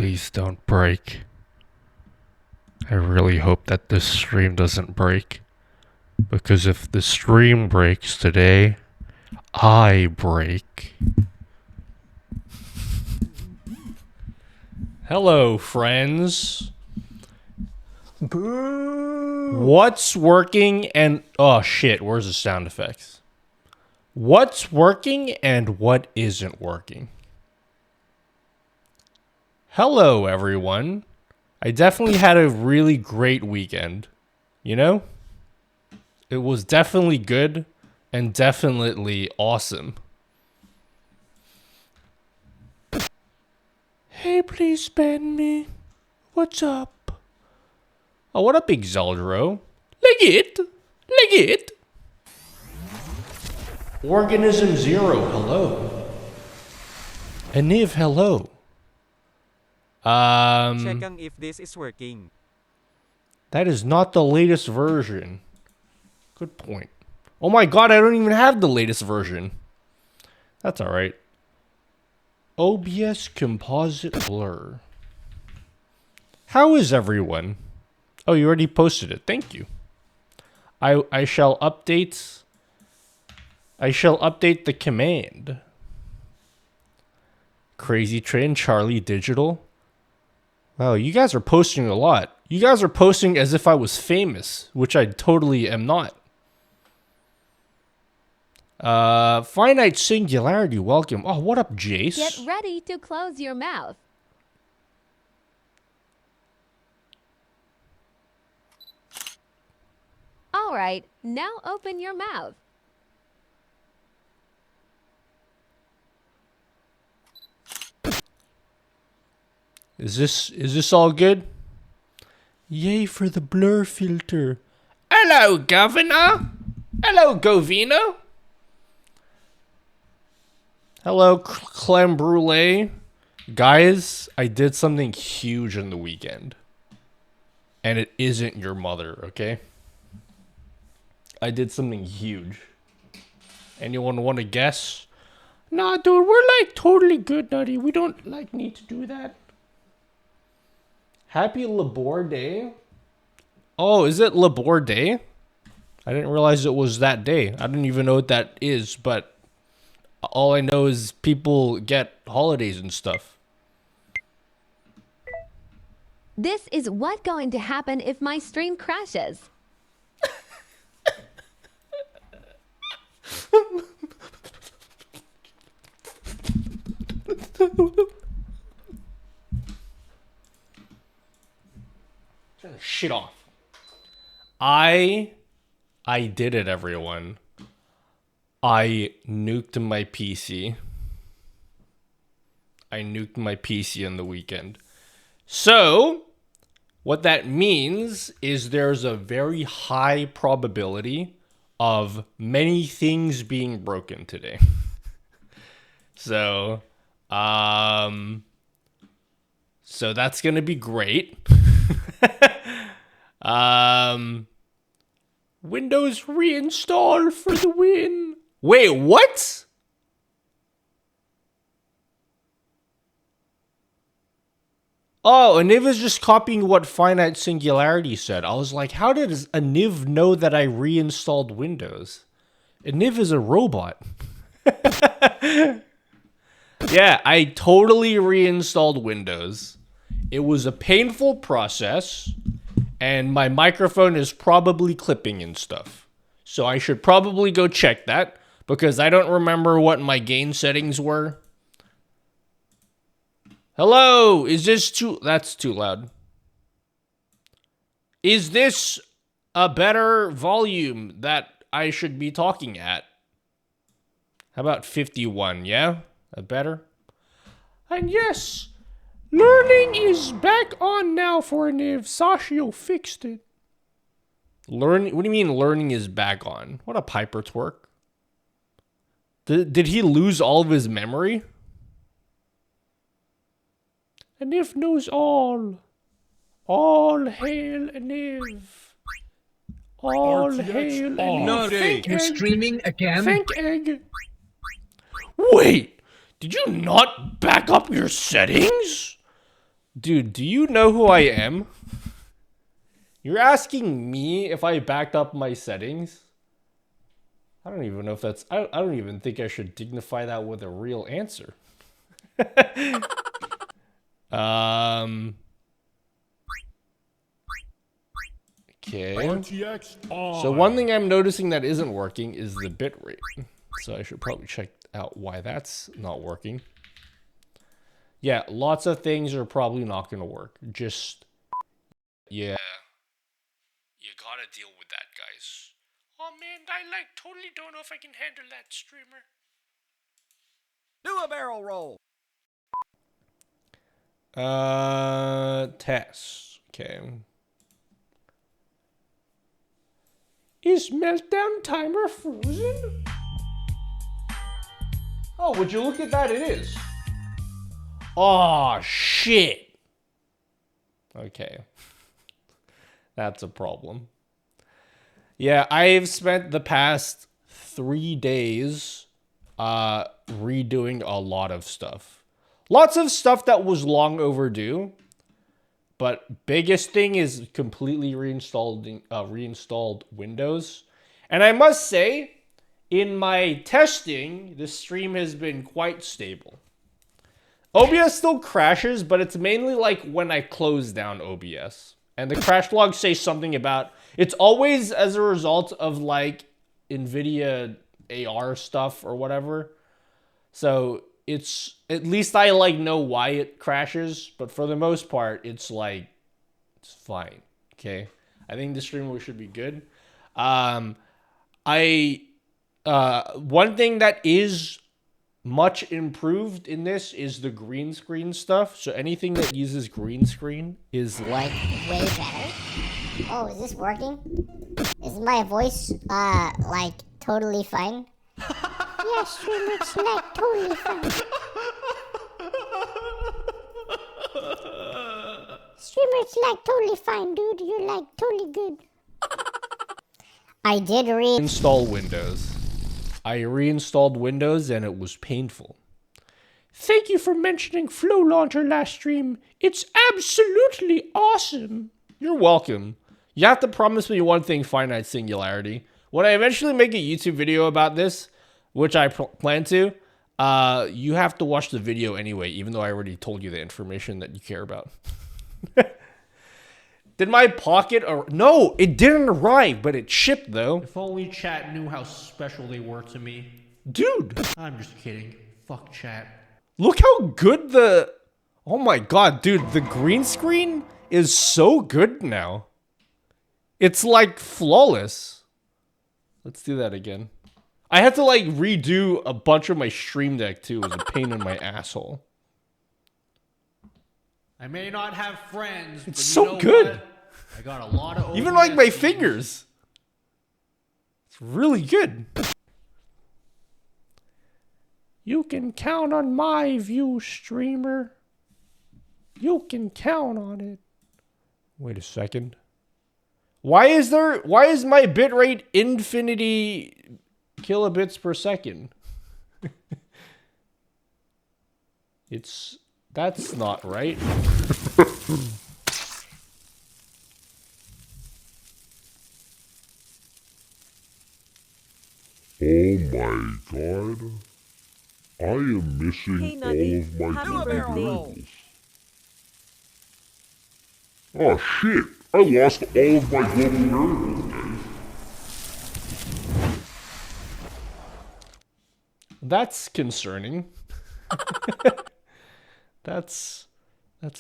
Please don't break. I really hope that this stream doesn't break. Because if the stream breaks today, I break. Hello, friends. Boo! What's working and... Oh, shit. Where's the sound effects? What's working and what isn't working? Hello, everyone. I definitely had a really great weekend. You know? It was definitely good and definitely awesome. Hey, please spend me. What's up? Oh, what up, Big Zeldro? Leg it. Organism Zero, hello. Aniv, hello. Checking if this is working. That is not the latest version. Good point. Oh my god, I don't even have the latest version. That's alright. OBS Composite Blur. How is everyone? Oh, you already posted it. Thank you. I shall update the command. Crazy Train, Charlie Digital. Wow, you guys are posting a lot. You guys are posting as if I was famous, which I totally am not. Finite Singularity, welcome. Oh, what up, Jace? Get ready to close your mouth. All right, now open your mouth. Is this all good? Yay for the blur filter. Hello, Governor. Hello, Govino. Hello, Clem Brulee. Guys, I did something huge on the weekend. And it isn't your mother, okay? I did something huge. Anyone want to guess? Nah, dude, we're like totally good, Nutty. We don't like need to do that. Happy Labor Day. Oh, is it Labor Day? I didn't realize it was that day. I don't even know what that is, but all I know is people get holidays and stuff. This is what's going to happen if my stream crashes. Turn the shit off. I did it, everyone. I nuked my PC. I nuked my PC on the weekend. So, what that means is there's a very high probability of many things being broken today. So that's gonna be great. Windows reinstall for the win. Wait, what? Oh, Aniv is just copying what Finite Singularity said. I was like, how did Aniv know that I reinstalled Windows? Aniv is a robot. Yeah, I totally reinstalled Windows. It was a painful process, and my microphone is probably clipping and stuff. So I should probably go check that, because I don't remember what my gain settings were. Hello, is this too... That's too loud. Is this a better volume that I should be talking at? How about 51, yeah? Better? And yes, learning is back on now for Niv. Sashio fixed it. What do you mean learning is back on? What a piper twerk. Did he lose all of his memory? Aniv knows all. All hail Aniv. All hail Aniv. No, you're streaming again? Thank egg. Wait, did you not back up your settings? Dude, do you know who I am? You're asking me if I backed up my settings? I don't even know if that's... I don't even think I should dignify that with a real answer. Okay. RTX on. So one thing I'm noticing that isn't working is the bitrate. So I should probably check out why that's not working. Yeah, lots of things are probably not going to work. Just, yeah. You gotta deal with that, guys. Oh man, I totally don't know if I can handle that, streamer. Do a barrel roll. Test. Okay. Is meltdown timer frozen? Oh, would you look at that? It is. Oh, shit. Okay. That's a problem. Yeah, I've spent the past 3 days redoing a lot of stuff. Lots of stuff that was long overdue. But biggest thing is completely reinstalled Windows. And I must say, in my testing, the stream has been quite stable. OBS still crashes, but it's mainly like when I close down OBS. And the crash logs say something about, it's always as a result of like NVIDIA AR stuff or whatever. So it's, at least I like know why it crashes, but for the most part, it's like, it's fine. Okay. I think the stream should be good. One thing that is much improved in this is the green screen stuff. So anything that uses green screen is like way better. Oh, is this working? Is my voice like totally fine? Yeah, streamer, it's like totally fine. Streamer, it's like totally fine, dude. You're like totally good. I did reinstall Windows. I reinstalled Windows and it was painful. Thank you for mentioning Flow Launcher last stream. It's absolutely awesome. You're welcome. You have to promise me one thing, Finite Singularity. When I eventually make a YouTube video about this, which I plan to, you have to watch the video anyway, even though I already told you the information that you care about. Did my pocket or no, it didn't arrive, but it shipped though. If only chat knew how special they were to me. Dude, I'm just kidding. Fuck chat. look how good the, oh my god, dude, the green screen is so good now. It's like flawless. Let's do that again. I had to like redo a bunch of my stream deck too. It was a pain in my asshole. I may not have friends, It's but so you know good. What? I got a lot of Even like my OBS fingers. It's really good. You can count on my view, streamer. You can count on it. Wait a second. Why is my bitrate infinity kilobits per second? That's not right. Oh my god. I am missing Hey, all Nugget, of my happy golden birthday. barrels. Oh shit, I lost all of my golden barrels, guys. That's concerning. That's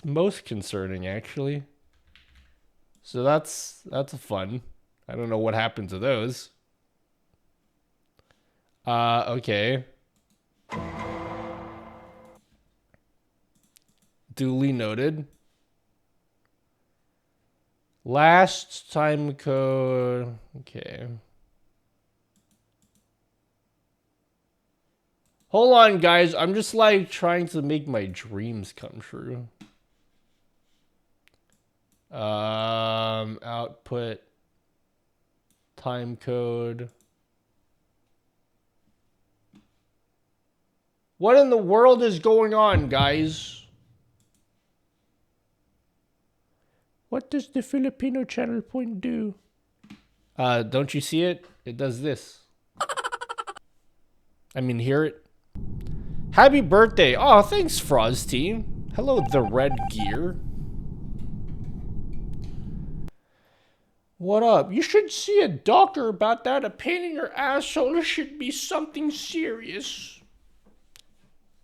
most concerning, actually. So that's fun. I don't know what happened to those. Okay. Duly noted. Last time code. Okay. Hold on, guys. I'm just like trying to make my dreams come true. Output. Time code. What in the world is going on, guys? What does the Filipino channel point do? Don't you see it? It does this. I mean, hear it. Happy birthday. Oh, thanks, Froz team. Hello, the red gear. What up? You should see a doctor about that. A pain in your asshole. It should be something serious.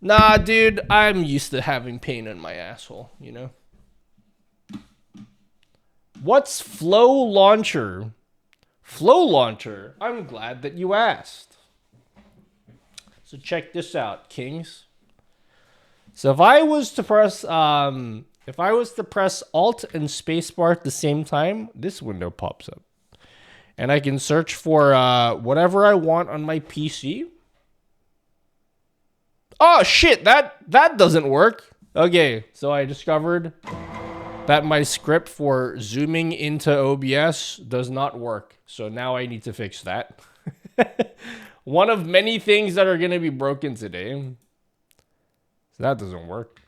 Nah, dude. I'm used to having pain in my asshole, you know? What's Flow Launcher? Flow Launcher. I'm glad that you asked. So check this out, kings. So if I was to press Alt and Spacebar at the same time, this window pops up. And I can search for whatever I want on my PC. Oh shit, that doesn't work. Okay, so I discovered that my script for zooming into OBS does not work. So now I need to fix that. One of many things that are going to be broken today. So that doesn't work.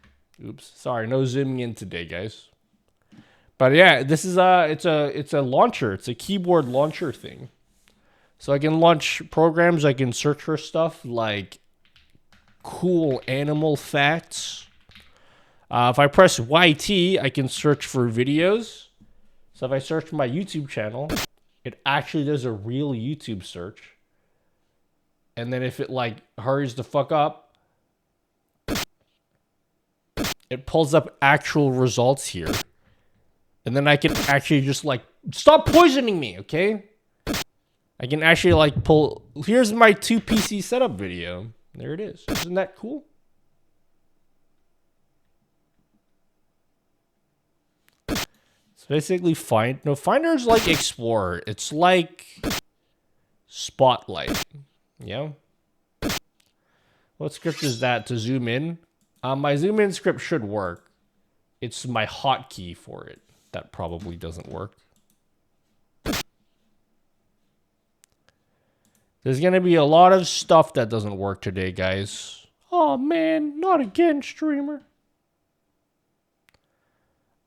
Oops. Sorry, no zooming in today, guys. But yeah, this is it's a launcher. It's a keyboard launcher thing. So I can launch programs. I can search for stuff like cool animal facts. If I press YT, I can search for videos. So if I search my YouTube channel, it actually does a real YouTube search. And then if it like hurries the fuck up, it pulls up actual results here. And then I can actually just like, stop poisoning me, okay? I can actually like pull, here's my 2 PC setup video. There it is. Isn't that cool? It's basically Finder's like Explorer. It's like Spotlight. Yeah. What script is that to zoom in? My zoom in script should work. It's my hotkey for it that probably doesn't work. There's gonna be a lot of stuff that doesn't work today, guys. Oh man, not again, streamer.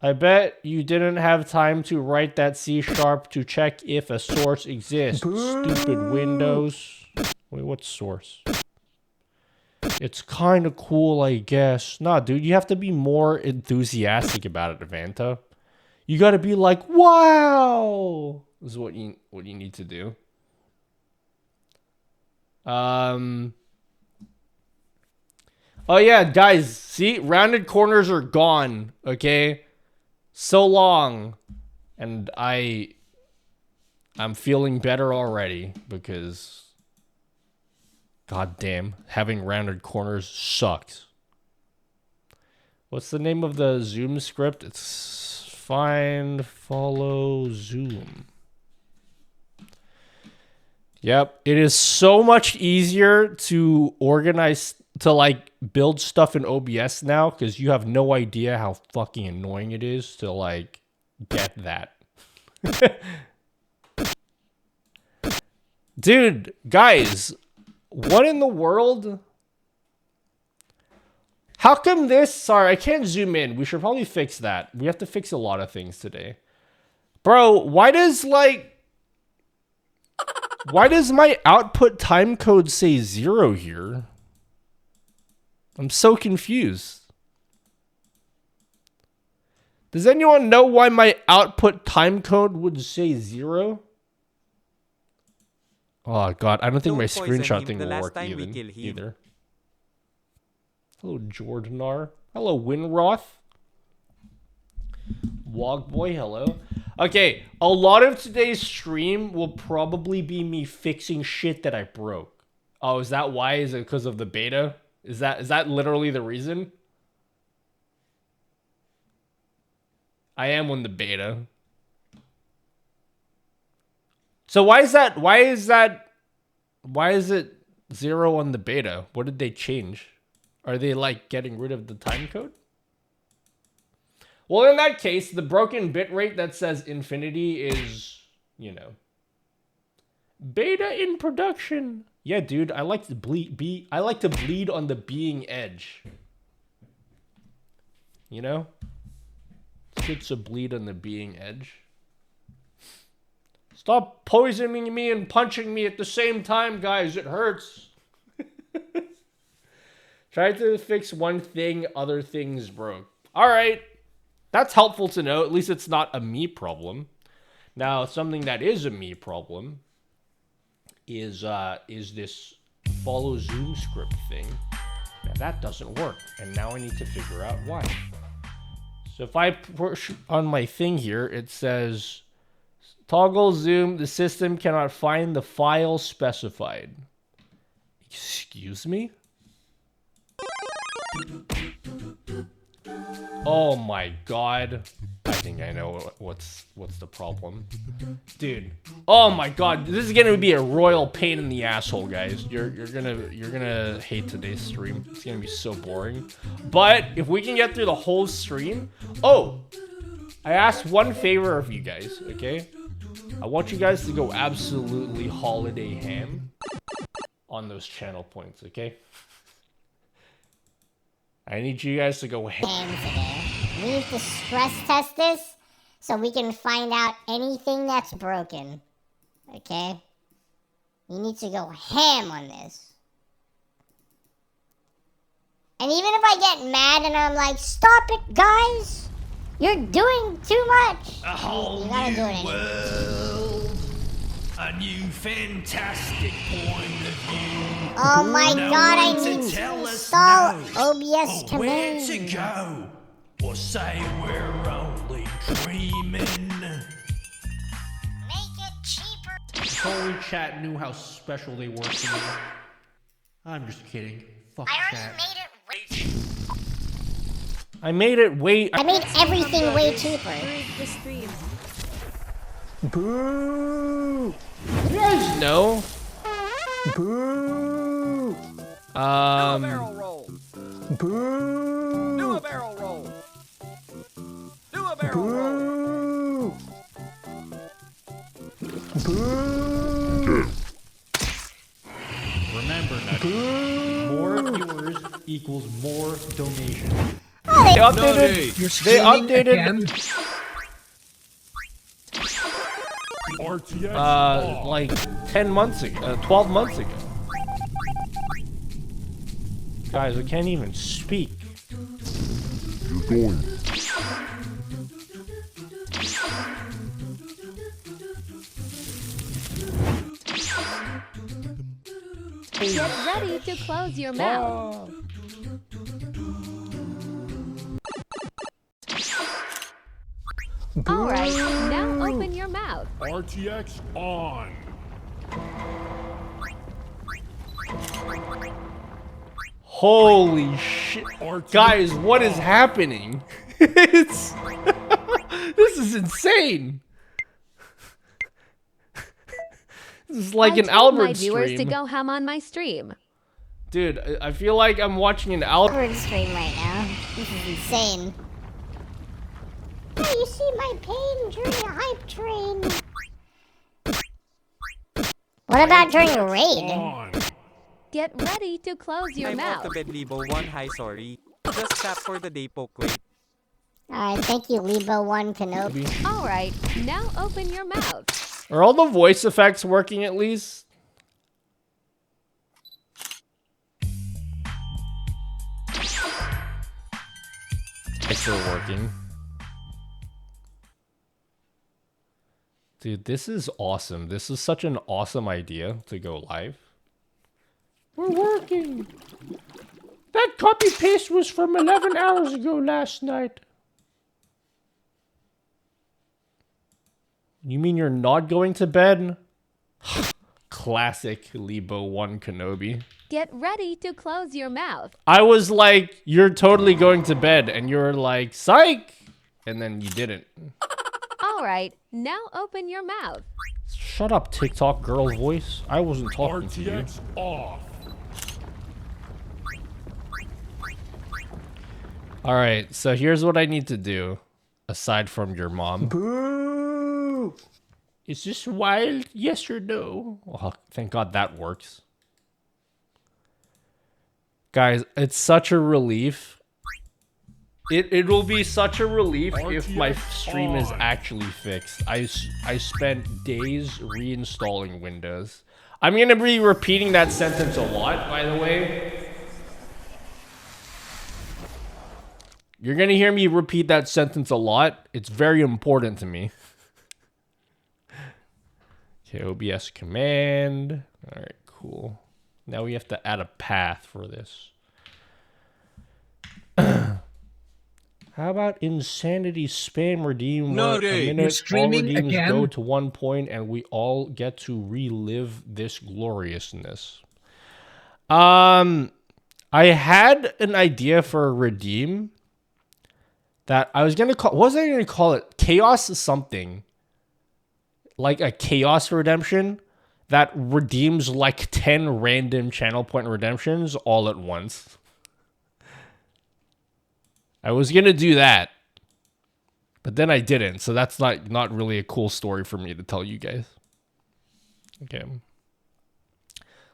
I bet you didn't have time to write that C# to check if a source exists. Stupid Windows. Wait, what source? It's kind of cool, I guess. Nah, dude, you have to be more enthusiastic about it, Vanta. You gotta be like, wow! This is what you need to do. Oh yeah, guys, see? Rounded corners are gone, okay? So long. And I'm feeling better already because goddamn, having rounded corners sucks. What's the name of the zoom script? It's find, follow, zoom. Yep, it is so much easier to organize, to like build stuff in OBS now because you have no idea how fucking annoying it is to like get that. Dude, guys, what in the world? How come this? Sorry, I can't zoom in. We should probably fix that. We have to fix a lot of things today. Bro, why does my output timecode say 0 here? I'm so confused. Does anyone know why my output timecode would say 0? Oh god, I don't think my screenshot thing will work either. Hello, Jordanar. Hello, Winroth. Wogboy, hello. Okay, a lot of today's stream will probably be me fixing shit that I broke. Oh, is that why? Is it because of the beta? Is that literally the reason? I am on the beta. So why is it 0 on the beta? What did they change? Are they like getting rid of the timecode? Well, in that case, the broken bitrate that says infinity is, you know, beta in production. Yeah, dude, I like to bleed on the being edge. You know? It's good to bleed on the being edge. Stop poisoning me and punching me at the same time, guys. It hurts. Tried to fix one thing, other things broke. All right. That's helpful to know. At least it's not a me problem. Now, something that is a me problem is this follow Zoom script thing. Now that doesn't work, and now I need to figure out why. So if I push on my thing here, it says toggle zoom, the system cannot find the file specified. Excuse me? Oh my god. I think I know what's the problem. Dude. Oh my god, this is gonna be a royal pain in the asshole, guys. You're gonna hate today's stream. It's gonna be so boring. But if we can get through the whole stream. Oh! I asked one favor of you guys, okay? I want you guys to go absolutely holiday ham on those channel points, okay? I need you guys to go ham. We need to stress test this so we can find out anything that's broken. Okay? You need to go ham on this. And even if I get mad and I'm like, stop it, guys! You're doing too much! You gotta do it anyway. World, a new fantastic point of view. Oh my No god, I one to need to tell us install no. OBS Or where command. to go, or say we're only dreaming. Make it cheaper. Holy chat knew how special they were to me. I'm just kidding. Fuck I chat. already made it way I made it way. I made everything way cheaper. Boo! You guys know. Boo! Do a barrel roll. Boo! Do a barrel roll. Do a barrel roll. Boo! Boo! Remember, Nutty. More viewers equals more donations. They updated. You're They streaming updated. again? Like 10 months ago, 12 months ago. Guys, I can't even speak. You're going. Get ready to close your mouth. All right, now open your mouth. RTX on. Holy shit. Guys, what is happening? It's this is insane. This is like I an told Albert my viewers to stream. go ham on my stream. Dude, I feel like I'm watching an Albert. We're stream right now. This is insane. Hey, you see my pain during a hype train. What about during a raid? Get ready to close your I'm off mouth. to bed, Libo 1. Hi, sorry. Just tap for the day poke rate. Alright, thank you, Lebo1 Kenobi. All right, now open your mouth. Are all the voice effects working at least? It's still working. Dude, this is awesome. This is such an awesome idea to go live. We're working. That copy paste was from 11 hours ago last night. You mean you're not going to bed? Classic Lebo1 Kenobi. Get ready to close your mouth. I was like, you're totally going to bed, and you're like, psych! And then you didn't. All right, now open your mouth. Shut up, TikTok girl voice. I wasn't talking to you. RTX off. Alright, so here's what I need to do, aside from your mom. Boo! Is this wild? Yes or no? Well, thank God that works. Guys, it's such a relief. It will be such a relief if my stream is actually fixed. I spent days reinstalling Windows. I'm going to be repeating that sentence a lot, by the way. You're going to hear me repeat that sentence a lot. It's very important to me. Okay, OBS command. All right, cool. Now we have to add a path for this. How about insanity spam redeem where a minute You're all streaming redeems again? go to 1 point and we all get to relive this gloriousness. I had an idea for a redeem that I was gonna call. What was I gonna call it? Chaos something. Like a chaos redemption that redeems like 10 random channel point redemptions all at once. I was gonna do that, but then I didn't. So that's not really a cool story for me to tell you guys. Okay.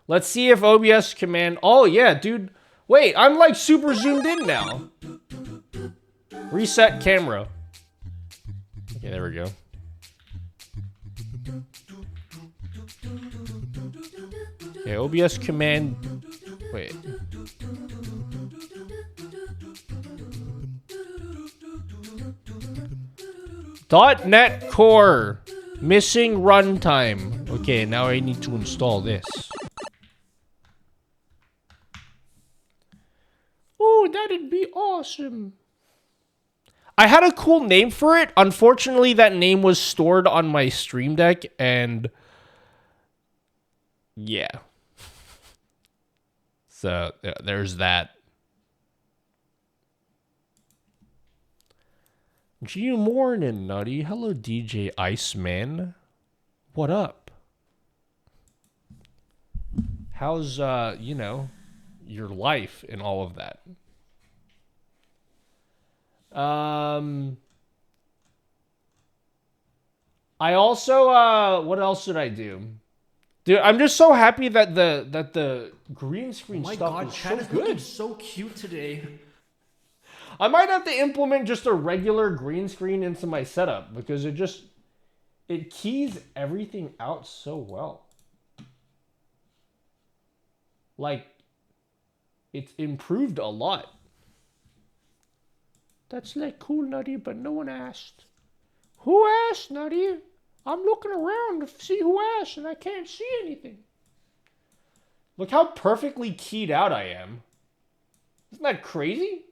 Let's see if OBS command. Oh yeah, dude. Wait, I'm like super zoomed in now. Reset camera. Okay, there we go. Okay, OBS command. Wait. .NET Core. Missing runtime. Okay, now I need to install this. Oh, that'd be awesome. I had a cool name for it. Unfortunately, that name was stored on my Stream Deck, and yeah. So there's that. G morning, Nutty. Hello, DJ Iceman. What up? How's you know, your life and all of that? I also what else did I do? Dude, I'm just so happy that the green screen stuff is Chad so is good. looking so cute today. I might have to implement just a regular green screen into my setup because it keys everything out so well. Like, it's improved a lot. That's like cool, Nutty, but no one asked. Who asked, Nutty? I'm looking around to see who asked, and I can't see anything. Look how perfectly keyed out I am. Isn't that crazy?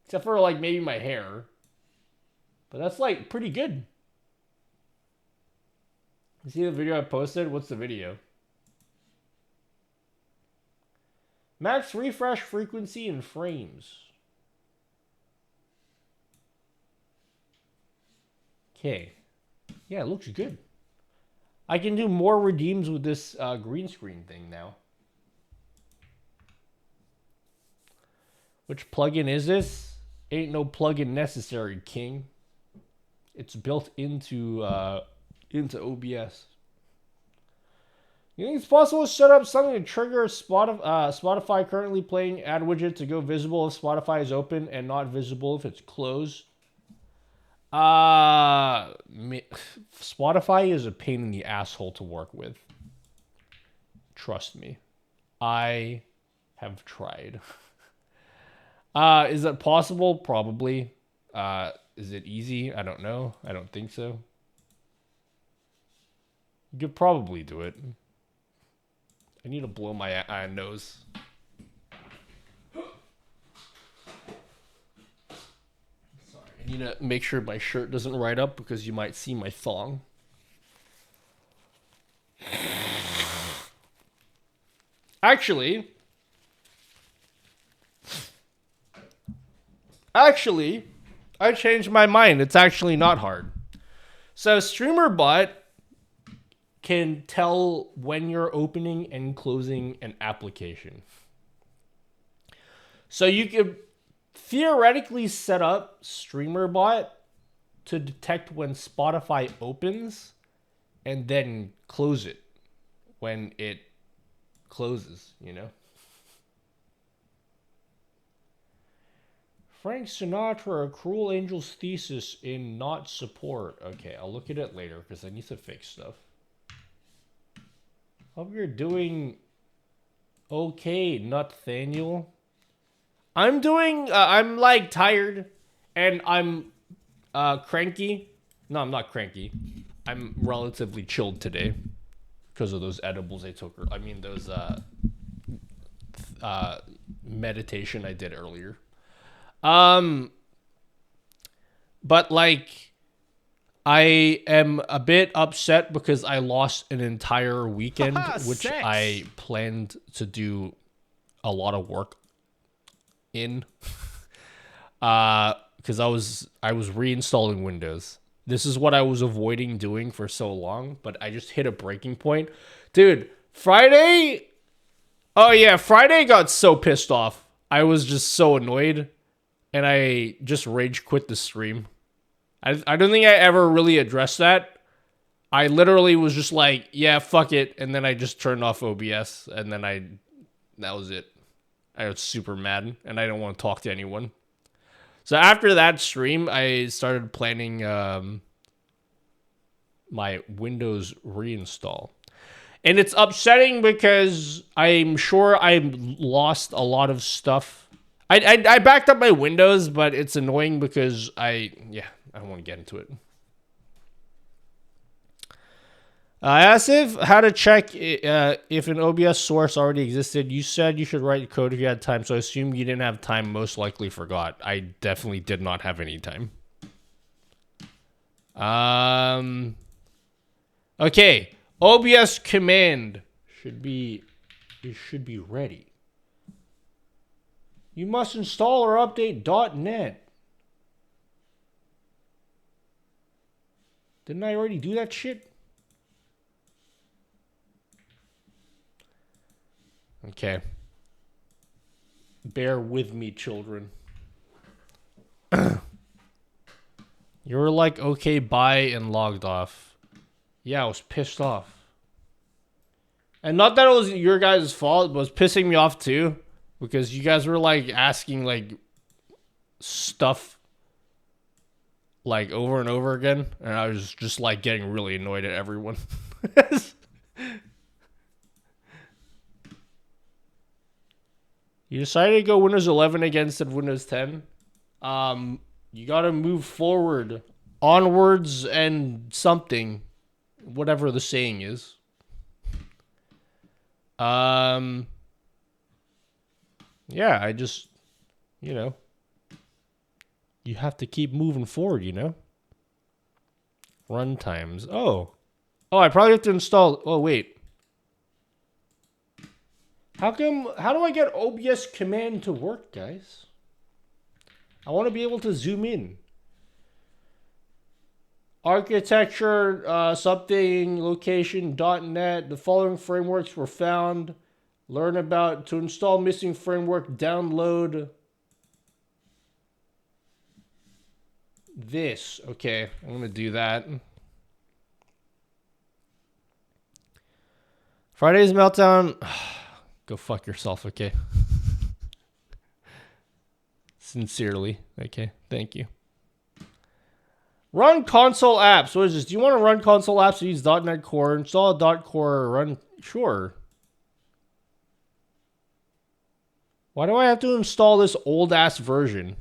Except for, like, maybe my hair. But that's, like, pretty good. You see the video I posted? What's the video? Max refresh frequency in frames. Okay. Yeah, it looks good. I can do more redeems with this green screen thing now. Which plugin is this? Ain't no plugin necessary, King. It's built into OBS. You think it's possible to set up something to trigger Spotify currently playing ad widget to go visible if Spotify is open and not visible if it's closed? Spotify is a pain in the asshole to work with. Trust me. I have tried. Is it possible? Probably. Is it easy? I don't know. I don't think so. You could probably do it. I need to blow my nose. Sorry. I need to make sure my shirt doesn't ride up because you might see my thong. Actually, I changed my mind. It's actually not hard. So StreamerBot can tell when you're opening and closing an application. So you could theoretically set up StreamerBot to detect when Spotify opens and then close it when it closes, you know? Frank Sinatra, A Cruel Angel's Thesis in Not Support. Okay, I'll look at it later because I need to fix stuff. Hope you're doing okay, Nathaniel. I'm doing, I'm like tired and I'm cranky. No, I'm not cranky. I'm relatively chilled today because of those edibles I took. I mean, those meditation I did earlier. But like, I am a bit upset because I lost an entire weekend, which Sex. I planned to do a lot of work in. Because I was reinstalling Windows. This is what I was avoiding doing for so long, but I just hit a breaking point. Dude, Friday... Oh yeah, Friday got so pissed off. I was just so annoyed, and I just rage quit the stream. I don't think I ever really addressed that. I literally was just like, yeah, fuck it, and then I just turned off OBS, and then that was it. I was super mad, and I don't want to talk to anyone. So after that stream, I started planning my Windows reinstall. And it's upsetting because I'm sure I lost a lot of stuff. I backed up my Windows, but it's annoying because I don't want to get into it. I asked how to check if an OBS source already existed. You said you should write code if you had time, so I assume you didn't have time, most likely forgot. I definitely did not have any time. Okay. OBS command should be ready. You must install or update .NET. Didn't I already do that shit? Okay. Bear with me, children. You were like, okay, bye, and logged off. Yeah, I was pissed off. And not that it was your guys' fault, but it was pissing me off too. Because you guys were like asking like stuff like over and over again. And I was just like getting really annoyed at everyone. You decided to go Windows 11 again instead of Windows 10. You gotta move forward. Onwards and something. Whatever the saying is. Yeah, I just, you have to keep moving forward, Run times. Oh, I probably have to install, wait. How do I get OBS command to work, guys? I want to be able to zoom in. Architecture, something, location, .NET. The following frameworks were found. Learn about, to install missing framework, download this. Okay, I'm going to do that. Friday's Meltdown. Go fuck yourself, okay? Sincerely. Okay, thank you. Run console apps. What is this? Do you want to run console apps to use .NET Core? Install a .Core run. Sure. Why do I have to install this old-ass version?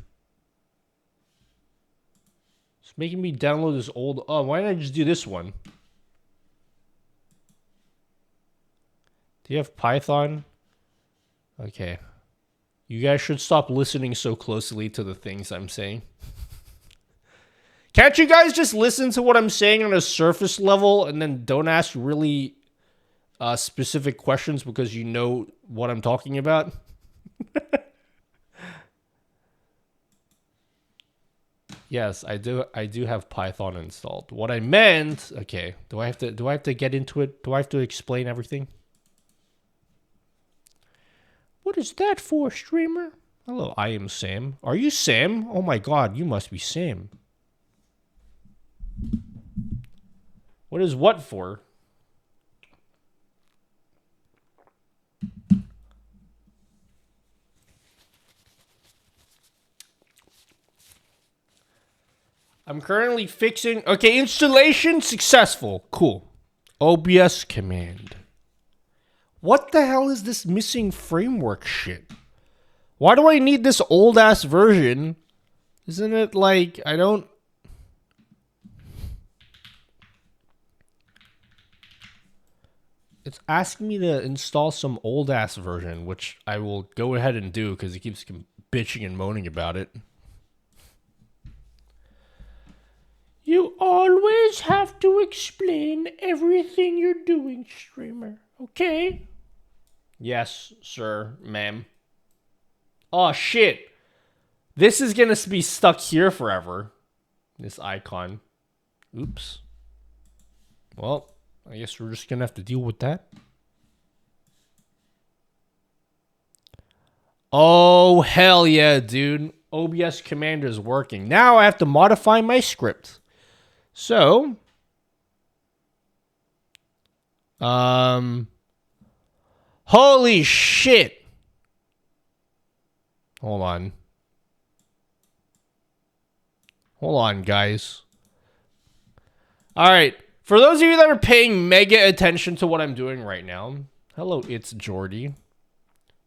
It's making me download this old... Oh, why didn't I just do this one? Do you have Python? Okay. You guys should stop listening so closely to the things I'm saying. Can't you guys just listen to what I'm saying on a surface level and then don't ask really specific questions because you know what I'm talking about? Yes, I do have Python installed. What I meant, okay, do I have to get into it? Do I have to explain everything? What is that for, streamer? Hello, I am Sam. Are you Sam? Oh my god, you must be Sam. What is what for? I'm currently fixing... Okay, installation successful. Cool. OBS command. What the hell is this missing framework shit? Why do I need this old-ass version? Isn't it like... I don't... It's asking me to install some old ass version, which I will go ahead and do because it keeps bitching and moaning about it. You always have to explain everything you're doing, streamer. Okay? Yes, sir, ma'am. Oh, shit. This is gonna be stuck here forever. This icon. Oops. Well, I guess we're just gonna have to deal with that. Oh, hell yeah, dude. OBS Commander is working. Now I have to modify my script. So, holy shit. Hold on. Hold on, guys. All right. For those of you that are paying mega attention to what I'm doing right now, hello, it's Jordy.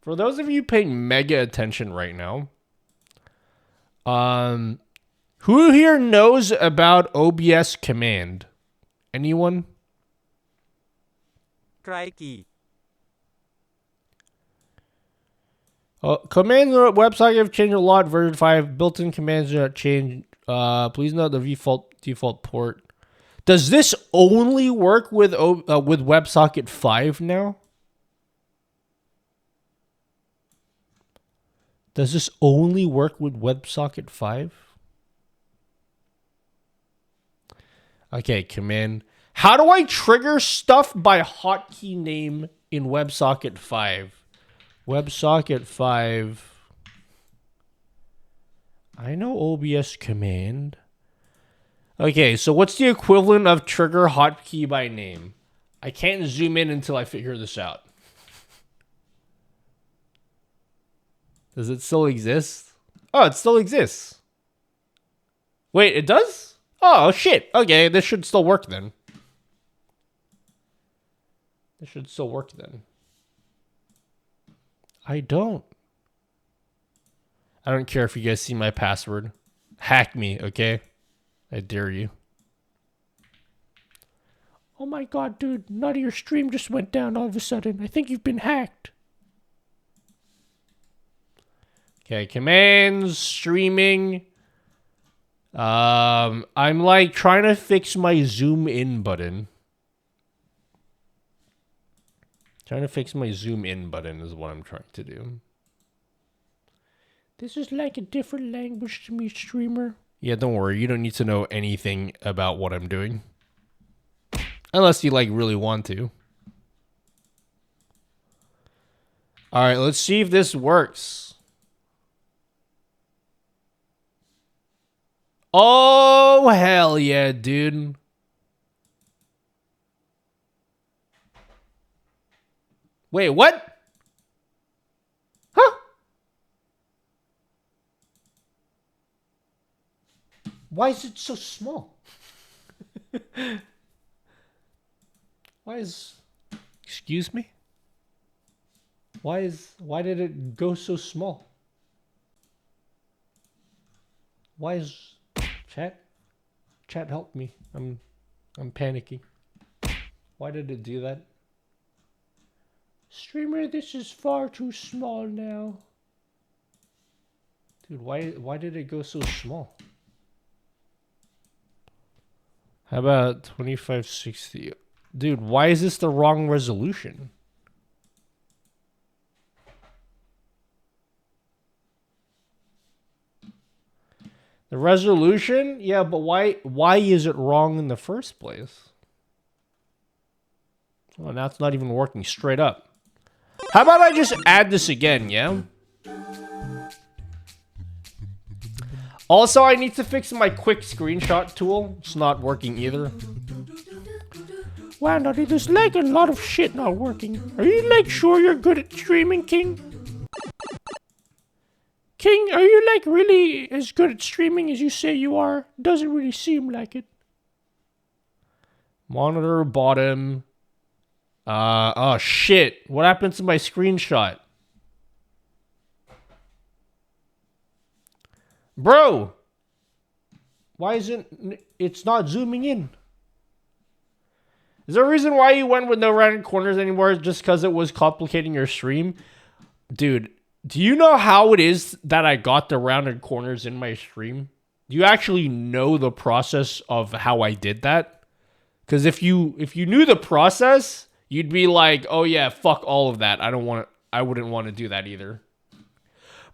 For those of you paying mega attention right now, who here knows about OBS command? Anyone? Crikey. Commands on the website have changed a lot. Version 5 built-in commands do not change. Please note the default port. Does this only work with WebSocket 5 now? Does this only work with WebSocket 5? Okay, command. How do I trigger stuff by hotkey name in WebSocket 5? WebSocket 5. I know OBS command. Okay, so what's the equivalent of trigger hotkey by name? I can't zoom in until I figure this out. Does it still exist? Oh, it still exists. Wait, it does? Oh, shit. Okay, this should still work then. This should still work then. I don't care if you guys see my password. Hack me, okay? I dare you. Oh my god, dude. None of your stream just went down all of a sudden. I think you've been hacked. Okay, commands, streaming. I'm like trying to fix my zoom in button. Trying to fix my zoom in button is what I'm trying to do. This is like a different language to me, streamer. Yeah, don't worry. You don't need to know anything about what I'm doing. Unless you, like, really want to. Alright, let's see if this works. Oh, hell yeah, dude. Wait, what? Huh? Why is it so small? Excuse me? Why did it go so small? Chat help me. I'm panicking. Why did it do that? Streamer, this is far too small now. Dude, why did it go so small? How about 2560? Dude, why is this the wrong resolution? The resolution? Yeah, but why is it wrong in the first place? Oh, now it's not even working straight up. How about I just add this again, yeah? Also, I need to fix my quick screenshot tool. It's not working either. Wow, Nutty, there's like a lot of shit not working. Are you like sure you're good at streaming, King? King, are you like really as good at streaming as you say you are? Doesn't really seem like it. Monitor bottom. Oh shit. What happened to my screenshot? Bro! Why isn't it's not zooming in? Is there a reason why you went with no rounded corners anymore? Just because it was complicating your stream? Dude, do you know how it is that I got the rounded corners in my stream? Do you actually know the process of how I did that? Because if you knew the process, you'd be like, oh yeah, fuck all of that. I wouldn't want to do that either.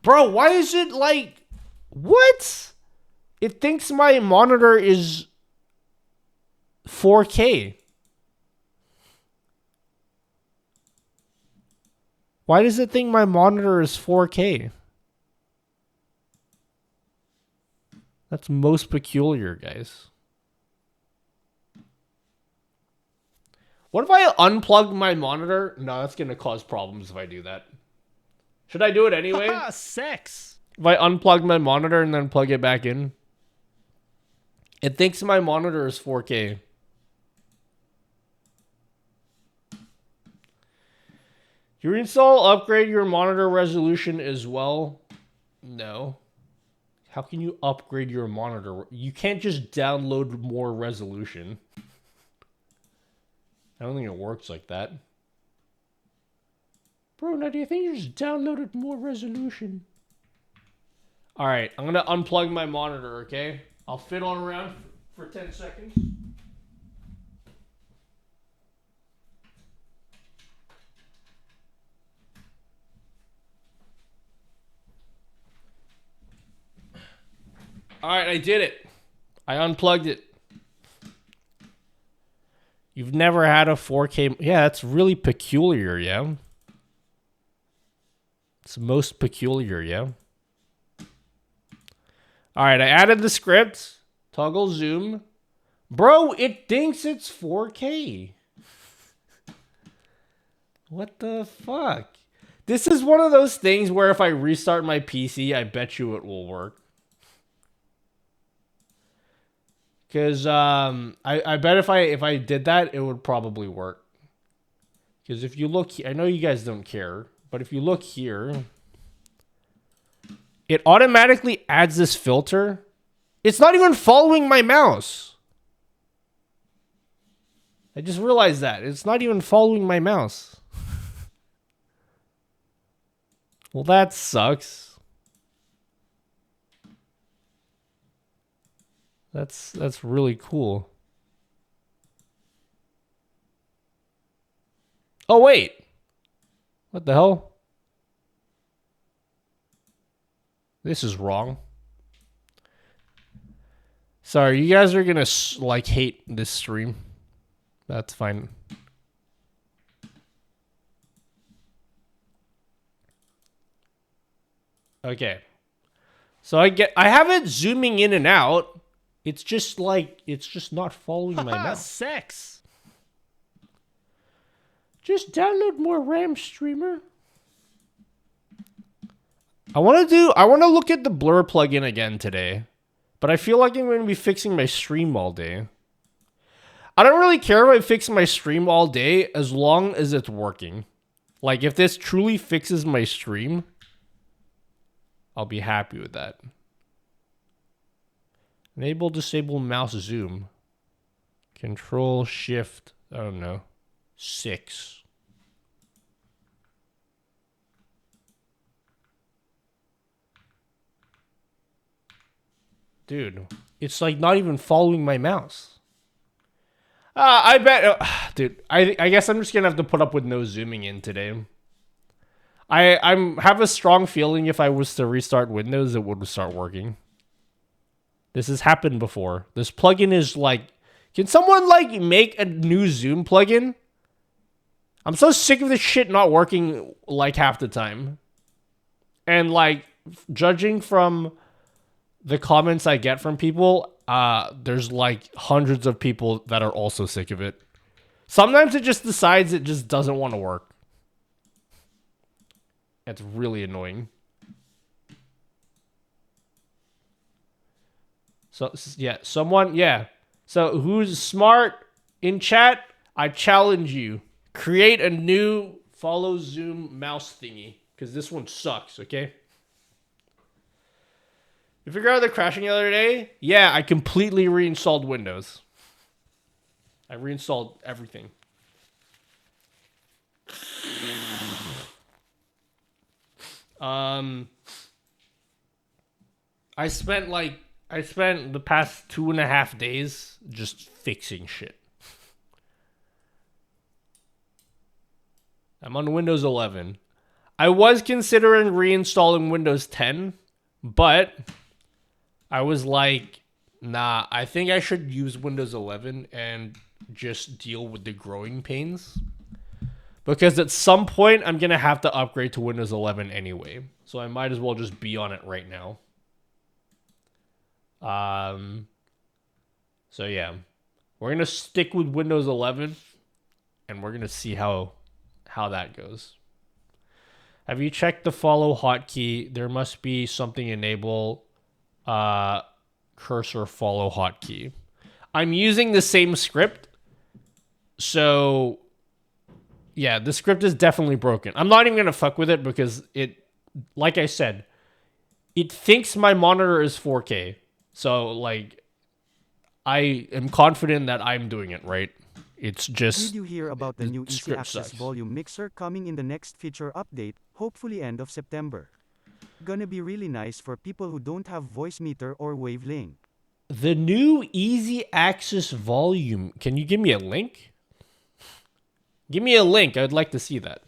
Bro, why is it like, what? It thinks my monitor is 4K. Why does it think my monitor is 4K? That's most peculiar, guys. What if I unplug my monitor? No, that's going to cause problems if I do that. Should I do it anyway? Sex. If I unplug my monitor and then plug it back in? It thinks my monitor is 4K. You reinstall, upgrade your monitor resolution as well? No. How can you upgrade your monitor? You can't just download more resolution. I don't think it works like that. Bro, now do you think you just downloaded more resolution? Alright, I'm gonna unplug my monitor, okay? I'll fiddle around for 10 seconds. Alright, I did it. I unplugged it. You've never had a 4K... Yeah, that's really peculiar, yeah? It's most peculiar, yeah? Alright, I added the script. Toggle zoom. Bro, it thinks it's 4K. What the fuck? This is one of those things where if I restart my PC, I bet you it will work. Because I bet if I did that, it would probably work. Because if you look, I know you guys don't care, but if you look here, it automatically adds this filter. It's not even following my mouse. I just realized that. It's not even following my mouse. Well, that sucks. That's really cool. Oh, wait. What the hell? This is wrong. Sorry, you guys are gonna, like, hate this stream. That's fine. Okay. So I have it zooming in and out. It's just like, it's just not following my mouse. Sex. Just download more RAM, streamer. I want to look at the blur plugin again today. But I feel like I'm going to be fixing my stream all day. I don't really care if I fix my stream all day as long as it's working. Like, if this truly fixes my stream, I'll be happy with that. Enable, disable mouse zoom. Control, shift, I don't know, 6. Dude, it's like not even following my mouse. I bet, dude, I guess I'm just gonna have to put up with no zooming in today. I have a strong feeling if I was to restart Windows, it would start working. This has happened before. This plugin is like... Can someone, like, make a new Zoom plugin? I'm so sick of this shit not working, like, half the time. And, like, judging from the comments I get from people, there's, like, hundreds of people that are also sick of it. Sometimes it just decides it just doesn't want to work. It's really annoying. So, yeah, someone, yeah. So, who's smart in chat? I challenge you. Create a new follow Zoom mouse thingy. Because this one sucks, okay? You figure out the crashing the other day? Yeah, I completely reinstalled Windows. I reinstalled everything. I spent the past 2.5 days just fixing shit. I'm on Windows 11. I was considering reinstalling Windows 10, but I was like, nah, I think I should use Windows 11 and just deal with the growing pains. Because at some point, I'm going to have to upgrade to Windows 11 anyway. So I might as well just be on it right now. So yeah. We're going to stick with Windows 11. And we're going to see how that goes. Have you checked the follow hotkey? There must be something enable cursor follow hotkey. I'm using the same script. So yeah, the script is definitely broken. I'm not even going to fuck with it because it, like I said, it thinks my monitor is 4K. So, like, I am confident that I'm doing it right. It's just... Did you hear about the new Easy script Access sucks. volume mixer coming in the next feature update, hopefully end of September? Gonna be really nice for people who don't have voice meter or wavelength. The new Easy Access volume. Can you give me a link? Give me a link. I'd like to see that.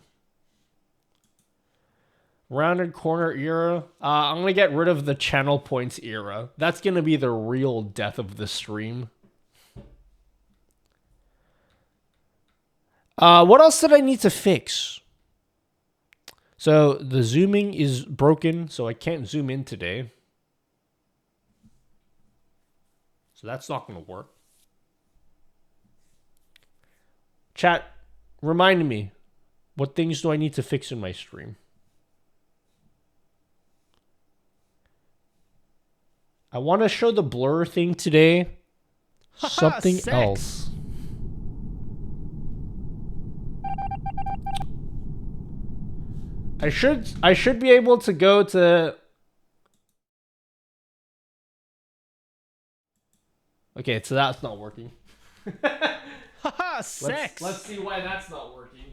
Rounded corner era. I'm going to get rid of the channel points era. That's going to be the real death of the stream. What else did I need to fix? So the zooming is broken, so I can't zoom in today. So that's not going to work. Chat, remind me, what things do I need to fix in my stream? I want to show the blur thing today. Something else. I should be able to go to... Okay, so that's not working. Haha, sex! Let's see why that's not working.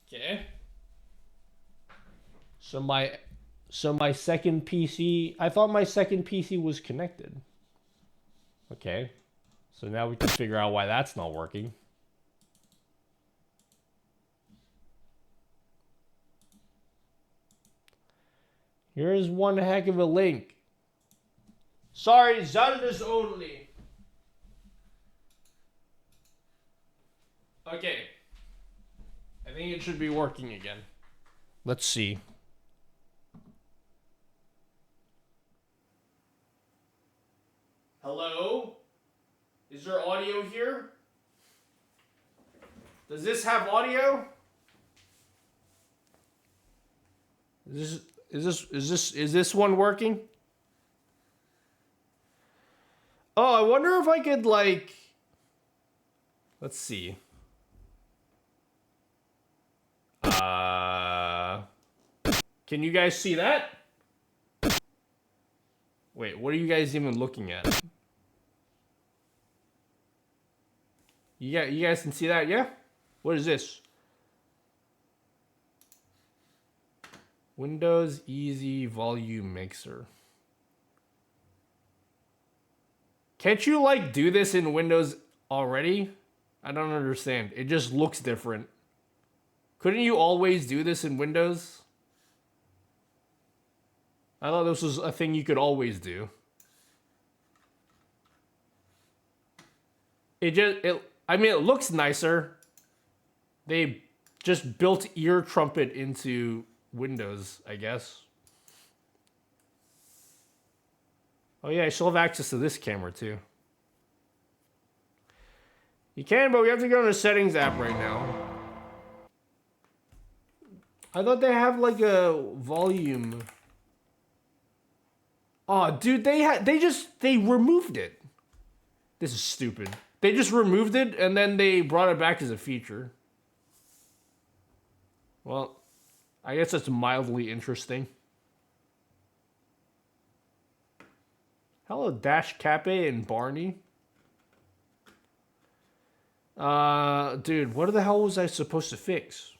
Okay. So my second PC, I thought my second PC was connected. Okay. So now we can figure out why that's not working. Here's one heck of a link. Sorry, Zelda's only. Okay. I think it should be working again. Let's see. Hello? Is there audio here? Does this have audio? Is this one working? Oh, I wonder if I could, like... Let's see. Can you guys see that? Wait, what are you guys even looking at? You guys can see that, yeah? What is this? Windows Easy Volume Mixer. Can't you, like, do this in Windows already? I don't understand. It just looks different. Couldn't you always do this in Windows? I thought this was a thing you could always do. I mean, it looks nicer. They just built ear trumpet into Windows, I guess. Oh yeah, I still have access to this camera too. You can, but we have to go to the settings app right now. I thought they have like a volume. Oh, dude, they removed it. This is stupid. They just removed it and then they brought it back as a feature. Well, I guess that's mildly interesting. Hello, Dash Cape and Barney. Dude, what the hell was I supposed to fix?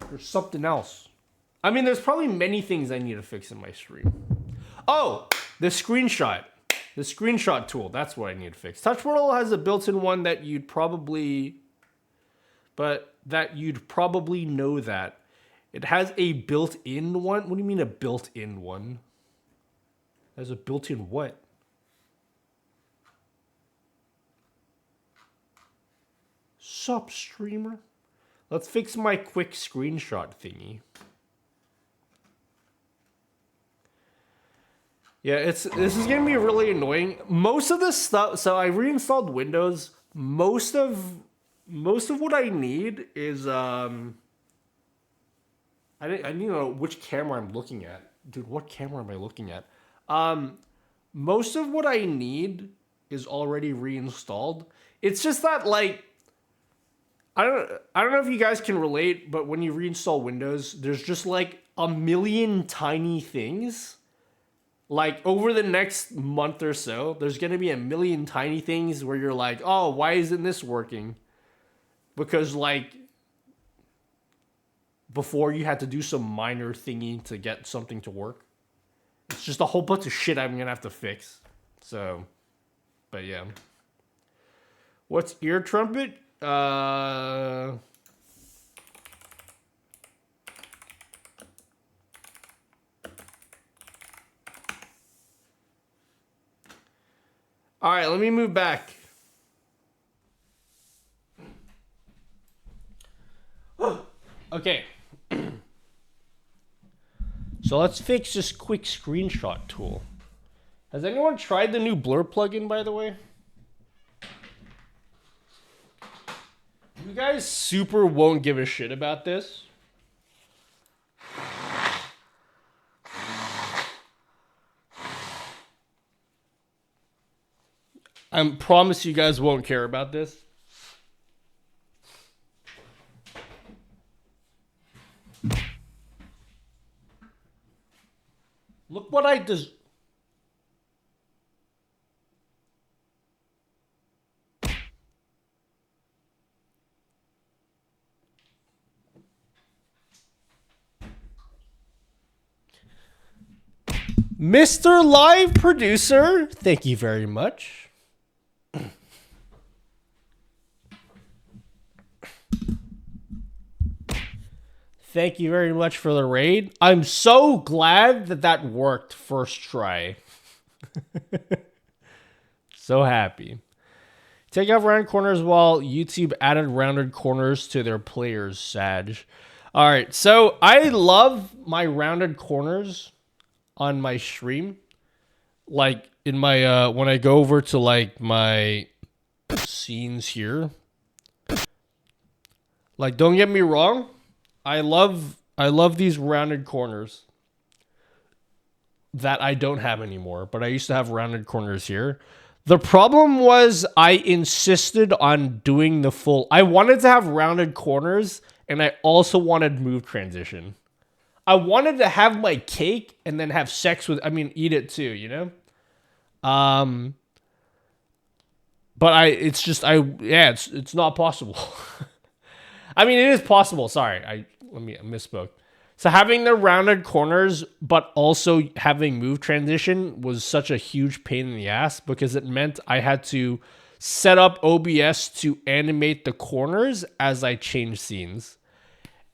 There's something else. I mean, there's probably many things I need to fix in my stream. Oh, the screenshot. The screenshot tool. That's what I need to fix. TouchWorld has a built-in one that you'd probably... But that you'd probably know that. It has a built-in one? What do you mean a built-in one? There's a built-in what? Sup, streamer? Let's fix my quick screenshot thingy. Yeah, this is gonna be really annoying. Most of this stuff, so I reinstalled Windows. Most of what I need is I need to know which camera I'm looking at. Dude, what camera am I looking at? Most of what I need is already reinstalled. It's just that, like, I don't know if you guys can relate, but when you reinstall Windows, there's just like a million tiny things. Like, over the next month or so, there's going to be a million tiny things where you're like, oh, why isn't this working? Because, like, before you had to do some minor thingy to get something to work. It's just a whole bunch of shit I'm going to have to fix. So, but yeah. What's ear trumpet? All right, let me move back. Okay. So let's fix this quick screenshot tool. Has anyone tried the new blur plugin, by the way? You guys super won't give a shit about this. I promise you guys won't care about this. Look what I just... Mr. Live Producer, thank you very much. Thank you very much for the raid. I'm so glad that that worked first try. So happy. Take off round corners while YouTube added rounded corners to their players, Sag. All right, so I love my rounded corners on my stream. Like in my when I go over to like my scenes here. Like, don't get me wrong, I love these rounded corners that I don't have anymore, but I used to have rounded corners here. The problem was I insisted on doing the full... I wanted to have rounded corners, and I also wanted move transition. I wanted to have my cake and then have sex with... I mean, eat it too, you know? But it's not possible. I mean, it is possible. Sorry, I misspoke. So having the rounded corners, but also having move transition was such a huge pain in the ass because it meant I had to set up OBS to animate the corners as I change scenes.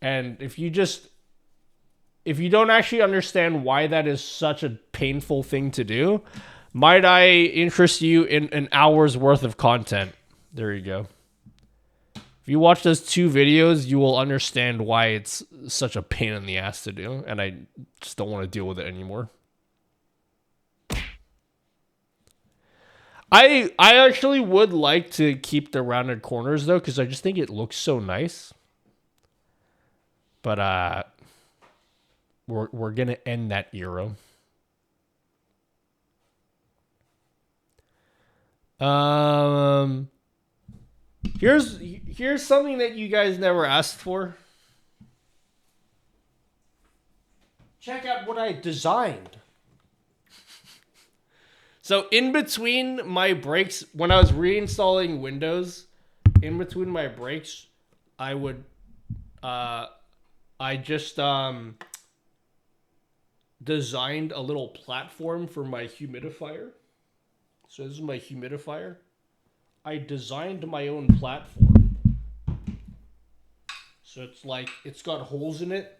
And if you don't actually understand why that is such a painful thing to do, might I interest you in an hour's worth of content? There you go. If you watch those 2 videos, you will understand why it's such a pain in the ass to do, and I just don't want to deal with it anymore. I actually would like to keep the rounded corners, though, because I just think it looks so nice. But we're going to end that era. Here's something that you guys never asked for. Check out what I designed. So in between my breaks, when I was reinstalling Windows, in between my breaks, I would, I just designed a little platform for my humidifier. So this is my humidifier. I designed my own platform. So it's like, it's got holes in it.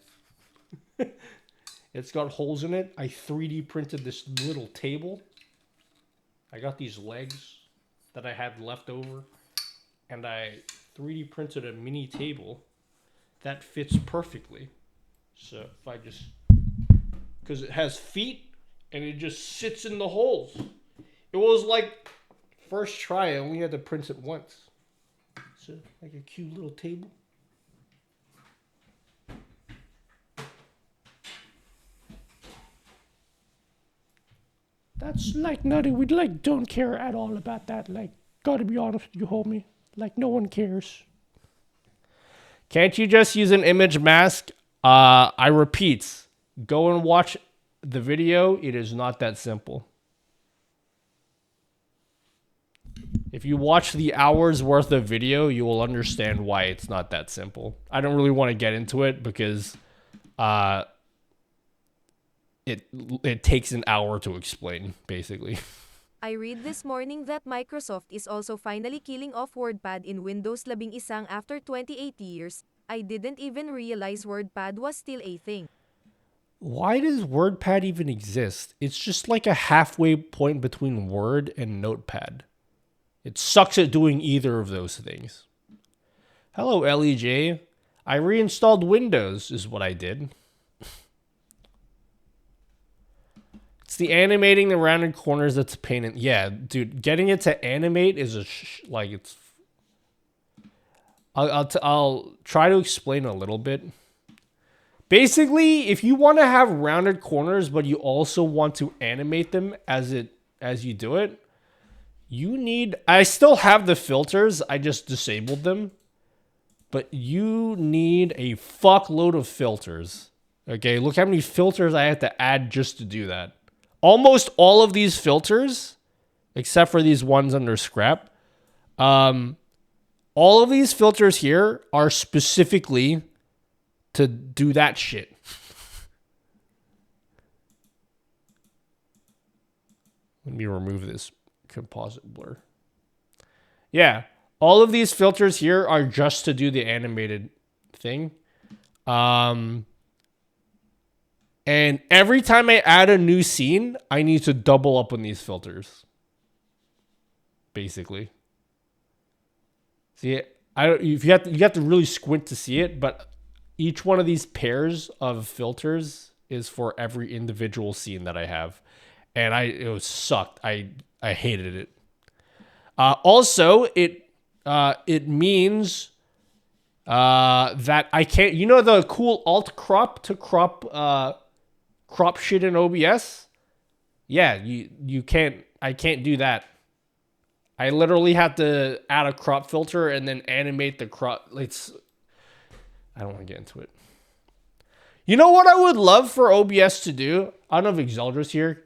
It's got holes in it. I 3D printed this little table. I got these legs that I had left over. And I 3D printed a mini table that fits perfectly. So if I just, because it has feet and it just sits in the holes. It was like, first try, I only had to print it once. So like a cute little table. That's like nutty. We like don't care at all about that. Like, gotta be honest with you, homie. Like, no one cares. Can't you just use an image mask? I repeat, go and watch the video. It is not that simple. If you watch the hours worth of video, you will understand why it's not that simple. I don't really want to get into it because it takes an hour to explain, basically. I read this morning that Microsoft is also finally killing off WordPad in Windows 11 after 28 years. I didn't even realize WordPad was still a thing. Why does WordPad even exist? It's just like a halfway point between Word and Notepad. It sucks at doing either of those things. Hello, LEJ. I reinstalled Windows, is what I did. It's the animating the rounded corners that's a pain in... Yeah, dude, getting it to animate is a... like, it's... I'll try to explain a little bit. Basically, if you want to have rounded corners, but you also want to animate them as you do it, you need... I still have the filters. I just disabled them. But you need a fuckload of filters. Okay, look how many filters I have to add just to do that. Almost all of these filters, except for these ones under scrap, all of these filters here are specifically to do that shit. Let me remove this composite blur. Yeah, all of these filters here are just to do the animated thing. And every time I add a new scene, I need to double up on these filters. Basically. See, you have to really squint to see it, but each one of these pairs of filters is for every individual scene that I have. And it was sucked. I hated it. Also, it means that I can't, you know the cool alt crop to crop shit in OBS? Yeah, you can't, I can't do that. I literally have to add a crop filter and then animate the crop. I don't want to get into it. You know what I would love for OBS to do? I don't know if Exaldra's here.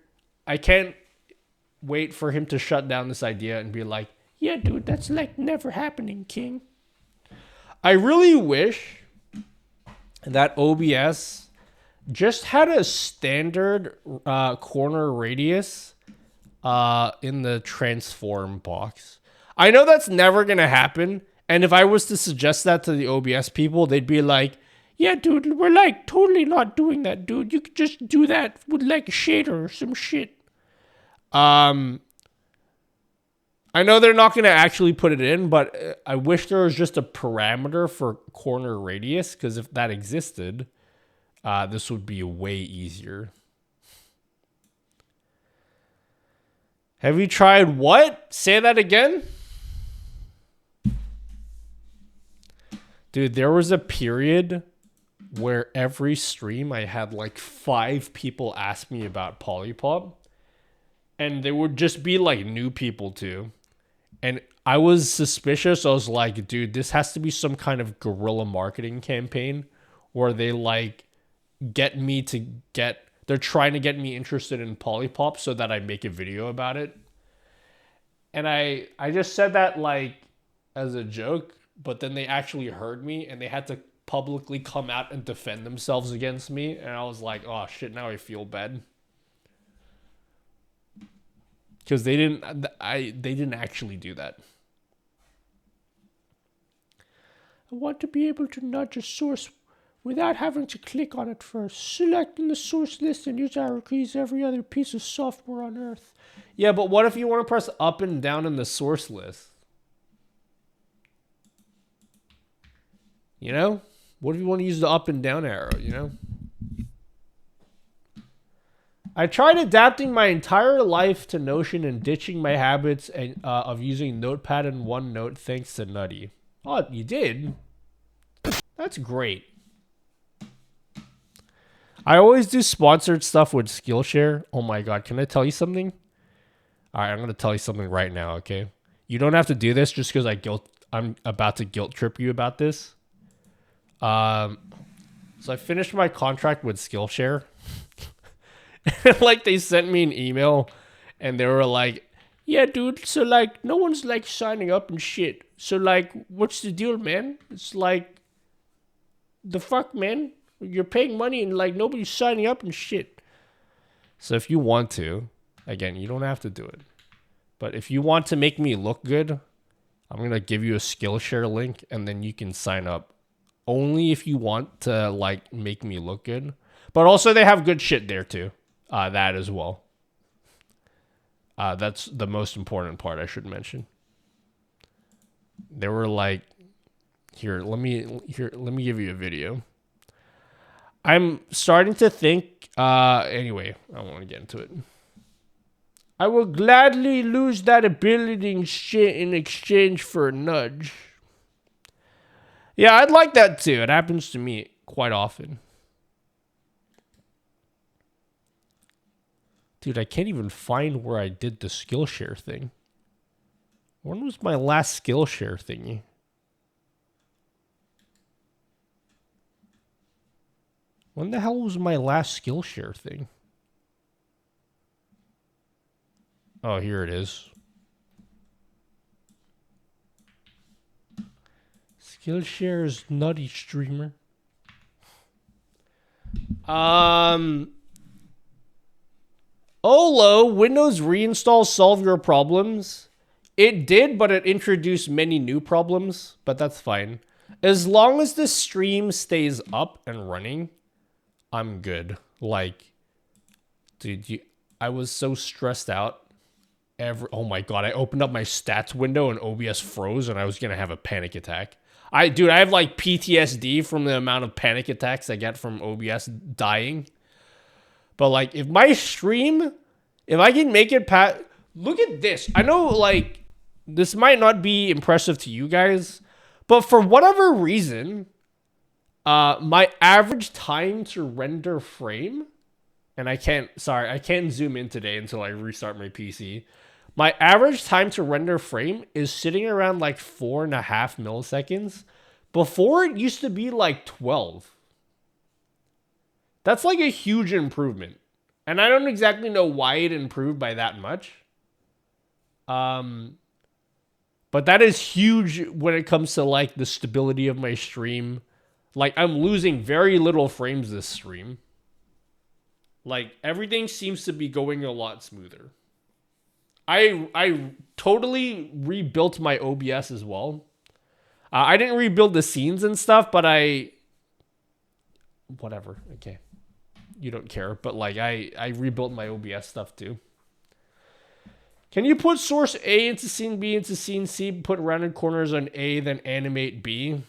I can't wait for him to shut down this idea and be like, yeah, dude, that's like never happening, King. I really wish that OBS just had a standard corner radius in the transform box. I know that's never going to happen. And if I was to suggest that to the OBS people, they'd be like, yeah, dude, we're like totally not doing that, dude. You could just do that with like a shader or some shit. I know they're not going to actually put it in, but I wish there was just a parameter for corner radius, because if that existed, this would be way easier. Have you tried what? Say that again? Dude, there was a period where every stream I had like 5 people ask me about Polypop. And they would just be like new people too. And I was suspicious. I was like, dude, this has to be some kind of guerrilla marketing campaign where they like get me to get They're trying to get me interested in Polypop so that I make a video about it. And I just said that like as a joke, but then they actually heard me and they had to publicly come out and defend themselves against me. And I was like, oh shit, now I feel bad. Because they didn't actually do that. I want to be able to nudge a source without having to click on it first. Selecting the source list and use arrow keys every other piece of software on Earth. Yeah, but what if you want to press up and down in the source list? You know? What if you want to use the up and down arrow, you know? I tried adapting my entire life to Notion and ditching my habits of using Notepad and OneNote thanks to Nutty. Oh, you did? That's great. I always do sponsored stuff with Skillshare. Oh my god, can I tell you something? Alright, I'm going to tell you something right now, okay? You don't have to do this just because I'm about to guilt trip you about this. So I finished my contract with Skillshare. Like, they sent me an email and they were like, yeah, dude, so like, no one's like signing up and shit. So like, what's the deal, man? It's like, the fuck, man? You're paying money and like, nobody's signing up and shit. So if you want to, again, you don't have to do it. But if you want to make me look good, I'm going to give you a Skillshare link and then you can sign up. Only if you want to like make me look good. But also they have good shit there too. That as well. That's the most important part I should mention. They were like, let me give you a video. I'm starting to think, anyway, I don't want to get into it. I will gladly lose that ability in exchange for a nudge. Yeah, I'd like that too. It happens to me quite often. Dude, I can't even find where I did the Skillshare thing. When was my last Skillshare thingy? When the hell was my last Skillshare thing? Oh, here it is. Skillshare's nutty streamer. Olo, Windows reinstall solve your problems. It did, but it introduced many new problems, but that's fine. As long as the stream stays up and running, I'm good. Like, dude, I was so stressed out. Oh my god, I opened up my stats window and OBS froze and I was gonna have a panic attack. I have like PTSD from the amount of panic attacks I get from OBS dying. But like, if my stream, if I can make it look at this. I know like, this might not be impressive to you guys, but for whatever reason, my average time to render frame, and I can't zoom in today until I restart my PC. My average time to render frame is sitting around like 4.5 milliseconds. Before it used to be like 12. That's like a huge improvement. And I don't exactly know why it improved by that much. But that is huge when it comes to like the stability of my stream. Like, I'm losing very little frames this stream. Like, everything seems to be going a lot smoother. I totally rebuilt my OBS as well. I didn't rebuild the scenes and stuff, but whatever, okay. You don't care, but like, I rebuilt my OBS stuff too. Can you put source A into scene B into scene C, put rounded corners on A, then animate B?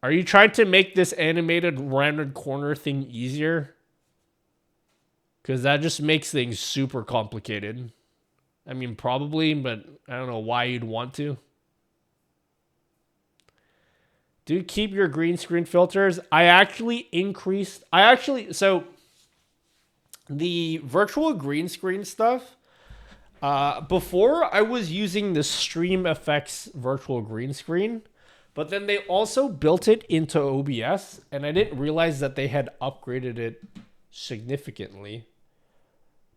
Are you trying to make this animated rounded corner thing easier? Because that just makes things super complicated. I mean, probably, but I don't know why you'd want to. Do keep your green screen filters. So the virtual green screen stuff, Before I was using the Stream Effects virtual green screen, but then they also built it into OBS, and I didn't realize that they had upgraded it significantly.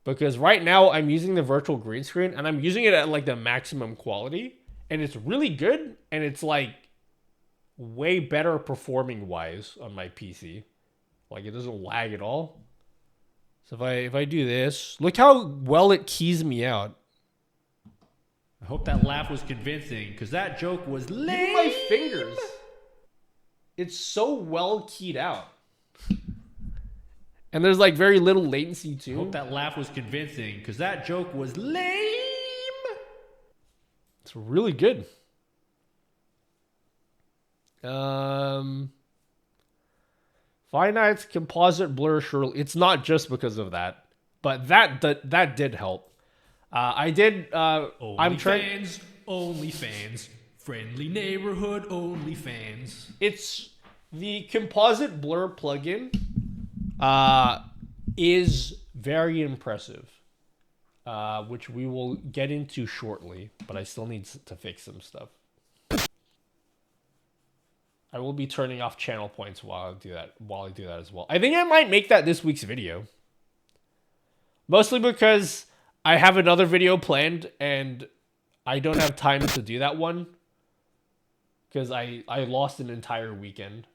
Because right now I'm using the virtual green screen, and I'm using it at like the maximum quality, and it's really good, and it's like way better performing wise on my PC. Like it doesn't lag at all. So if I do this, look how well it keys me out. I hope that laugh was convincing, because that joke was lame. Look at my fingers. It's so well keyed out. And there's like very little latency too. I hope that laugh was convincing, because that joke was lame. It's really good. Finite's composite blur surely. It's not just because of that, but that did help. I did. I'm trying. OnlyFans, friendly neighborhood OnlyFans. It's the composite blur plugin. Is very impressive, which we will get into shortly. But I still need to fix some stuff. I will be turning off channel points while I do that as well. I think I might make that this week's video. Mostly because I have another video planned and I don't have time to do that one. Because I lost an entire weekend.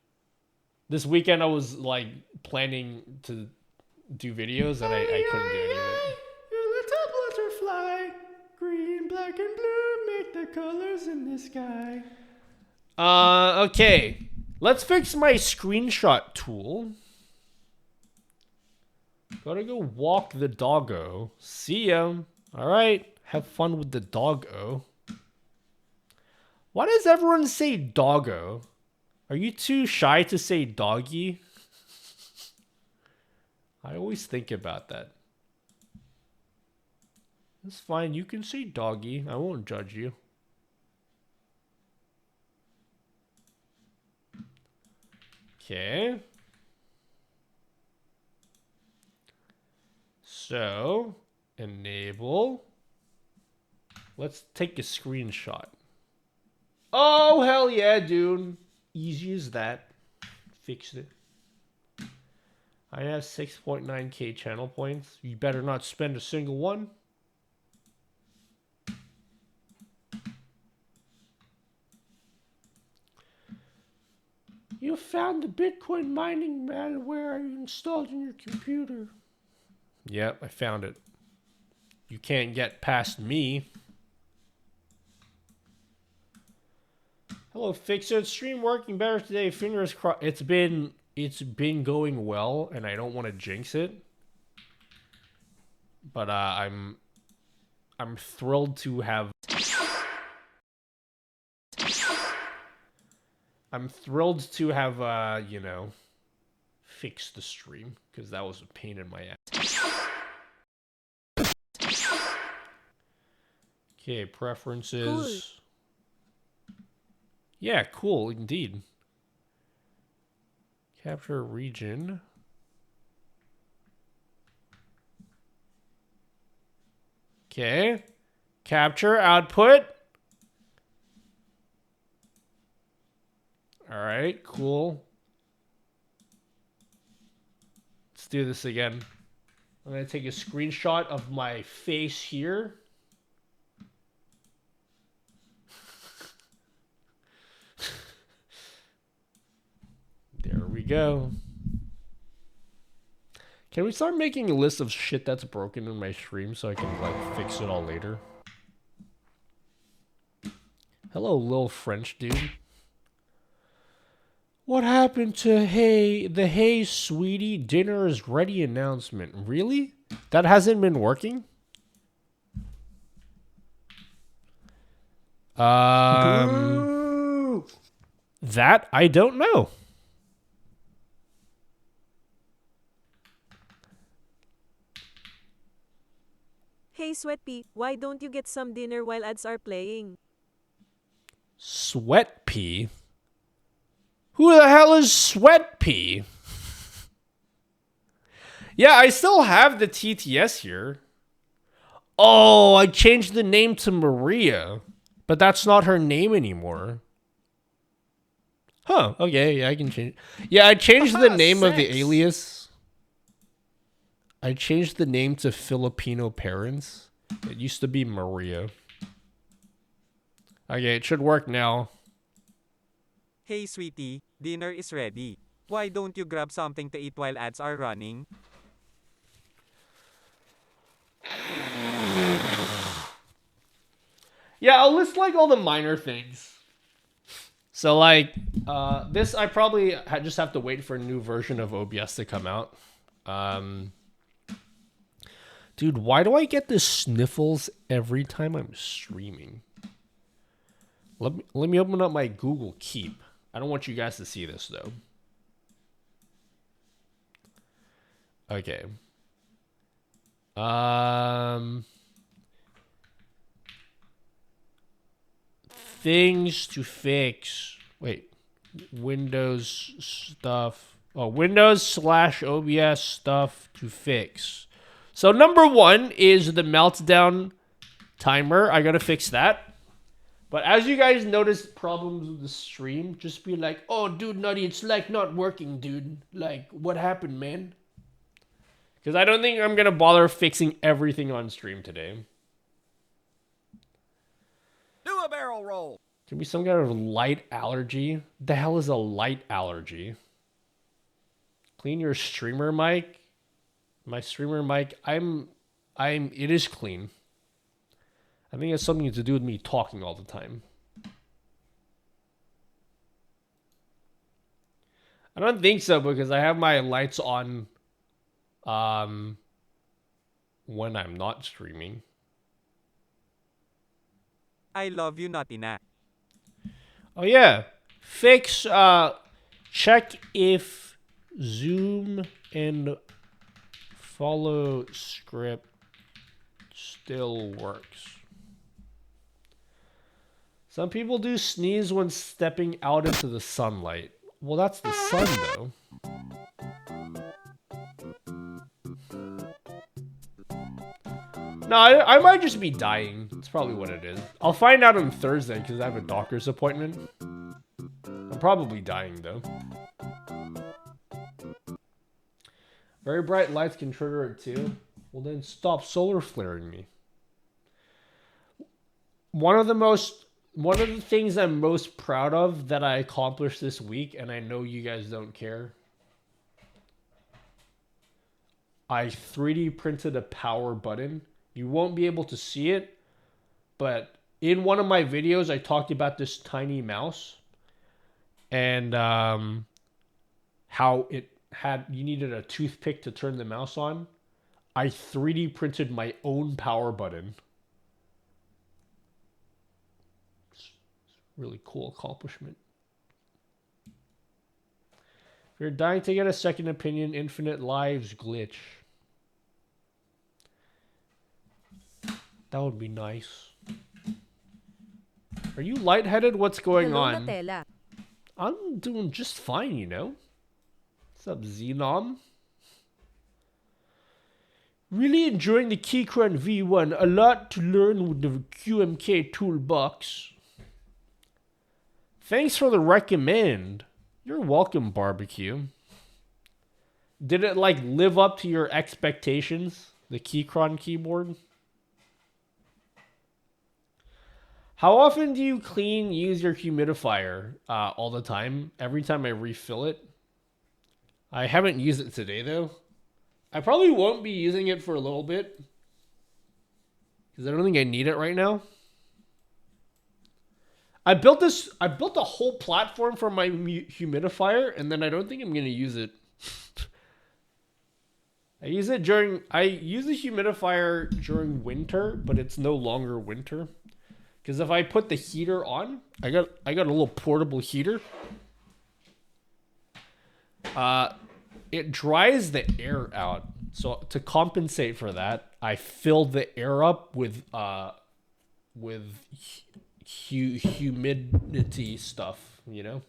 This weekend I was like planning to do videos and I couldn't do any of it. Your little butterfly, green, black, and blue, make the colors in the sky. Okay. Let's fix my screenshot tool. Gotta go walk the doggo. See ya. Alright. Have fun with the doggo. Why does everyone say doggo? Are you too shy to say doggy? I always think about that. It's fine. You can say doggy. I won't judge you. Okay. So, enable. Let's take a screenshot. Oh, hell yeah, dude. Easy as that. Fixed it. I have 6.9k channel points. You better not spend a single one. You found the Bitcoin mining malware you installed in your computer. Yep, I found it. You can't get past me. Hello, Fixit. Stream working better today. Fingers crossed. It's been going well, and I don't want to jinx it. But I'm thrilled to have. I'm thrilled to have, you know, fixed the stream, because that was a pain in my ass. Okay, preferences. Cool. Yeah, cool, indeed. Capture region. Okay. Capture output. All right, cool. Let's do this again. I'm going to take a screenshot of my face here. There we go. Can we start making a list of shit that's broken in my stream so I can, like, fix it all later? Hello, little French dude. What happened to the hey sweetie dinner is ready announcement? Really? That hasn't been working? That I don't know. Hey Sweatpea, why don't you get some dinner while ads are playing? Sweatpea? Who the hell is Sweatpea? Yeah, I still have the TTS here. Oh, I changed the name to Maria, but that's not her name anymore. Huh, okay, yeah, I can change. Yeah, I changed the name of the alias. I changed the name to Filipino Parents. It used to be Maria. Okay, it should work now. Hey sweetie, dinner is ready. Why don't you grab something to eat while ads are running? Yeah, I'll list like all the minor things. So like, this I probably just have to wait for a new version of OBS to come out. Dude, why do I get the sniffles every time I'm streaming? Let me open up my Google Keep. I don't want you guys to see this though. Okay. Things to fix. Wait. Windows stuff. Oh, Windows/OBS stuff to fix. So number 1 is the meltdown timer. I gotta fix that. But as you guys notice problems with the stream, just be like, oh, dude, Nutty, it's like not working, dude. Like, what happened, man? Because I don't think I'm gonna bother fixing everything on stream today. Do a barrel roll. Could be some kind of light allergy. The hell is a light allergy? Clean your streamer mic. My streamer mic, it is clean. I think it's something to do with me talking all the time. I don't think so because I have my lights on when I'm not streaming. I love you, Natina. Oh yeah. Fix check if Zoom and follow script still works. Some people do sneeze when stepping out into the sunlight. Well, that's the sun, though. No, I might just be dying. That's probably what it is. I'll find out on Thursday because I have a doctor's appointment. I'm probably dying, though. Very bright lights can trigger it, too. Well, then stop solar flaring me. One of the things I'm most proud of that I accomplished this week, and I know you guys don't care. I 3D printed a power button. You won't be able to see it, but in one of my videos, I talked about this tiny mouse and how you needed a toothpick to turn the mouse on. I 3D printed my own power button. Really cool accomplishment. If you're dying to get a second opinion, Infinite Lives glitch. That would be nice. Are you lightheaded? What's going Hello, on? Nutella. I'm doing just fine, you know. What's up, Xenom? Really enjoying the Keychron V1. A lot to learn with the QMK toolbox. Thanks for the recommend. You're welcome, Barbecue. Did it, like, live up to your expectations? The Keychron keyboard? How often do you use your humidifier? All the time. Every time I refill it. I haven't used it today, though. I probably won't be using it for a little bit. Because I don't think I need it right now. I built a whole platform for my humidifier, and then I don't think I'm going to use it. I use the humidifier during winter, but it's no longer winter. Because if I put the heater on, I got a little portable heater. It dries the air out. So to compensate for that, I filled the air up with humidity stuff, you know?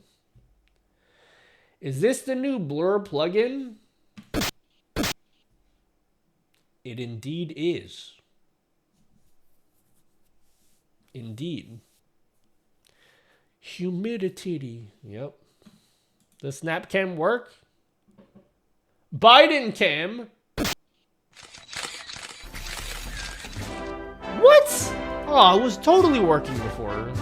Is this the new Blur plugin? It indeed is. Indeed. Humidity. Yep. The snap cam work? Biden cam? What? Oh, it was totally working before.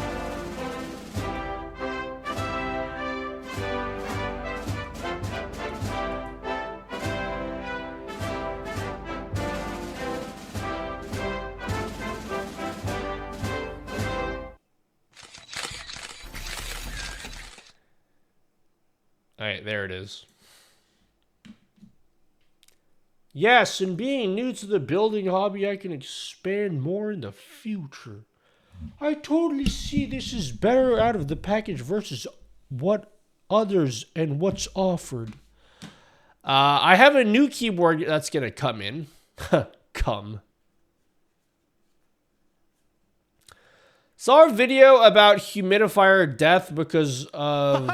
Alright, there it is. Yes, and being new to the building hobby, I can expand more in the future. I totally see this is better out of the package versus what others and what's offered. I have a new keyboard that's going to come in. Come. Saw a video about humidifier death because of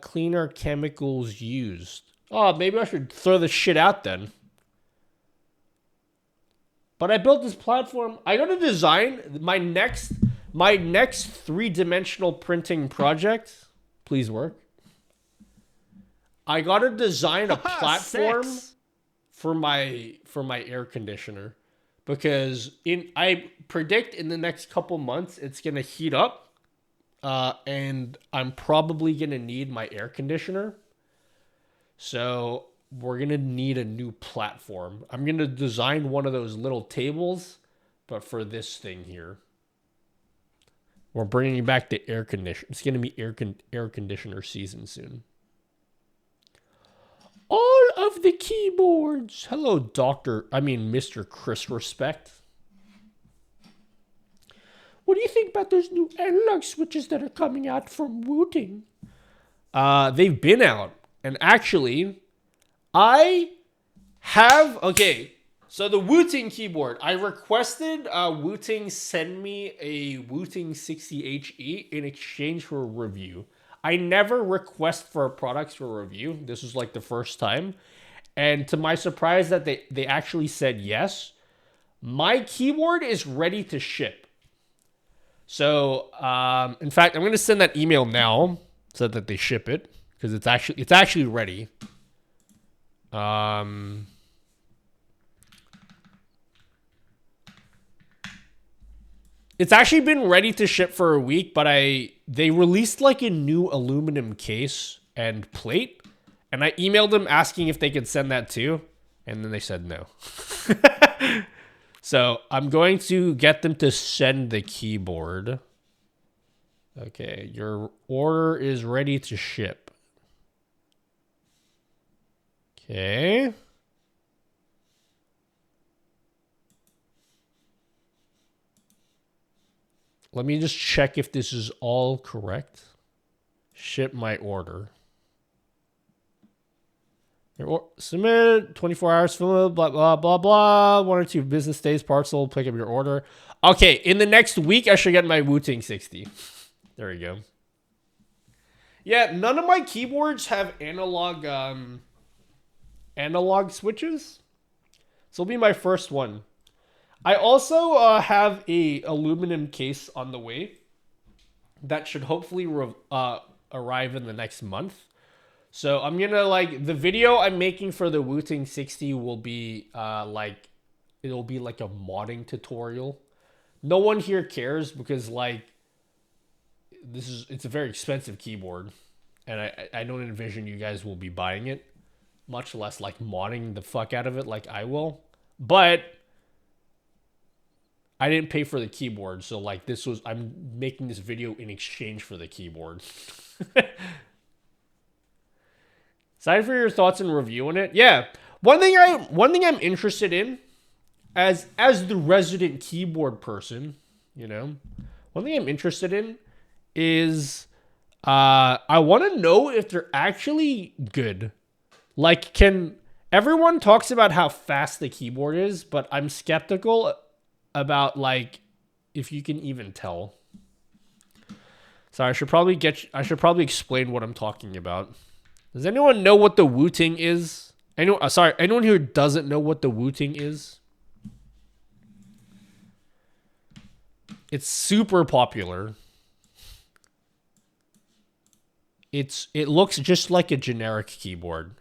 cleaner chemicals used. Oh, maybe I should throw this shit out then. But I built this platform. I got to design my next 3-dimensional printing project. Please work. I got to design a platform for my air conditioner because I predict in the next couple months it's going to heat up. And I'm probably going to need my air conditioner. So we're going to need a new platform. I'm going to design one of those little tables, but for this thing here. We're bringing back the air conditioner. It's going to be air conditioner season soon. All of the keyboards. Hello, Mr. Chris Respect. What do you think about those new analog switches that are coming out from Wooting? They've been out. And actually, I have... Okay, so the Wooting keyboard. I requested Wooting send me a Wooting 60HE in exchange for a review. I never request for products for review. This was like the first time. And to my surprise that they actually said yes. My keyboard is ready to ship. So, in fact, I'm going to send that email now so that they ship it. Because it's actually ready. It's actually been ready to ship for a week, but they released like a new aluminum case and plate, and I emailed them asking if they could send that too, and then they said no. So I'm going to get them to send the keyboard. Okay, your order is ready to ship. Okay. Let me just check if this is all correct. Ship my order. Submit 24 hours, blah, blah, blah, blah. 1 or 2 business days, parcel, pick up your order. Okay, in the next week, I should get my Wooting 60. There we go. Yeah, none of my keyboards have analog switches. So it'll be my first one. I also have a aluminum case on the way that should hopefully arrive in the next month. So I'm gonna the video I'm making for the Wooting 60 will be it'll be like a modding tutorial. No one here cares because it's a very expensive keyboard, and I don't envision you guys will be buying it. Much less modding the fuck out of it like I will. But I didn't pay for the keyboard, so I'm making this video in exchange for the keyboard. Excited for your thoughts and reviewing it. Yeah. One thing I'm interested in as the resident keyboard person, one thing I'm interested in is I want to know if they're actually good. Everyone talks about how fast the keyboard is, but I'm skeptical about if you can even tell. So I should probably explain what I'm talking about. Does anyone know what the Wooting is? Anyone here doesn't know what the Wooting is? It's super popular. It looks just like a generic keyboard.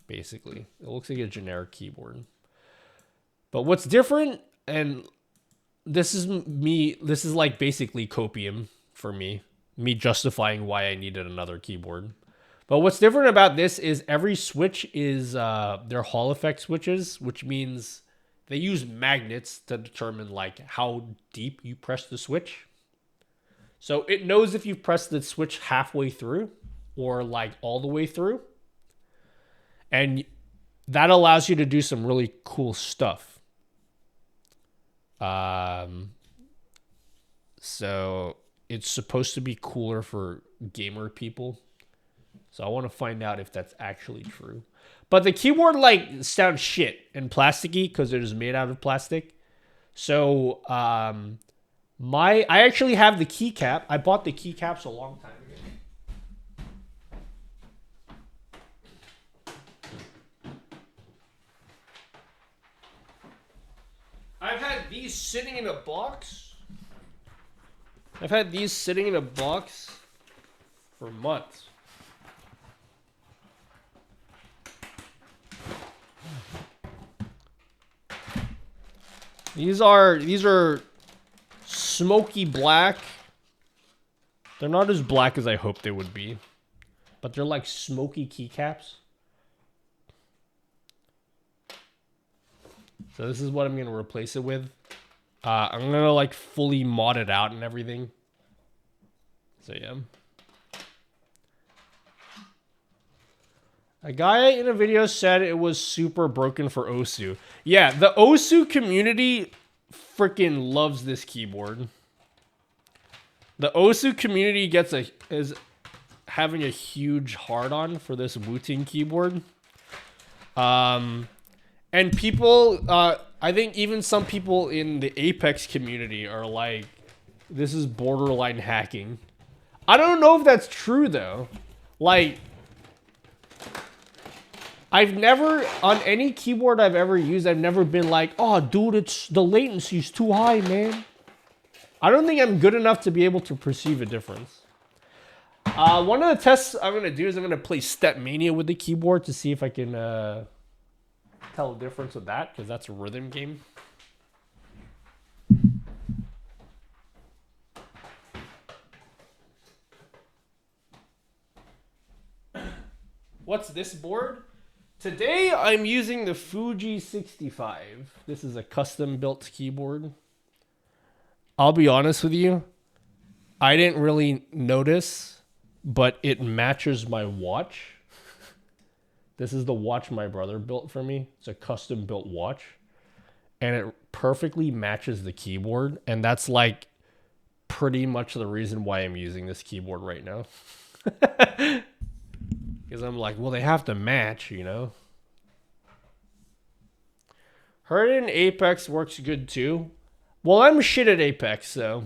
Basically, it looks like a generic keyboard. But what's different, and this is like basically copium for me justifying why I needed another keyboard. But what's different about this is every switch is they're Hall effect switches, which means they use magnets to determine like how deep you press the switch. So it knows if you press the switch halfway through or like all the way through. And that allows you to do some really cool stuff. So it's supposed to be cooler for gamer people. So I want to find out if that's actually true. But the keyboard like sounds shit and plasticky because it is made out of plastic. So I actually have the keycap. I bought the keycaps a long time ago. I've had these sitting in a box. For months. These are smoky black. They're not as black as I hoped they would be, but they're like smoky keycaps. So this is what I'm gonna replace it with. I'm gonna like fully mod it out and everything. So yeah. A guy in a video said it was super broken for Osu. Yeah, the Osu community freaking loves this keyboard. The Osu community is having a huge hard-on for this Wu-Ting keyboard. And people, I think even some people in the Apex community are like, this is borderline hacking. I don't know if that's true though. Like, I've never, on any keyboard I've ever used, I've never been like, oh, dude, the latency's too high, man. I don't think I'm good enough to be able to perceive a difference. One of the tests I'm going to do is I'm going to play Step Mania with the keyboard to see if I can tell the difference with that, because that's a rhythm game. What's this board? Today, I'm using the Fuji 65. This is a custom-built keyboard. I'll be honest with you. I didn't really notice, but it matches my watch. This is the watch my brother built for me. It's a custom-built watch. And it perfectly matches the keyboard. And that's, like, pretty much the reason why I'm using this keyboard right now. Because I'm like, well, they have to match, you know? Heard in Apex works good too. Well, I'm shit at Apex, so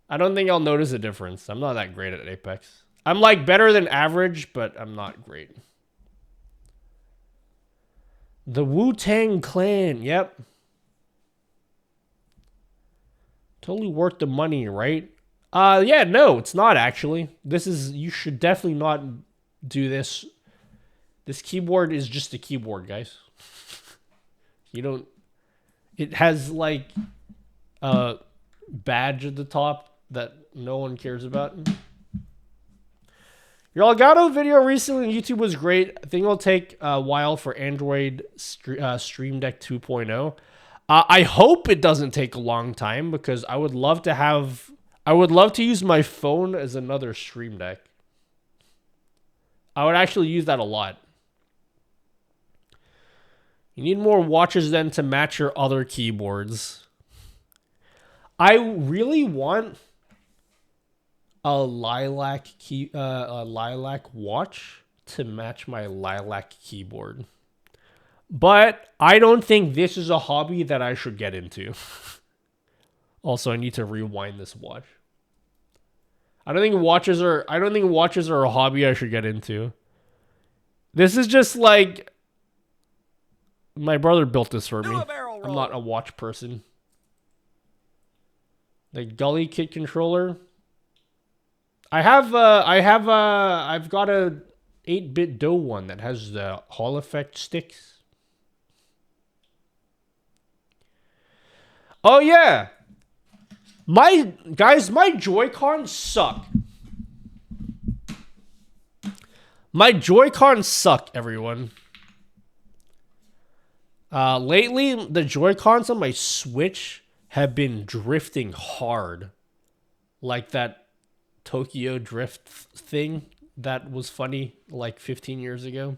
I don't think I'll notice a difference. I'm not that great at Apex. I'm like better than average, but I'm not great. The Wu-Tang Clan, yep. Totally worth the money, right? Yeah, no, it's not actually. You should definitely not do this. This keyboard is just a keyboard, guys. It has like a badge at the top that no one cares about. Your Elgato video recently on YouTube was great. I think it'll take a while for Android Stream Deck 2.0. I hope it doesn't take a long time because I would love to use my phone as another Stream Deck. I would actually use that a lot. You need more watches then to match your other keyboards. I really want a lilac watch to match my lilac keyboard. But I don't think this is a hobby that I should get into. Also, I need to rewind this watch. I don't think watches are a hobby I should get into. This is just like my brother built this for me. I'm not a watch person. The Gully Kit controller. I've got a 8-bit DOE one that has the Hall effect sticks. Oh yeah. My Joy-Cons suck. My Joy-Cons suck, everyone. Lately, the Joy-Cons on my Switch have been drifting hard. Like that Tokyo Drift thing that was funny like 15 years ago.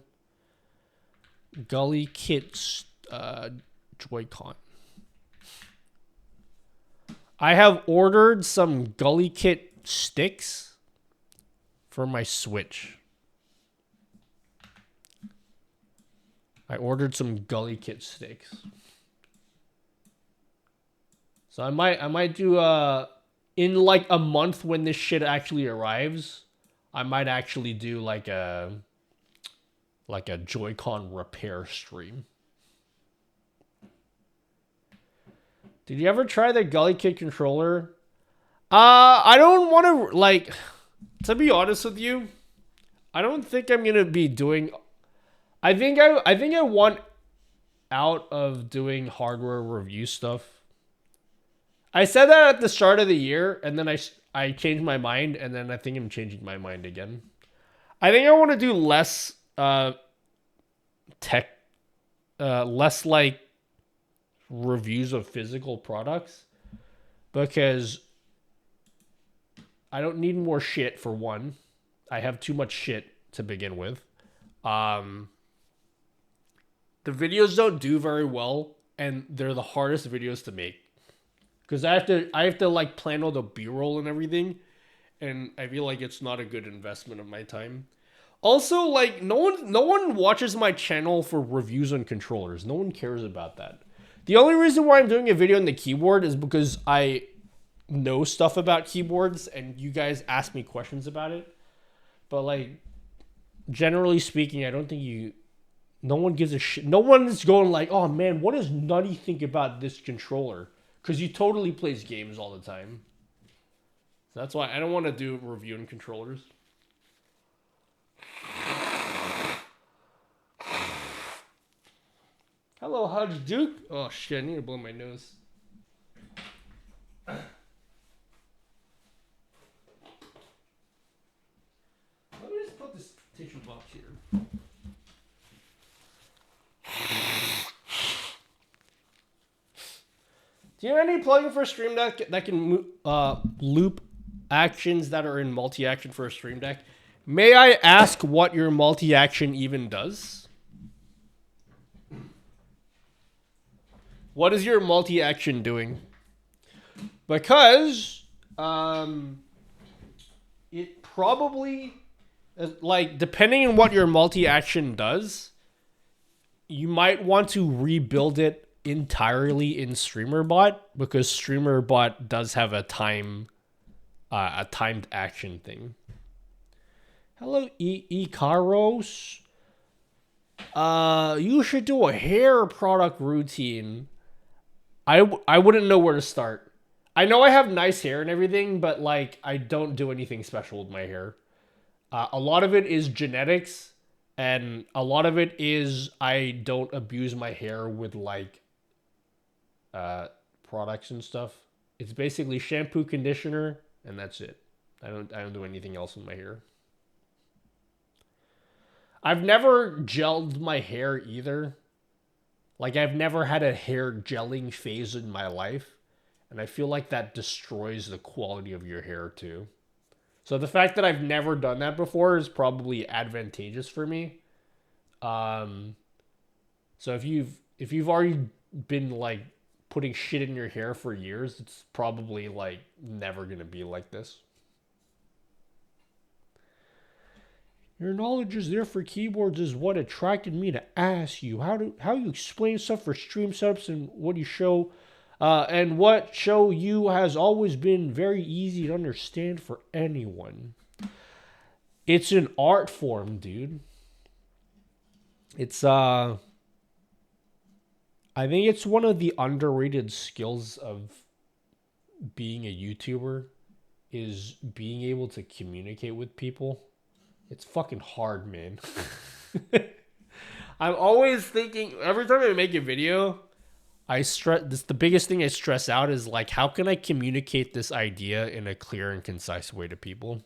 Gully Kit Joy-Con. I have ordered some Gully Kit sticks for my Switch. I ordered some Gully Kit sticks. So I might do in like a month when this shit actually arrives, I might actually do like a Joy-Con repair stream. Did you ever try the Gully Kit controller? I don't want to, like, to be honest with you, I don't think I'm going to be doing, I think I want out of doing hardware review stuff. I said that at the start of the year, and then I changed my mind, and then I think I'm changing my mind again. I think I want to do less tech, less like reviews of physical products, because I don't need more shit, for one. I have too much shit to begin with. The videos don't do very well, and they're the hardest videos to make. Because I have to like plan all the B-roll and everything, and I feel like it's not a good investment of my time. Also, like, no one watches my channel for reviews on controllers. No one cares about that. The only reason why I'm doing a video on the keyboard is because I know stuff about keyboards, and you guys ask me questions about it. But like, generally speaking, I don't think no one gives a shit. No one is going like, oh man, what does Nutty think about this controller? Because he totally plays games all the time. So that's why I don't want to do reviewing controllers. Hello, Hudge Duke. Oh shit, I need to blow my nose. Let me just put this tissue box here. Do you have any plugin for Stream Deck that can loop actions that are in multi-action for a Stream Deck? May I ask what your multi-action even does? What is your multi-action doing? Because it probably, like, depending on what your multi-action does, you might want to rebuild it entirely in StreamerBot, because StreamerBot does have a timed action thing. Hello, Ikaros. You should do a hair product routine. I wouldn't know where to start. I know I have nice hair and everything, but like, I don't do anything special with my hair. A lot of it is genetics, and a lot of it is I don't abuse my hair with like products and stuff. It's basically shampoo, conditioner, and that's it. I don't do anything else with my hair. I've never gelled my hair either. Like, I've never had a hair gelling phase in my life, and I feel like that destroys the quality of your hair too. So the fact that I've never done that before is probably advantageous for me. So if you've already been like putting shit in your hair for years, it's probably like never gonna be like this. Your knowledge is there for keyboards is what attracted me to ask you. How you explain stuff for stream setups and what you show, and what show you has always been very easy to understand for anyone. It's an art form, dude. It's I think it's one of the underrated skills of being a YouTuber is being able to communicate with people. It's fucking hard, man. I'm always thinking, every time I make a video, the biggest thing I stress out is like, how can I communicate this idea in a clear and concise way to people?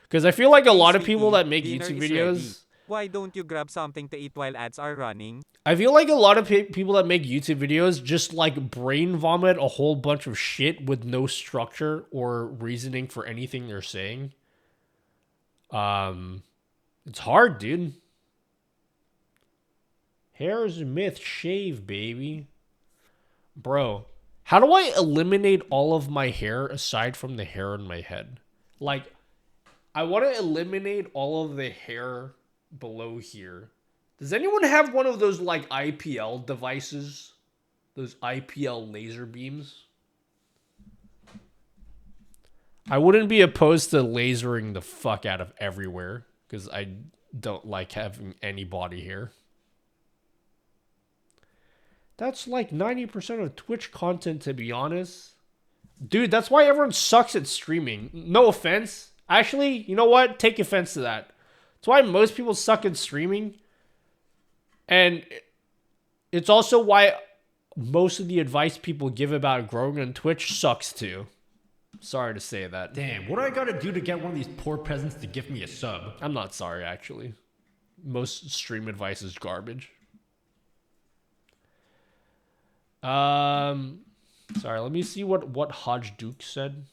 Because I feel like a lot of people that make YouTube videos... Why don't you grab something to eat while ads are running? I feel like a lot of people that make YouTube videos just like brain vomit a whole bunch of shit with no structure or reasoning for anything they're saying. It's hard, dude. Hair is a myth. Shave, baby. Bro, how do I eliminate all of my hair aside from the hair on my head? Like, I want to eliminate all of the hair below here. Does anyone have one of those like IPL devices? Those IPL laser beams? I wouldn't be opposed to lasering the fuck out of everywhere because I don't like having any body hair. That's like 90% of Twitch content, to be honest. Dude, that's why everyone sucks at streaming. No offense. Actually, you know what? Take offense to that. That's why most people suck at streaming. And it's also why most of the advice people give about growing on Twitch sucks too. Sorry to say that. Damn, what do I gotta do to get one of these poor peasants to give me a sub? I'm not sorry, actually. Most stream advice is garbage. Sorry, let me see what Hodge Duke said.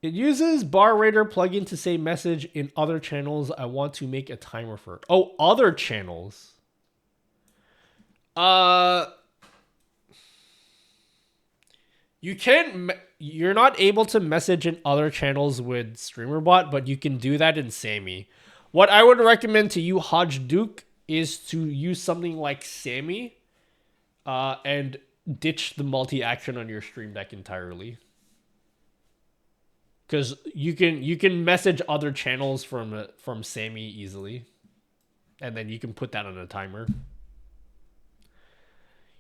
It uses bar rater plugin to say message in other channels. I want to make a timer for it. Oh, other channels. You're not able to message in other channels with StreamerBot, but you can do that in Sammy. What I would recommend to you, Hodge Duke, is to use something like Sammy and ditch the multi-action on your stream deck entirely. Because you can message other channels from Sammy easily. And then you can put that on a timer.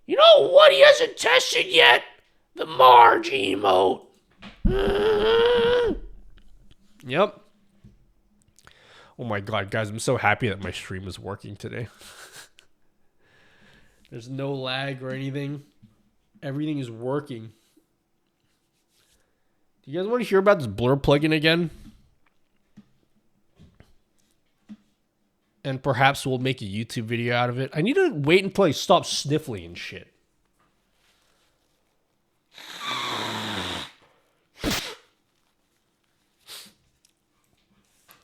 You know what he hasn't tested yet? The Marge emote. Yep. Oh my god, guys, I'm so happy that my stream is working today. There's no lag or anything. Everything is working. Do you guys want to hear about this blur plugin again? And perhaps we'll make a YouTube video out of it. I need to wait until I stop sniffling and shit.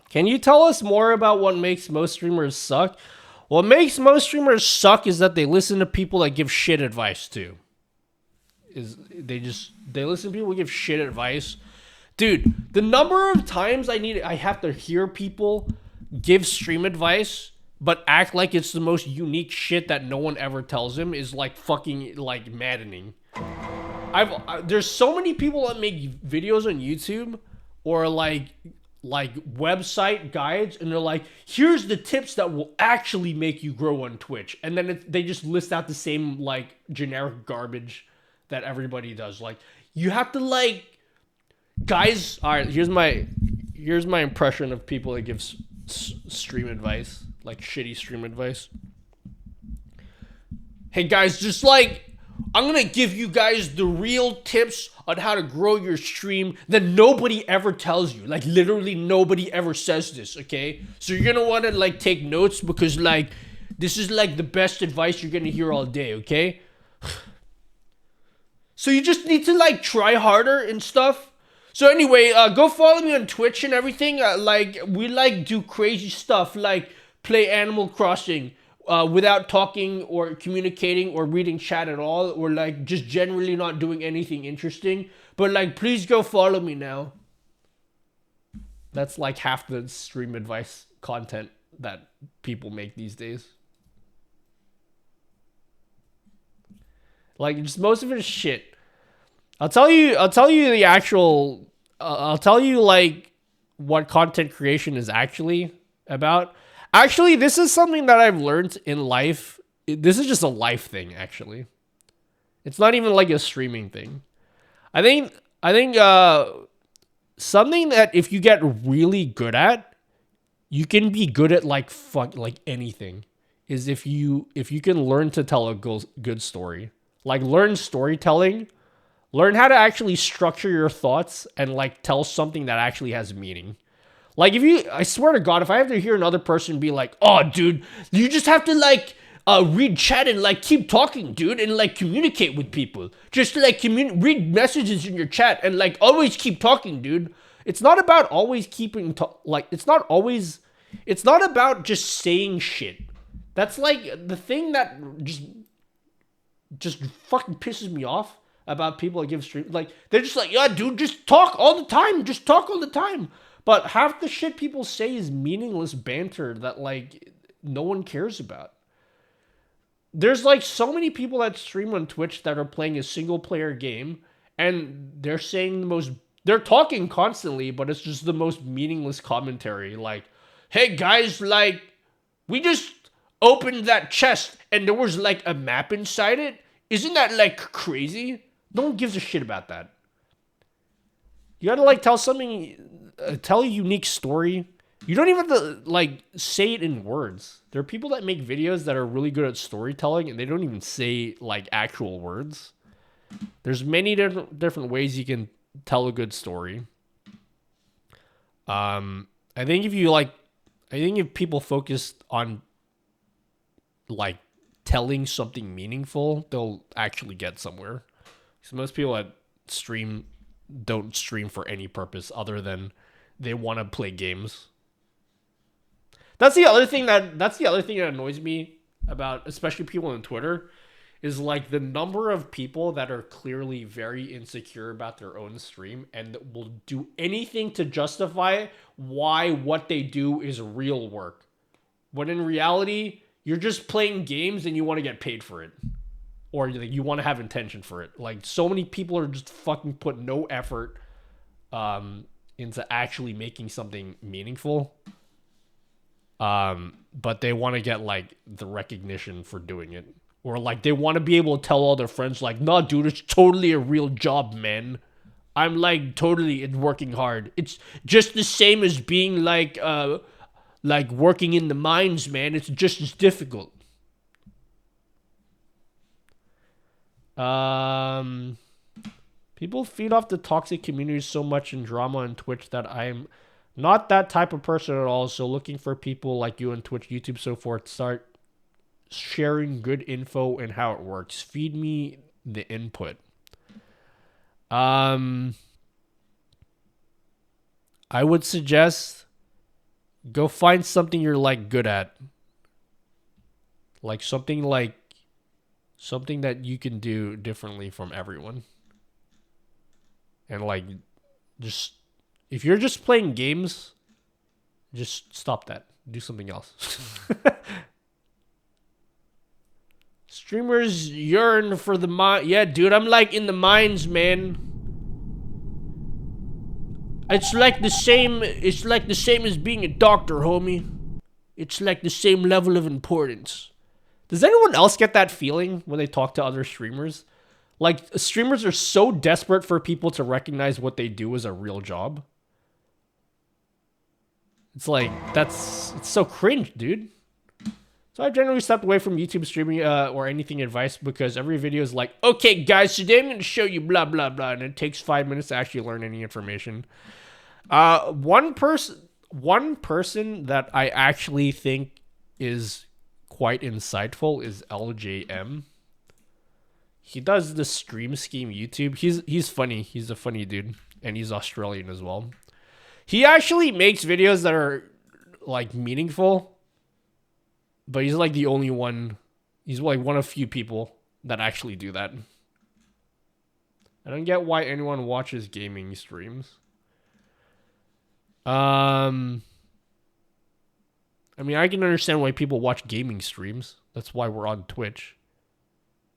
Can you tell us more about what makes most streamers suck? What makes most streamers suck is that they listen to people that give shit advice too. They listen to people who give shit advice. Dude, the number of times I have to hear people give stream advice but act like it's the most unique shit that no one ever tells him is like fucking like maddening. There's so many people that make videos on YouTube or like website guides, and they're like, here's the tips that will actually make you grow on Twitch, and then they just list out the same like generic garbage that everybody does. Like, you have to like, guys. All right, here's my impression of people that give stream advice, like shitty stream advice. Hey guys, just like, I'm gonna give you guys the real tips on how to grow your stream that nobody ever tells you. Like, literally nobody ever says this, okay? So you're gonna wanna like take notes because like, this is like the best advice you're gonna hear all day, okay? So you just need to like try harder and stuff. So anyway, go follow me on Twitch and everything. Like, we like do crazy stuff like play Animal Crossing without talking or communicating or reading chat at all, or like just generally not doing anything interesting. But like, please go follow me now. That's like half the stream advice content that people make these days. Like, just most of it is shit. I'll tell you like what content creation is actually about. Actually, this is something that I've learned in life this is just a life thing, actually. It's not even like a streaming thing. I think something that if you get really good at, you can be good at like anything. Is if you can learn to tell a good story. Like learn storytelling, learn how to actually structure your thoughts and like tell something that actually has meaning. Like I swear to God, if I have to hear another person be like, "Oh, dude, you just have to like read chat and like keep talking, dude, and like communicate with people. Just like read messages in your chat and like always keep talking, dude." It's not about always keeping it's not about just saying shit. That's like the thing that just fucking pisses me off about people that give stream. Like they're just like, "Yeah, dude, just talk all the time. Just talk all the time." But half the shit people say is meaningless banter that like no one cares about. There's like so many people that stream on Twitch that are playing a single player game and they're saying they're talking constantly, but it's just the most meaningless commentary. Like, "Hey guys, like we just opened that chest and there was like a map inside it. Isn't that like crazy?" No one gives a shit about that. You gotta like tell a unique story. You don't even have to like say it in words. There are people that make videos that are really good at storytelling and they don't even say like actual words. There's many different ways you can tell a good story. I think if people focus on like telling something meaningful, they'll actually get somewhere. So most people that stream don't stream for any purpose other than they want to play games. That's the other thing that annoys me about especially people on Twitter is like the number of people that are clearly very insecure about their own stream and will do anything to justify why what they do is real work. When in reality, you're just playing games and you want to get paid for it. Or you want to have intention for it. Like, so many people are just fucking put no effort into actually making something meaningful. But they want to get, like, the recognition for doing it. Or, like, they want to be able to tell all their friends, like, "Nah, dude, it's totally a real job, man. I'm, like, totally working hard. It's just the same as being, like working in the mines, man. It's just as difficult." People feed off the toxic community so much in drama on Twitch that I'm not that type of person at all. So looking for people like you on Twitch, YouTube, so forth, start sharing good info and how it works. Feed me the input. I would suggest go find something you're like good at. Like something that you can do differently from everyone. And like, just, if you're just playing games, just stop that. Do something else. Streamers yearn for the mine. Yeah, dude, I'm like in the mines, man. It's like the same as being a doctor, homie. It's like the same level of importance. Does anyone else get that feeling when they talk to other streamers? Like, streamers are so desperate for people to recognize what they do as a real job. It's like, it's so cringe, dude. So I generally stepped away from YouTube streaming or anything advice because every video is like, "Okay, guys, today I'm going to show you blah, blah, blah." And it takes 5 minutes to actually learn any information. One person that I actually think is quite insightful is LJM. He does the Stream Scheme YouTube. He's funny. He's a funny dude. And he's Australian as well. He actually makes videos that are like meaningful. But he's like the only one. He's like one of few people that actually do that. I don't get why anyone watches gaming streams. I mean, I can understand why people watch gaming streams. That's why we're on Twitch.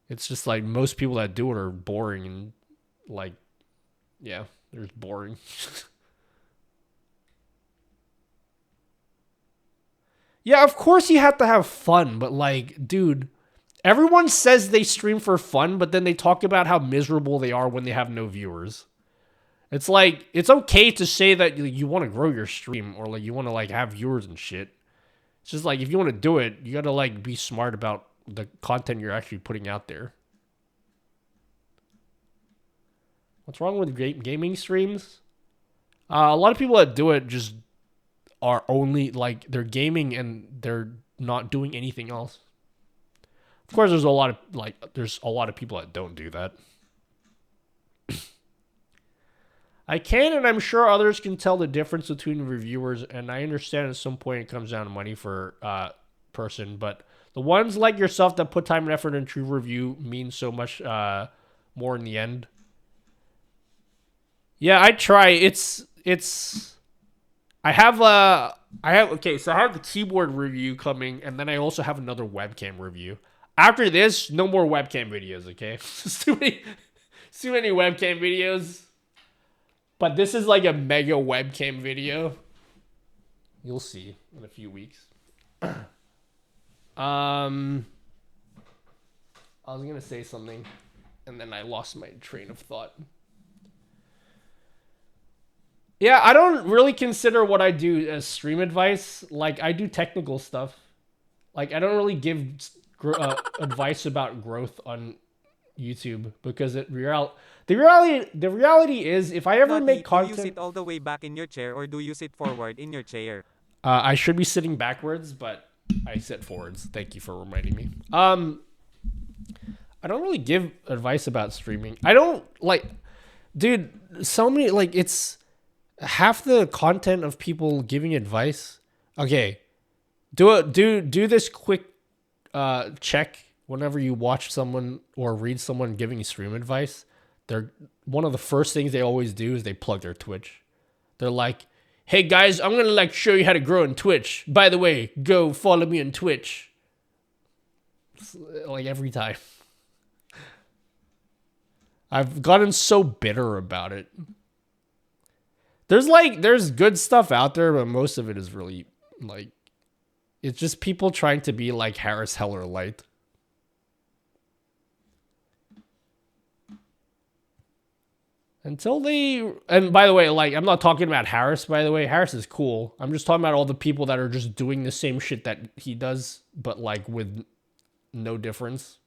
It's just like most people that do it are boring and like, yeah, they're just boring. Yeah, of course you have to have fun, but like, dude, Everyone says they stream for fun, but then they talk about how miserable they are when they have no viewers. It's like, it's okay to say that you want to grow your stream or like you want to like have viewers and shit. It's just like, if you want to do it, you got to like be smart about the content you're actually putting out there. What's wrong with gaming streams? A lot of people that do it just are only like, they're gaming and they're not doing anything else. Of course, there's a lot of people that don't do that. I can, and I'm sure others can tell the difference between reviewers, and I understand at some point it comes down to money for person, but the ones like yourself that put time and effort into review mean so much more in the end. Yeah, I try. I have the keyboard review coming, and then I also have another webcam review. After this, no more webcam videos, okay? It's too many webcam videos. But this is like a mega webcam video. You'll see in a few weeks. I was gonna say something, and then I lost my train of thought. Yeah, I don't really consider what I do as stream advice. Like, I do technical stuff. Like, I don't really give advice about growth on YouTube because the reality is, if I ever make content, do you sit all the way back in your chair or do you sit forward in your chair? I should be sitting backwards, but I sit forwards. Thank you for reminding me. I don't really give advice about streaming. I don't like, dude. So many like it's half the content of people giving advice. Okay, do this quick check whenever you watch someone or read someone giving stream advice. They're one of the first things they always do is they plug their Twitch. They're like, "Hey guys, I'm gonna like show you how to grow in Twitch. By the way, go follow me on Twitch." It's like every time. I've gotten so bitter about it. There's good stuff out there, but most of it is really like, it's just people trying to be like Harris Heller light. Until they, and by the way, like, I'm not talking about Harris, by the way. Harris is cool. I'm just talking about all the people that are just doing the same shit that he does, but like with no difference.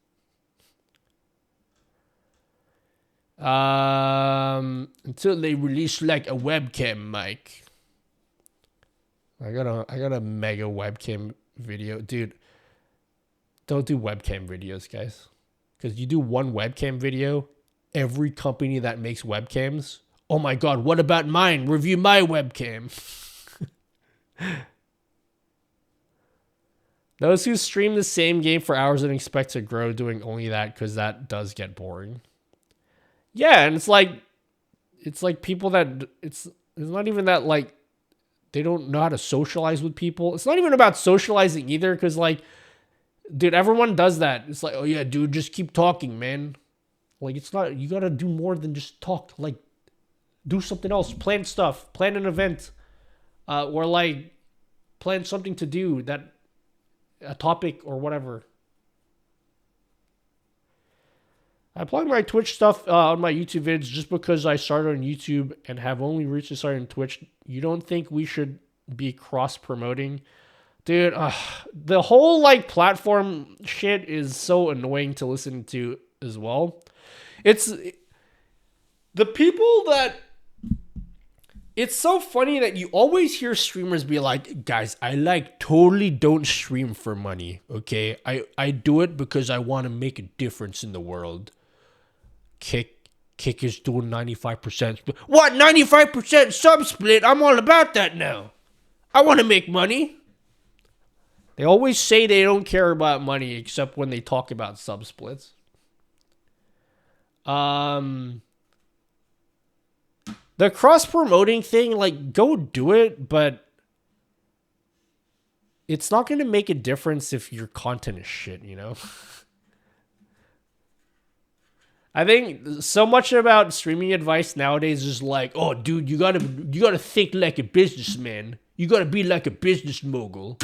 Until they release like a webcam mic. I got a mega webcam video. Dude, don't do webcam videos, guys. Because you do one webcam video, every company that makes webcams, oh my god, what about mine? Review my webcam. Those who stream the same game for hours and expect to grow doing only that, because that does get boring. Yeah, and it's like people that it's not even that like they don't know how to socialize with people. It's not even about socializing either, because like, dude, everyone does that. It's like, oh yeah, dude, just keep talking, man. Like, it's not, you gotta do more than just talk. Like, do something else. Plan stuff. Plan an event. Or like, plan something to do, that a topic or whatever. I plug my Twitch stuff on my YouTube vids just because I started on YouTube and have only recently started on Twitch. You don't think we should be cross-promoting? Dude, the whole, like, platform shit is so annoying to listen to as well. It's the people that, it's so funny that you always hear streamers be like, guys, I like totally don't stream for money, okay? I do it because I want to make a difference in the world. Kick is doing 95%. What, 95% sub split? I'm all about that now. I want to make money. They always say they don't care about money except when they talk about sub splits. The cross-promoting thing, like, go do it, but it's not going to make a difference if your content is shit, you know? I think so much about streaming advice nowadays is like, oh, dude, you gotta think like a businessman. You gotta be like a business mogul.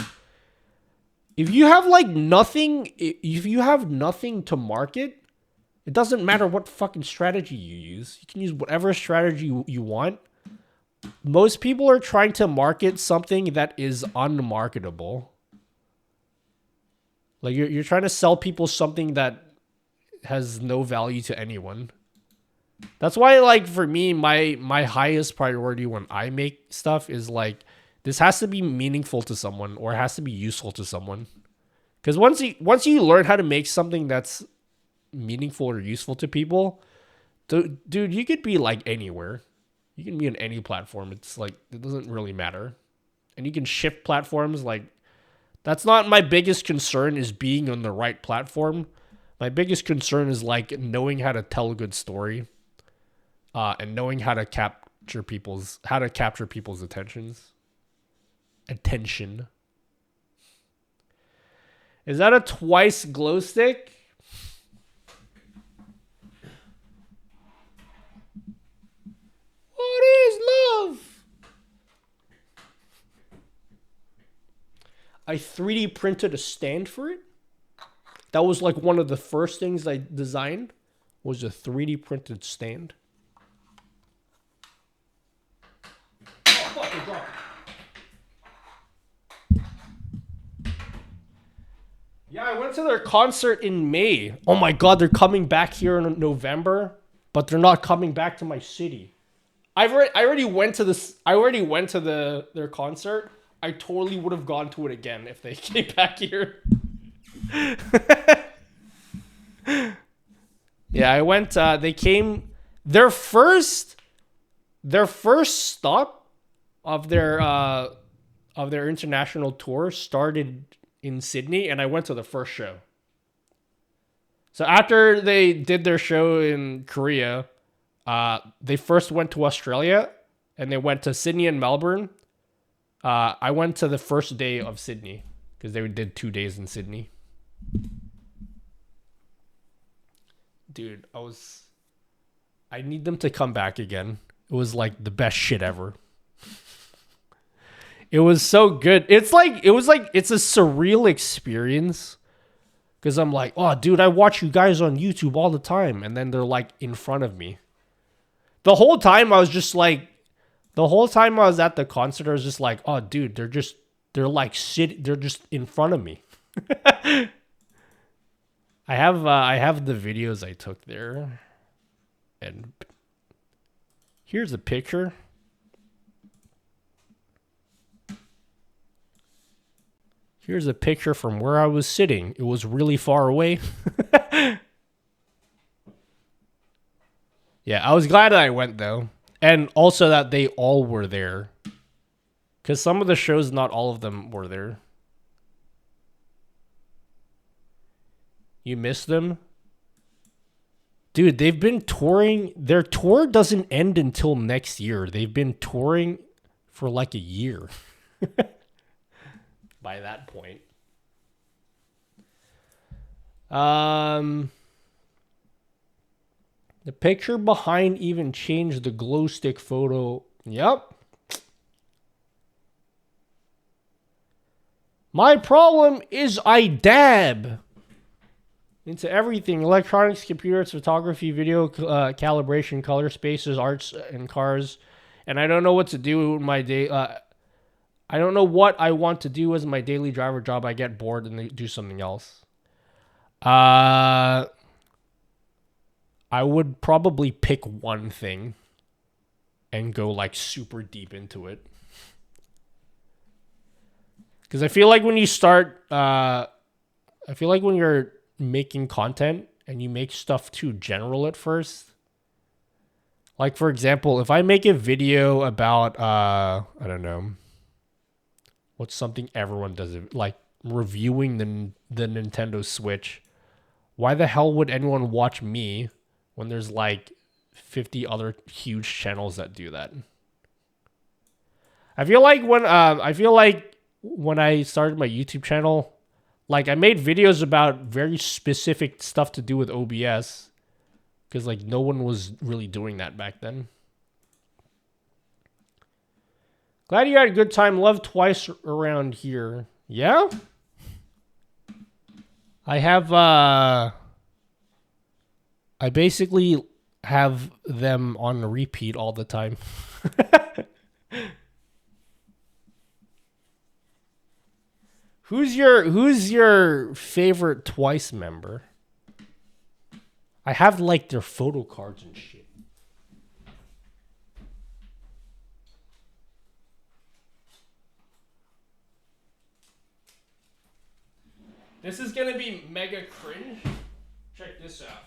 if you have like nothing, if you have nothing to market, it doesn't matter what fucking strategy you use. You can use whatever strategy you want. Most people are trying to market something that is unmarketable. Like you're trying to sell people something that has no value to anyone. That's why, like, for me, my highest priority when I make stuff is like, this has to be meaningful to someone or it has to be useful to someone. Because once you learn how to make something that's meaningful or useful to people, dude, you could be like anywhere. You can be on any platform. It's like, it doesn't really matter. And you can shift platforms. Like, that's not my biggest concern, is being on the right platform. My biggest concern is like knowing how to tell a good story, and knowing how to capture people's attention. Is that a twice glow stick? What is love? I 3D printed a stand for it. That was like one of the first things I designed, was a 3D printed stand. Oh, fuck, I dropped it. Yeah, I went to their concert in May. Oh my god, they're coming back here in November, but they're not coming back to my city. I already went to their concert. I totally would have gone to it again if they came back here. Yeah, I went. They came. Their first stop of their international tour started in Sydney, and I went to the first show. So after they did their show in Korea, they first went to Australia, and they went to Sydney and Melbourne. I went to the first day of Sydney because they did 2 days in Sydney. Dude, I need them to come back again. It was like the best shit ever. It was so good. It's a surreal experience. Because I'm like, oh, dude, I watch you guys on YouTube all the time. And then they're like in front of me. The whole time I was at the concert, I was just like, oh, dude, they're just in front of me. I have the videos I took there, and here's a picture. Here's a picture from where I was sitting. It was really far away. Yeah, I was glad that I went though, and also that they all were there, because some of the shows, not all of them were there. You miss them? Dude, they've been touring. Their tour doesn't end until next year. They've been touring for like a year. By that point. The picture behind even changed the glow stick photo. Yep. My problem is I dab into everything: electronics, computers, photography, video, calibration, color spaces, arts, and cars. And I don't know what to do with my day. I don't know what I want to do as my daily driver job. I get bored and do something else. I would probably pick one thing and go like super deep into it. Because I feel like when you start, I feel like when you're making content and you make stuff too general at first. Like, for example, if I make a video about, I don't know, what's something everyone does, like reviewing the Nintendo Switch, why the hell would anyone watch me when there's like 50 other huge channels that do that? I feel like when I started my YouTube channel, like I made videos about very specific stuff to do with OBS, because like no one was really doing that back then. Glad you had a good time. Love twice around here. Yeah? I have I basically have them on repeat all the time. Who's your favorite Twice member? I have like their photo cards and shit. This is gonna be mega cringe. Check this out.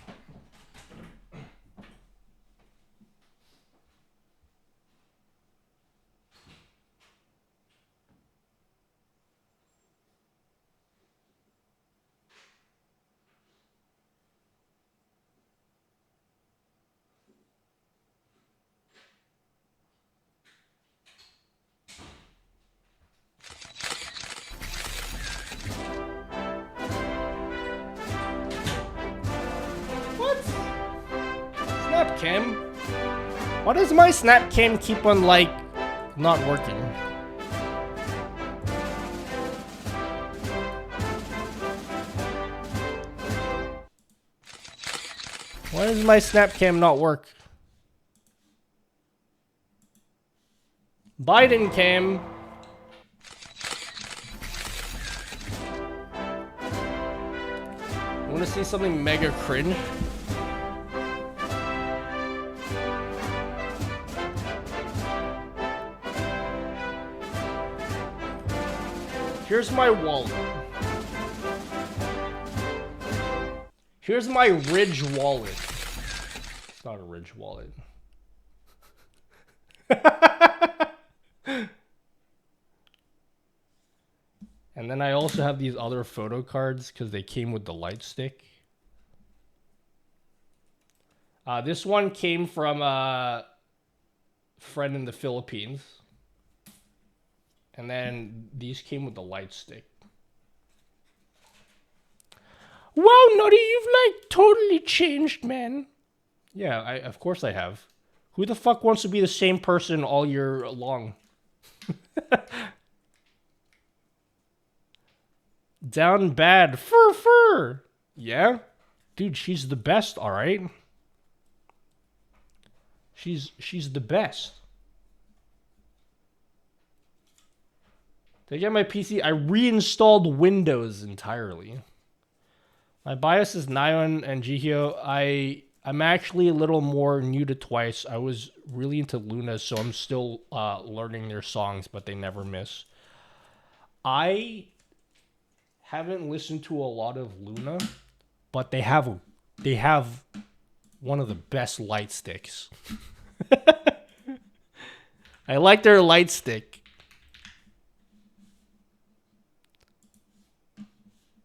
What? Snap cam? Why does my snap cam keep on like not working? Why does my snap cam not work? Biden cam. Want to see something mega cringe? Here's my wallet. Here's my Ridge wallet. It's not a Ridge wallet. And then I also have these other photo cards because they came with the light stick. This one came from a friend in the Philippines. And then these came with the light stick. Wow, Nutty, you've like totally changed, man. Yeah, of course I have. Who the fuck wants to be the same person all year long? Down bad. Fur. Yeah? Dude, she's the best, alright? She's the best. Did I get my PC? I reinstalled Windows entirely. My BIOS is Nyon and Jihyo. I'm actually a little more new to Twice. I was really into Luna, so I'm still learning their songs, but they never miss. I haven't listened to a lot of Luna, but they have one of the best light sticks. I like their light stick.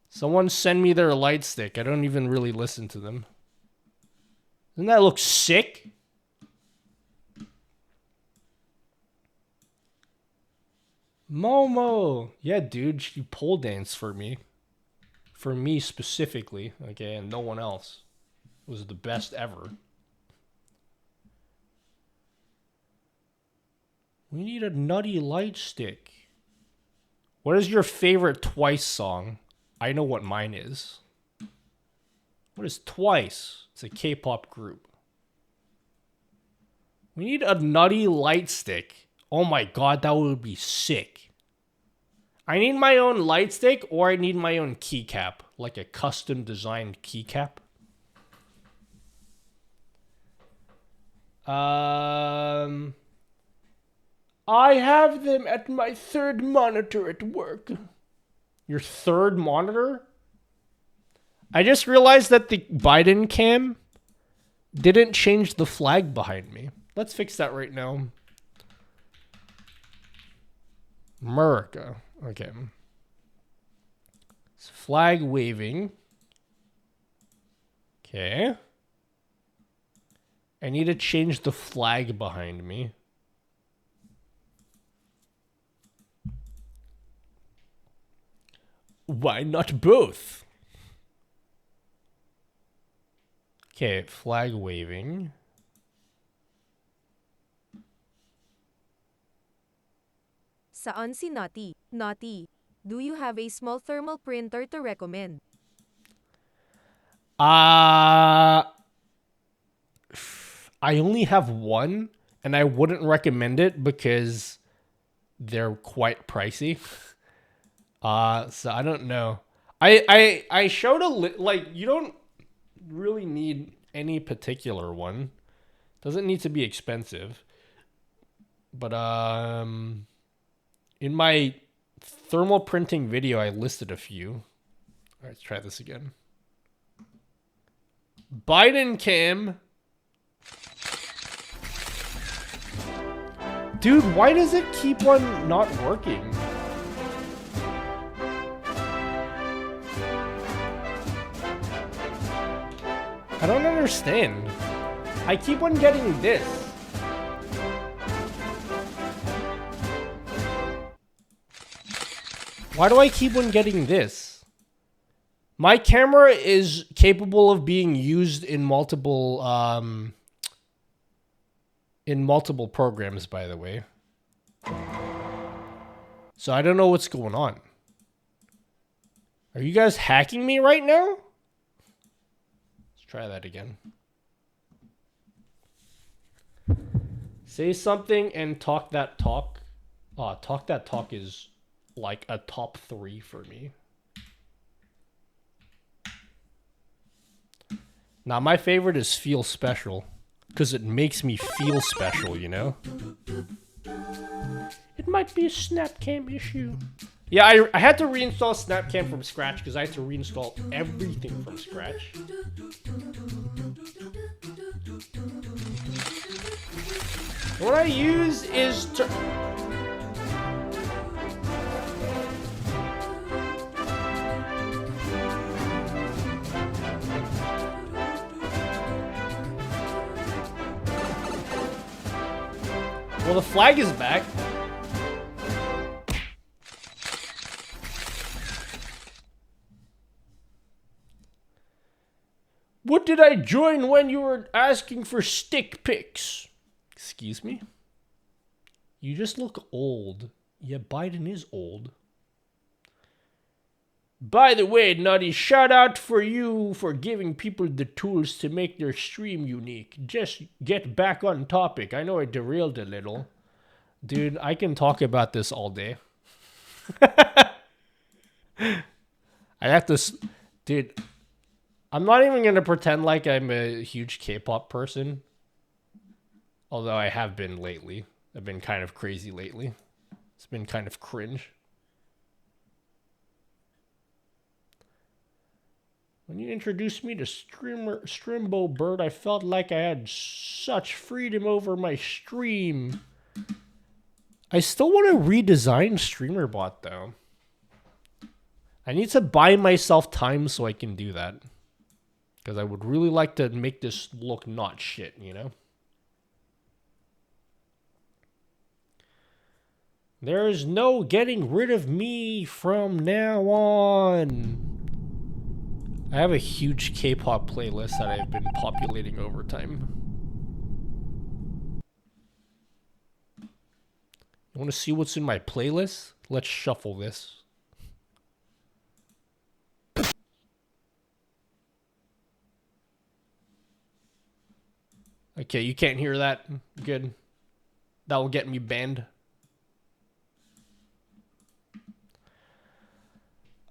Someone send me their light stick. I don't even really listen to them. Doesn't that look sick? Momo. Yeah, dude, she pole danced for me. For me specifically, okay, and no one else. It was the best ever. We need a nutty light stick. What is your favorite Twice song? I know what mine is. What is Twice? It's a K-pop group. We need a nutty light stick. Oh my god, that would be sick. I need my own light stick or I need my own keycap. Like a custom designed keycap. I have them at my third monitor at work. Your third monitor? I just realized that the Biden cam didn't change the flag behind me. Let's fix that right now. America. Okay. It's flag waving. Okay. I need to change the flag behind me. Why not both? Okay, flag waving. Saan si Naughty? Naughty, do you have a small thermal printer to recommend? I only have one, and I wouldn't recommend it because they're quite pricey. So I don't know. I showed like, you don't really need any particular one. Doesn't need to be expensive. But in my thermal printing video, I listed a few. All right, let's try this again. Biden cam. Dude, why does it keep on not working? I don't understand. I keep on getting this. Why do I keep on getting this? My camera is capable of being used in multiple programs, by the way. So I don't know what's going on. Are you guys hacking me right now? Let's try that again. Say something and talk that talk. Talk that talk is like a top 3 for me. Now, my favorite is feel special, because it makes me feel special, you know? It might be a SnapCam issue. Yeah, I had to reinstall SnapCam from scratch, because I had to reinstall everything from scratch. What I use is to... Well, the flag is back. What did I join when you were asking for stick pics? Excuse me? You just look old. Yeah, Biden is old. By the way, Nutty, shout out for you for giving people the tools to make their stream unique. Just get back on topic. I know I derailed a little. Dude, I can talk about this all day. I have to... Dude, I'm not even going to pretend like I'm a huge K-pop person. Although I have been lately. I've been kind of crazy lately. It's been kind of cringe. When you introduced me to Strimbo Bird, I felt like I had such freedom over my stream. I still want to redesign StreamerBot, though. I need to buy myself time so I can do that. Because I would really like to make this look not shit, you know? There is no getting rid of me from now on. I have a huge K-pop playlist that I've been populating over time. You want to see what's in my playlist? Let's shuffle this. Okay, you can't hear that. Good. That will get me banned.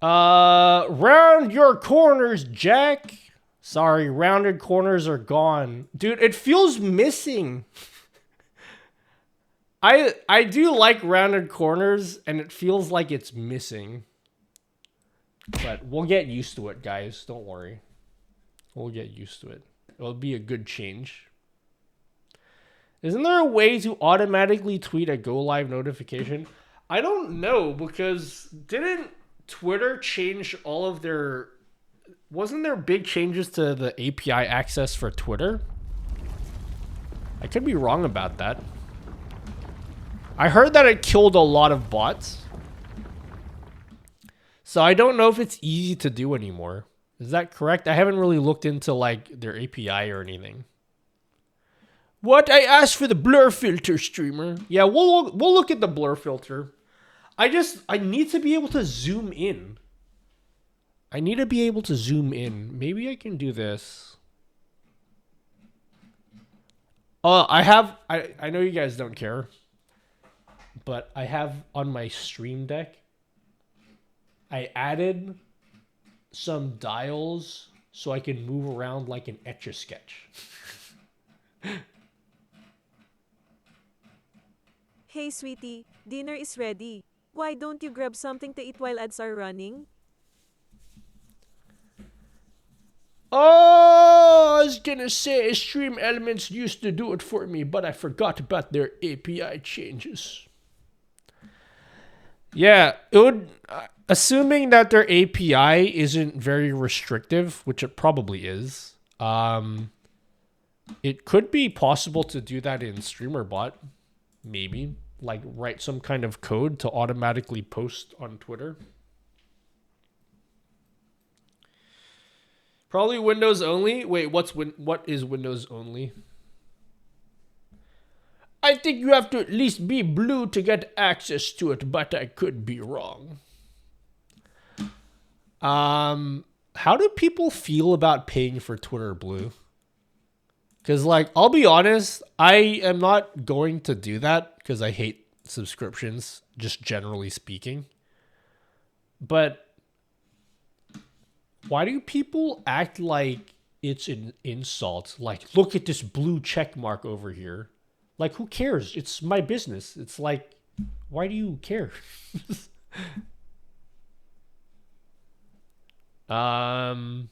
Round your corners, Jack. Sorry, rounded corners are gone. Dude, it feels missing. I do like rounded corners, and it feels like it's missing. But we'll get used to it, guys. Don't worry. We'll get used to it. It'll be a good change. Isn't there a way to automatically tweet a go live notification? I don't know, because didn't Twitter changed all of their... Wasn't there big changes to the API access for Twitter? I could be wrong about that. I heard that it killed a lot of bots. So I don't know if it's easy to do anymore. Is that correct? I haven't really looked into like their API or anything. What? I asked for the blur filter, streamer. Yeah, we'll look at the blur filter. I need to be able to zoom in. I need to be able to zoom in. Maybe I can do this. Oh, I know you guys don't care, but I have on my stream deck, I added some dials so I can move around like an Etch-a-Sketch. Hey sweetie, dinner is ready. Why don't you grab something to eat while ads are running? Oh, I was gonna say Stream Elements used to do it for me, but I forgot about their API changes. Yeah, it would, assuming that their API isn't very restrictive, which it probably is, it could be possible to do that in StreamerBot, maybe. Like, write some kind of code to automatically post on Twitter. Probably Windows only. Wait, what is Windows only? I think you have to at least be blue to get access to it, but I could be wrong. How do people feel about paying for Twitter Blue? Because, like, I'll be honest, I am not going to do that because I hate subscriptions, just generally speaking. But why do people act like it's an insult? Like, look at this blue check mark over here. Like, who cares? It's my business. It's like, why do you care? Oh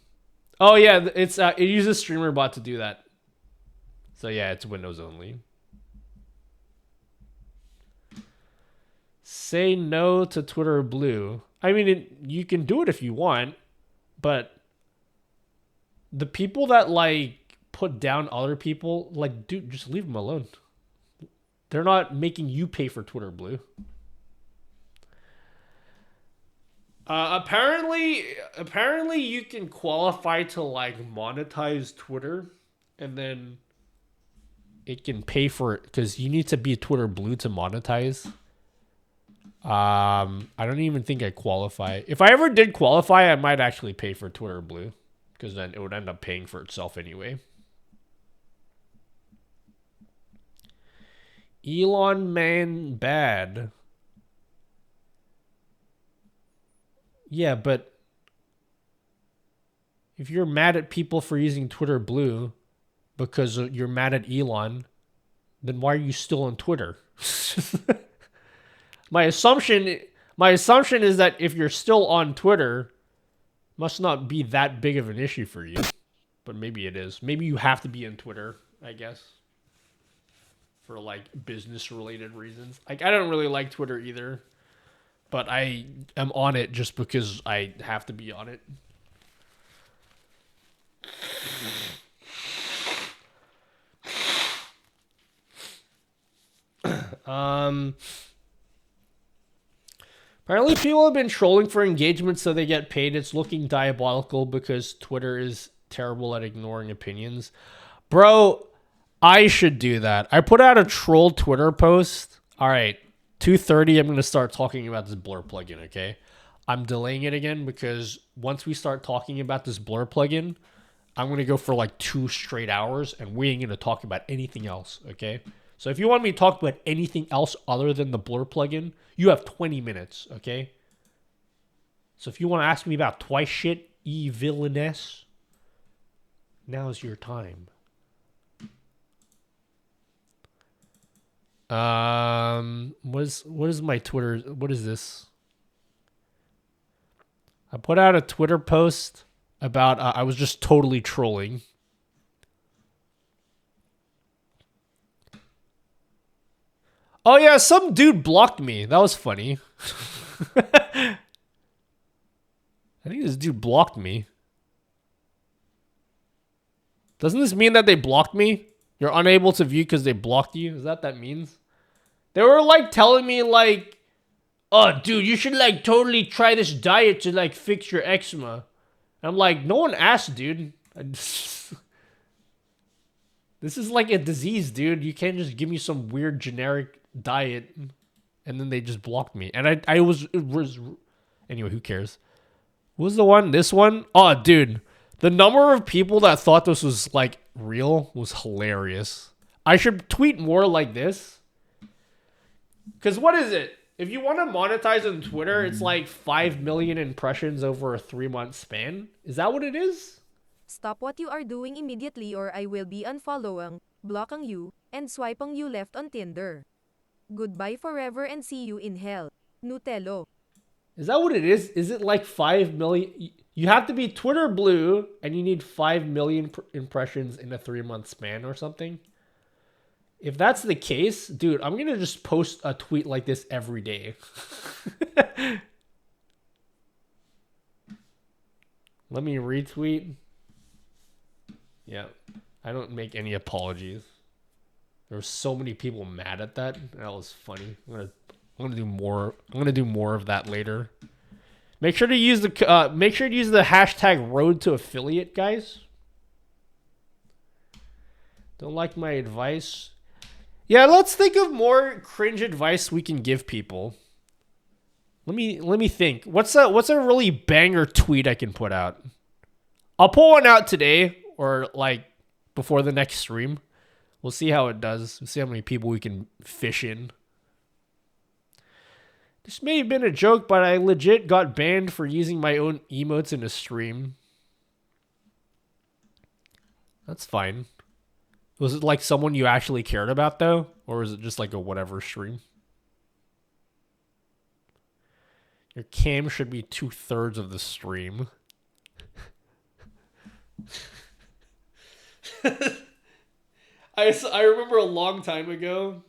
yeah, it's it uses StreamerBot to do that. So yeah, it's Windows only. Say no to Twitter Blue. I mean, you can do it if you want, but the people that like put down other people, like, dude, just leave them alone. They're not making you pay for Twitter Blue. Apparently you can qualify to like monetize Twitter, and then it can pay for it because you need to be Twitter Blue to monetize. I don't even think I qualify. If I ever did qualify, I might actually pay for Twitter Blue because then it would end up paying for itself anyway. Elon man bad. Yeah, but if you're mad at people for using Twitter Blue because you're mad at Elon, then why are you still on Twitter? My assumption is that if you're still on Twitter, must not be that big of an issue for you. But maybe it is. Maybe you have to be on Twitter, I guess. For like business related reasons. Like, I don't really like Twitter either. But I am on it just because I have to be on it. Apparently people have been trolling for engagement so they get paid. It's looking diabolical because Twitter is terrible at ignoring opinions. Bro, I should do that. I put out a troll Twitter post. All right. 2:30, I'm going to start talking about this blur plugin, okay? I'm delaying it again because once we start talking about this blur plugin, I'm going to go for like 2 straight hours and we ain't going to talk about anything else, okay? So if you want me to talk about anything else other than the blur plugin, you have 20 minutes, okay? So if you want to ask me about twice shit, villainess, now's your time. What is my Twitter? What is this? I put out a Twitter post about, I was just totally trolling. Oh yeah, some dude blocked me. That was funny. I think this dude blocked me. Doesn't this mean that they blocked me? You're unable to view because they blocked you? Is that means? They were like telling me like, oh dude, you should like totally try this diet to like fix your eczema. I'm like, no one asked, dude. This is like a disease, dude. You can't just give me some weird generic diet and then they just blocked me. And I was anyway, who cares? What was the one? This one? Oh, dude. The number of people that thought this was, like, real was hilarious. I should tweet more like this. Because what is it? If you want to monetize on Twitter, it's like 5 million impressions over a 3-month span. Is that what it is? Stop what you are doing immediately or I will be unfollowing, blocking you, and swiping you left on Tinder. Goodbye forever and see you in hell. Nutello. Is that what it is? Is it like 5 million? You have to be Twitter blue and you need 5 million impressions in a 3-month span or something? If that's the case, dude, I'm going to just post a tweet like this every day. Let me retweet. Yeah, I don't make any apologies. There were so many people mad at that. That was funny. I'm gonna do more. I'm gonna do more of that later. Make sure to use the hashtag road to affiliate, guys. Don't like my advice? Yeah, let's think of more cringe advice we can give people. Let me think. What's a really banger tweet I can put out? I'll pull one out today or like before the next stream. We'll see how it does. We'll see how many people we can fish in. This may have been a joke, but I legit got banned for using my own emotes in a stream. That's fine. Was it like someone you actually cared about, though? Or was it just like a whatever stream? Your cam should be 2/3 of the stream. I remember a long time ago,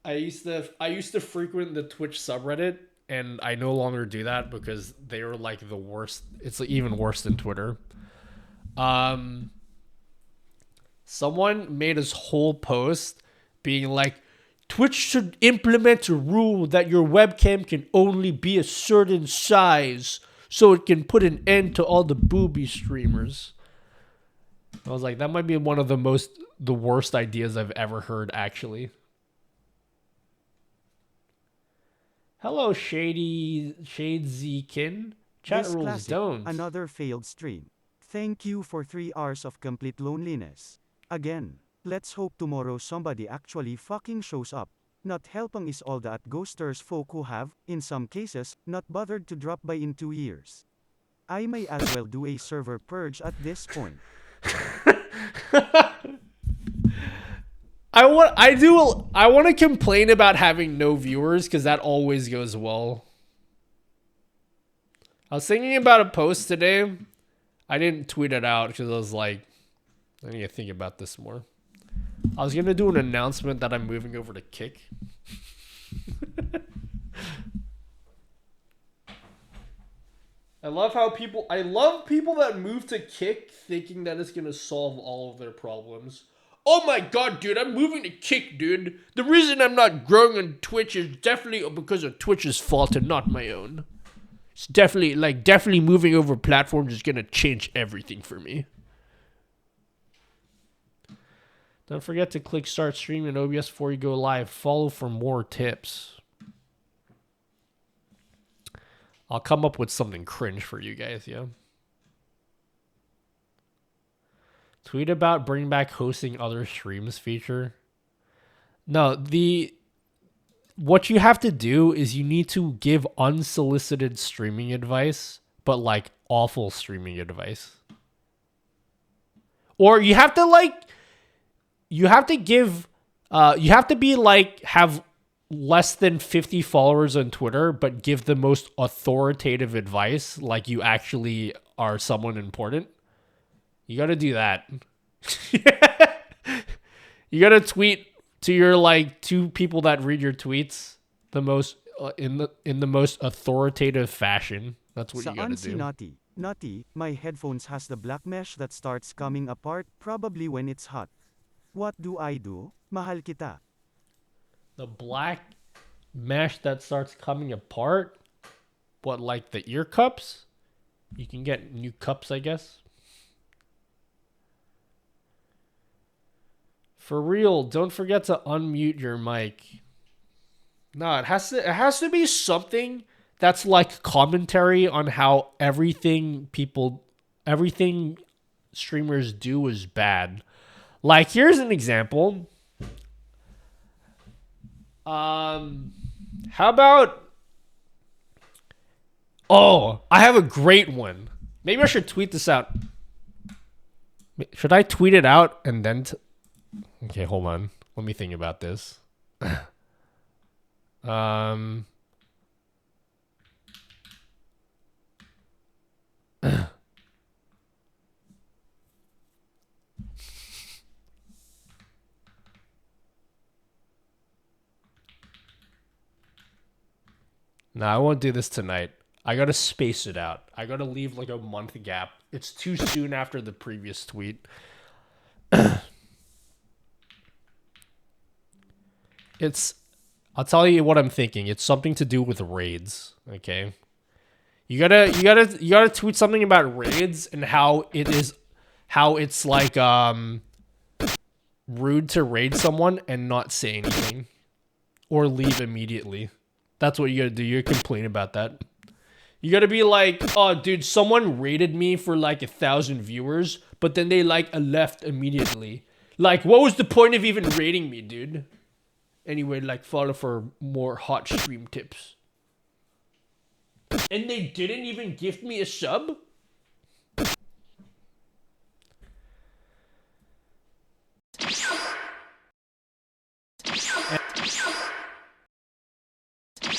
I used to frequent the Twitch subreddit, and I no longer do that because they were like the worst. It's even worse than Twitter. Someone made this whole post being like, Twitch should implement a rule that your webcam can only be a certain size so it can put an end to all the booby streamers. I was like, that might be one of the worst ideas I've ever heard, actually. Hello, Shadezykin. Chat This rules classic, don't. Another failed stream. Thank you for 3 hours of complete loneliness. Again, let's hope tomorrow somebody actually fucking shows up. Not helping is all that ghosters folk who have, in some cases, not bothered to drop by in 2 years. I may as well do a server purge at this point. I want to complain about having no viewers because that always goes well. I was thinking about a post today. I didn't tweet it out because I was like, I need to think about this more. I was gonna do an announcement that I'm moving over to Kick. I love people that move to Kick thinking that it's gonna solve all of their problems. Oh my god, dude, I'm moving to Kick, dude. The reason I'm not growing on Twitch is definitely because of Twitch's fault and not my own. It's definitely moving over platforms is gonna change everything for me. Don't forget to click start stream in OBS before you go live. Follow for more tips. I'll come up with something cringe for you guys, yeah? Tweet about bring back hosting other streams feature. No, what you have to do is you need to give unsolicited streaming advice, but like awful streaming advice. Or you have to have less than 50 followers on Twitter, but give the most authoritative advice, like you actually are someone important. You got to do that. You got to tweet to your like 2 people that read your tweets the most in the most authoritative fashion. That's what you got to do. Naughty, my headphones has the black mesh that starts coming apart probably when it's hot. What do I do? Mahal kita. The black mesh that starts coming apart? What, like the ear cups? You can get new cups, I guess. For real, don't forget to unmute your mic. No, it has to be something that's like commentary on how everything streamers do is bad. Like, here's an example. How about... Oh, I have a great one. Maybe I should tweet this out. Should I tweet it out and then... Okay, hold on. Let me think about this. No, I won't do this tonight. I gotta space it out. I gotta leave like a month gap. It's too soon after the previous tweet. I'll tell you what I'm thinking. It's something to do with raids, okay? You gotta tweet something about raids and how it's like rude to raid someone and not say anything or leave immediately. That's what you gotta do. You gotta complain about that. You gotta be like, oh, dude, someone rated me for like 1,000 viewers, but then they like left immediately. Like, what was the point of even rating me, dude? Anyway, like, follow for more hot stream tips. And they didn't even gift me a sub?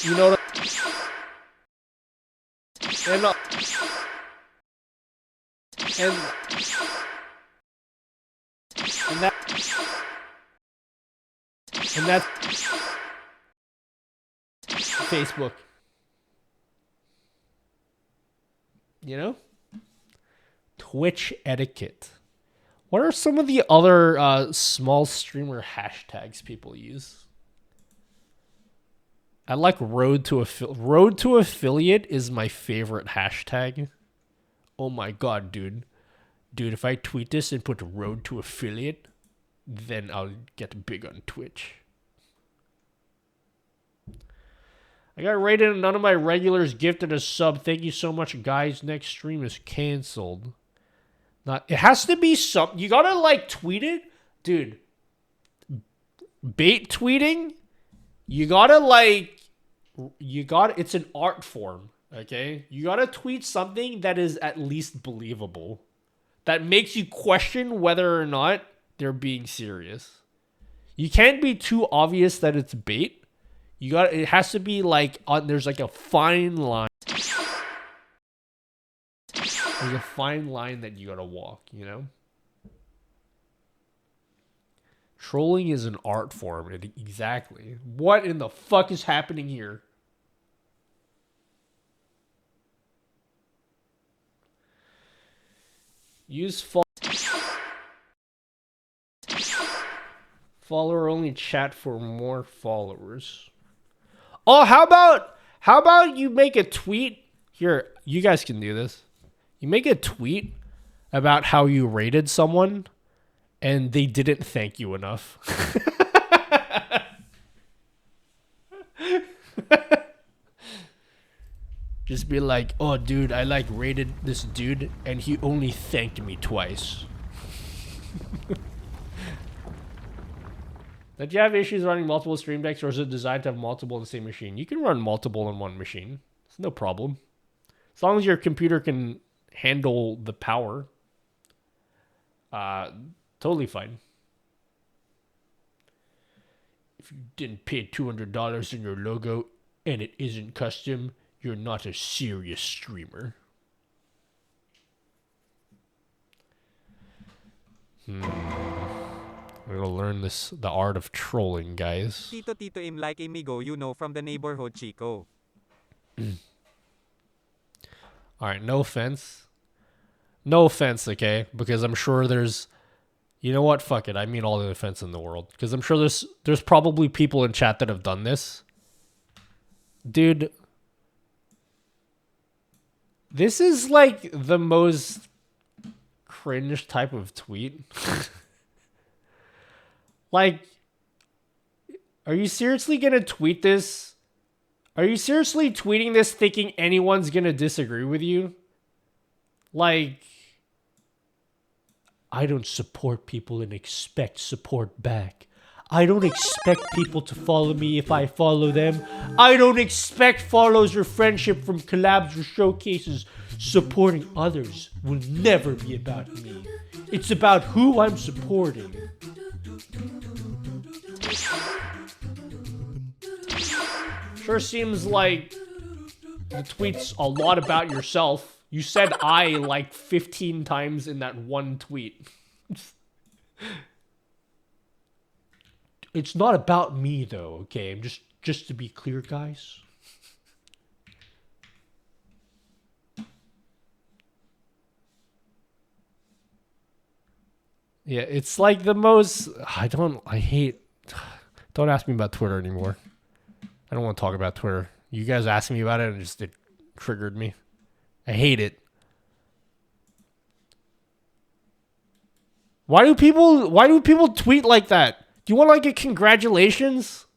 You know what? And that Facebook. You know? Twitch etiquette. What are some of the other small streamer hashtags people use? I like road to affiliate is my favorite hashtag. Oh my god, dude. Dude, if I tweet this and put road to affiliate, then I'll get big on Twitch. I got rated and none of my regulars gifted a sub. Thank you so much, guys. Next stream is canceled. It has to be something. You gotta like tweet it. Dude. Bait tweeting. It's an art form. Okay? You gotta tweet something that is at least believable. That makes you question whether or not they're being serious. You can't be too obvious that it's bait. It has to be like, there's like a fine line. There's a fine line that you gotta walk, you know? Trolling is an art form. Exactly. What in the fuck is happening here? Use follower only chat for more followers. Oh, how about you make a tweet? Here, you guys can do this. You make a tweet about how you rated someone and they didn't thank you enough. Just be like, oh, dude, I like rated this dude and he only thanked me twice. Did you have issues running multiple stream decks, or is it designed to have multiple on the same machine? You can run multiple on one machine. It's no problem. As long as your computer can handle the power. Totally fine. If you didn't pay $200 in your logo and it isn't custom, you're not a serious streamer. We're gonna learn the art of trolling, guys. Tito Im like amigo, you know, from the neighborhood Chico. Alright, no offense. No offense, okay? Because I'm sure there's... You know what? Fuck it. I mean all the offense in the world. Because I'm sure there's probably people in chat that have done this. Dude. This is like the most cringe type of tweet. Like, are you seriously gonna tweet this Are you seriously tweeting this thinking anyone's gonna disagree with you? Like, I don't support people and expect support back. I don't expect people to follow me if I follow them. I don't expect follows or friendship from collabs or showcases. Supporting others will never be about me. It's about who I'm supporting. Sure seems like the tweet's a lot about yourself. You said I like 15 times in that one tweet. It's not about me though, okay? Just to be clear, guys. Yeah, it's like the most don't ask me about Twitter anymore. I don't want to talk about Twitter. You guys asked me about it and it triggered me. I hate it. Why do people tweet like that? Do you want like a congratulations?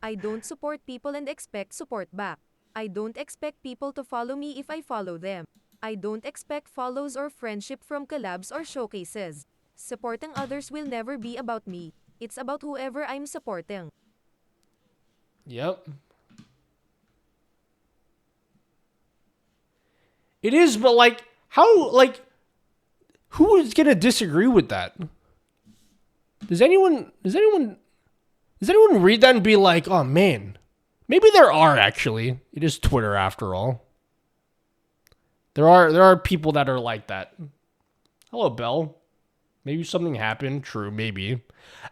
I don't support people and expect support back. I don't expect people to follow me if I follow them. I don't expect follows or friendship from collabs or showcases. Supporting others will never be about me. It's about whoever I'm supporting. Yep. It is, but like, who is gonna disagree with that? Does anyone read that and be like, oh man, maybe there are actually. It is Twitter after all. There are people that are like that. Hello, Belle. Maybe something happened. True, maybe.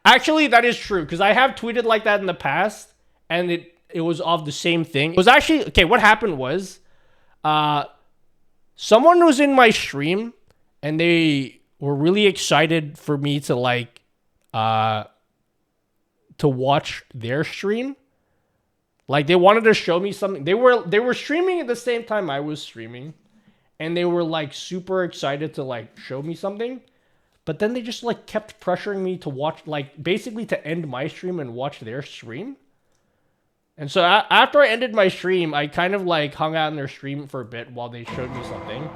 Actually, that is true, because I have tweeted like that in the past, and it was of the same thing. It was actually, okay, what happened was, someone was in my stream, and they were really excited for me to, like, to watch their stream. Like, they wanted to show me something. They were streaming at the same time I was streaming, and they were, like, super excited to, like, show me something. But then they just, like, kept pressuring me to watch, like, basically to end my stream and watch their stream. And so after I ended my stream, I kind of, like, hung out in their stream for a bit while they showed me something.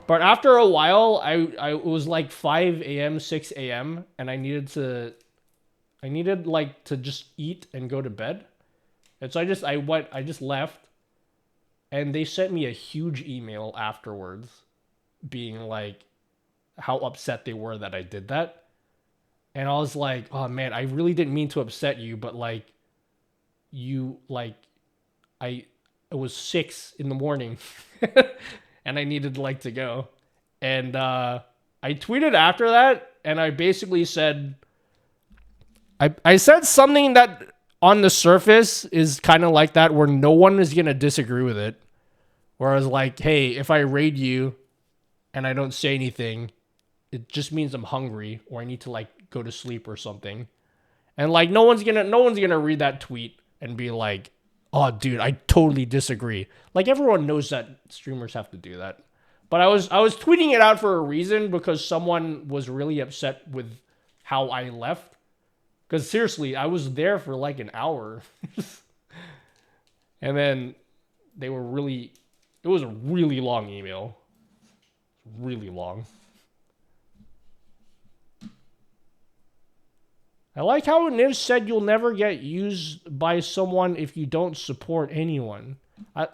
But after a while, it was, like, 5 a.m., 6 a.m., and I needed, like, to just eat and go to bed. And so I just left. And they sent me a huge email afterwards being, like, how upset they were that I did that. And I was like, oh man, I really didn't mean to upset you, but like, it was 6 a.m. and I needed like to go. And I tweeted after that, and I basically said, I said something that on the surface is kind of like that, where no one is going to disagree with it. Where I was like, hey, if I raid you and I don't say anything, it just means I'm hungry or I need to like go to sleep or something. And like no one's gonna read that tweet and be like, oh dude, I totally disagree. Like everyone knows that streamers have to do that. But I was tweeting it out for a reason, because someone was really upset with how I left. Because seriously, I was there for like an hour. And then it was a really long email. Really long. I like how Niv said you'll never get used by someone if you don't support anyone. How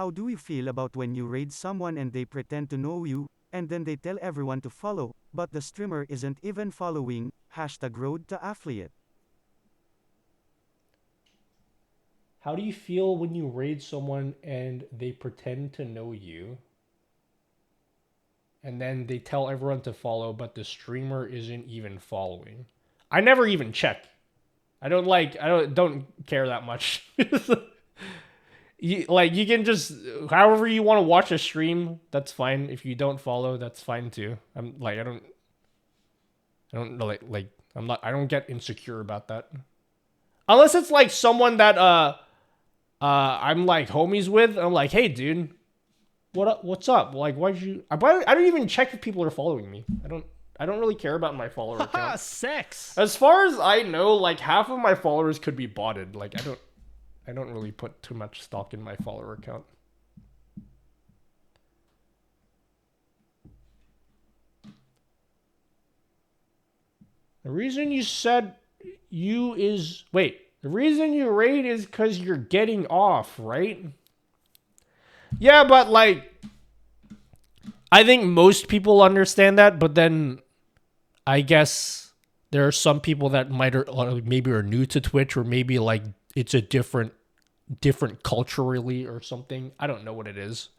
do you feel about when you raid someone and they pretend to know you, and then they tell everyone to follow, but the streamer isn't even following? #road to affiliate. How do you feel when you raid someone and they pretend to know you, and then they tell everyone to follow, but the streamer isn't even following? I never even check. I don't care that much. You can just, however you want to watch a stream, that's fine. If you don't follow, that's fine too. I don't get insecure about that. Unless it's like someone that I'm like homies with. I'm like, hey dude, what's up? Like, I don't even check if people are following me. I don't really care about my follower count. Sex. As far as I know, like half of my followers could be botted. Like I don't I don't really put too much stock in my follower count. The reason you said you is... Wait. The reason you raid is because you're getting off, right? Yeah, but like... I think most people understand that, but then... I guess there are some people that might maybe are new to Twitch, or maybe like it's a different culturally or something. I don't know what it is.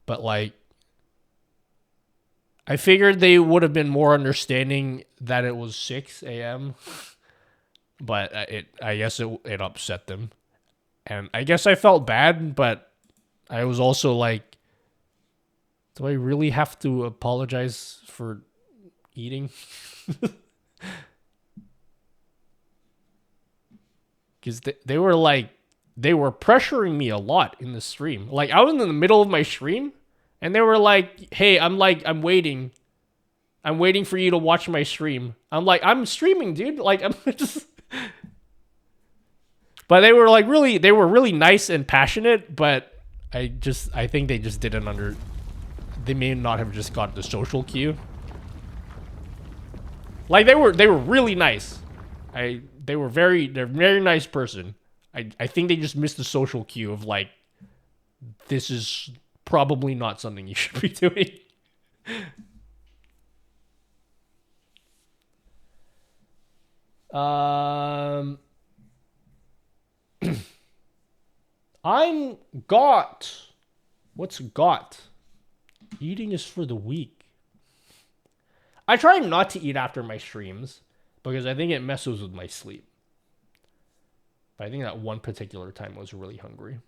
But like... I figured they would have been more understanding that it was 6 a.m. But I guess it upset them. And I guess I felt bad, but I was also like, do I really have to apologize for eating? Because they were like, they were pressuring me a lot in the stream. Like, I was in the middle of my stream, and they were like, hey, I'm waiting. I'm waiting for you to watch my stream. I'm like, I'm streaming, dude. Like, I'm just... But they were like really nice and passionate, but I think they just didn't they may not have just got the social cue. Like, they were really nice. They're a very nice person. I think they just missed the social cue of like, this is probably not something you should be doing. I'm got. What's got? Eating is for the weak. I try not to eat after my streams because I think it messes with my sleep. But I think that one particular time I was really hungry.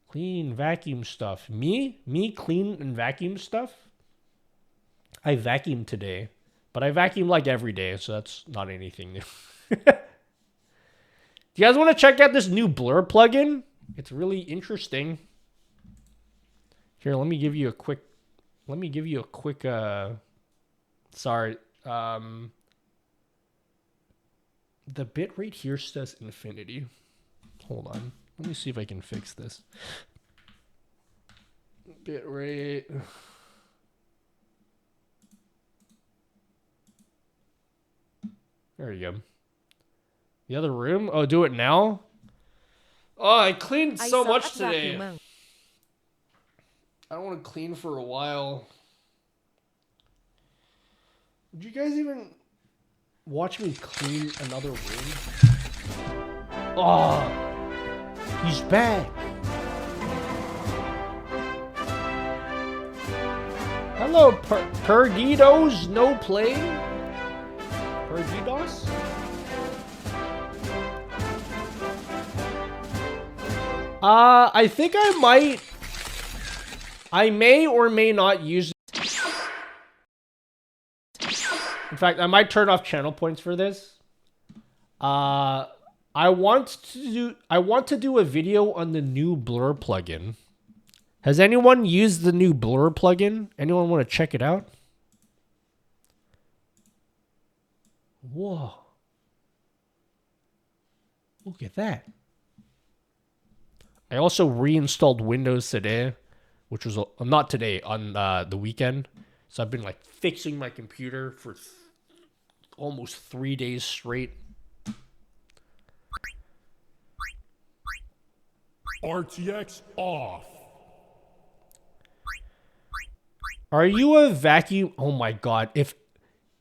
Clean, vacuum stuff. Me clean and vacuum stuff? I vacuumed today. But I vacuum like every day, so that's not anything new. Do you guys want to check out this new blur plugin? It's really interesting. Here, let me give you a quick... Sorry. The bitrate here says infinity. Hold on. Let me see if I can fix this. Bitrate... There you go. The other room? Oh, do it now? Oh, I cleaned so much today. I don't want to clean for a while. Did you guys even watch me clean another room? Oh, he's back. Hello, Perdidos, no play. Perdidos? I think I may or may not use it. In fact, I might turn off channel points for this. I want to do a video on the new blur plugin. Has anyone used the new blur plugin? Anyone want to check it out? Whoa. Look at that. I also reinstalled Windows today, which was not today, on the weekend. So I've been like fixing my computer for almost 3 days straight. RTX off. Are you a vacuum? Oh my god.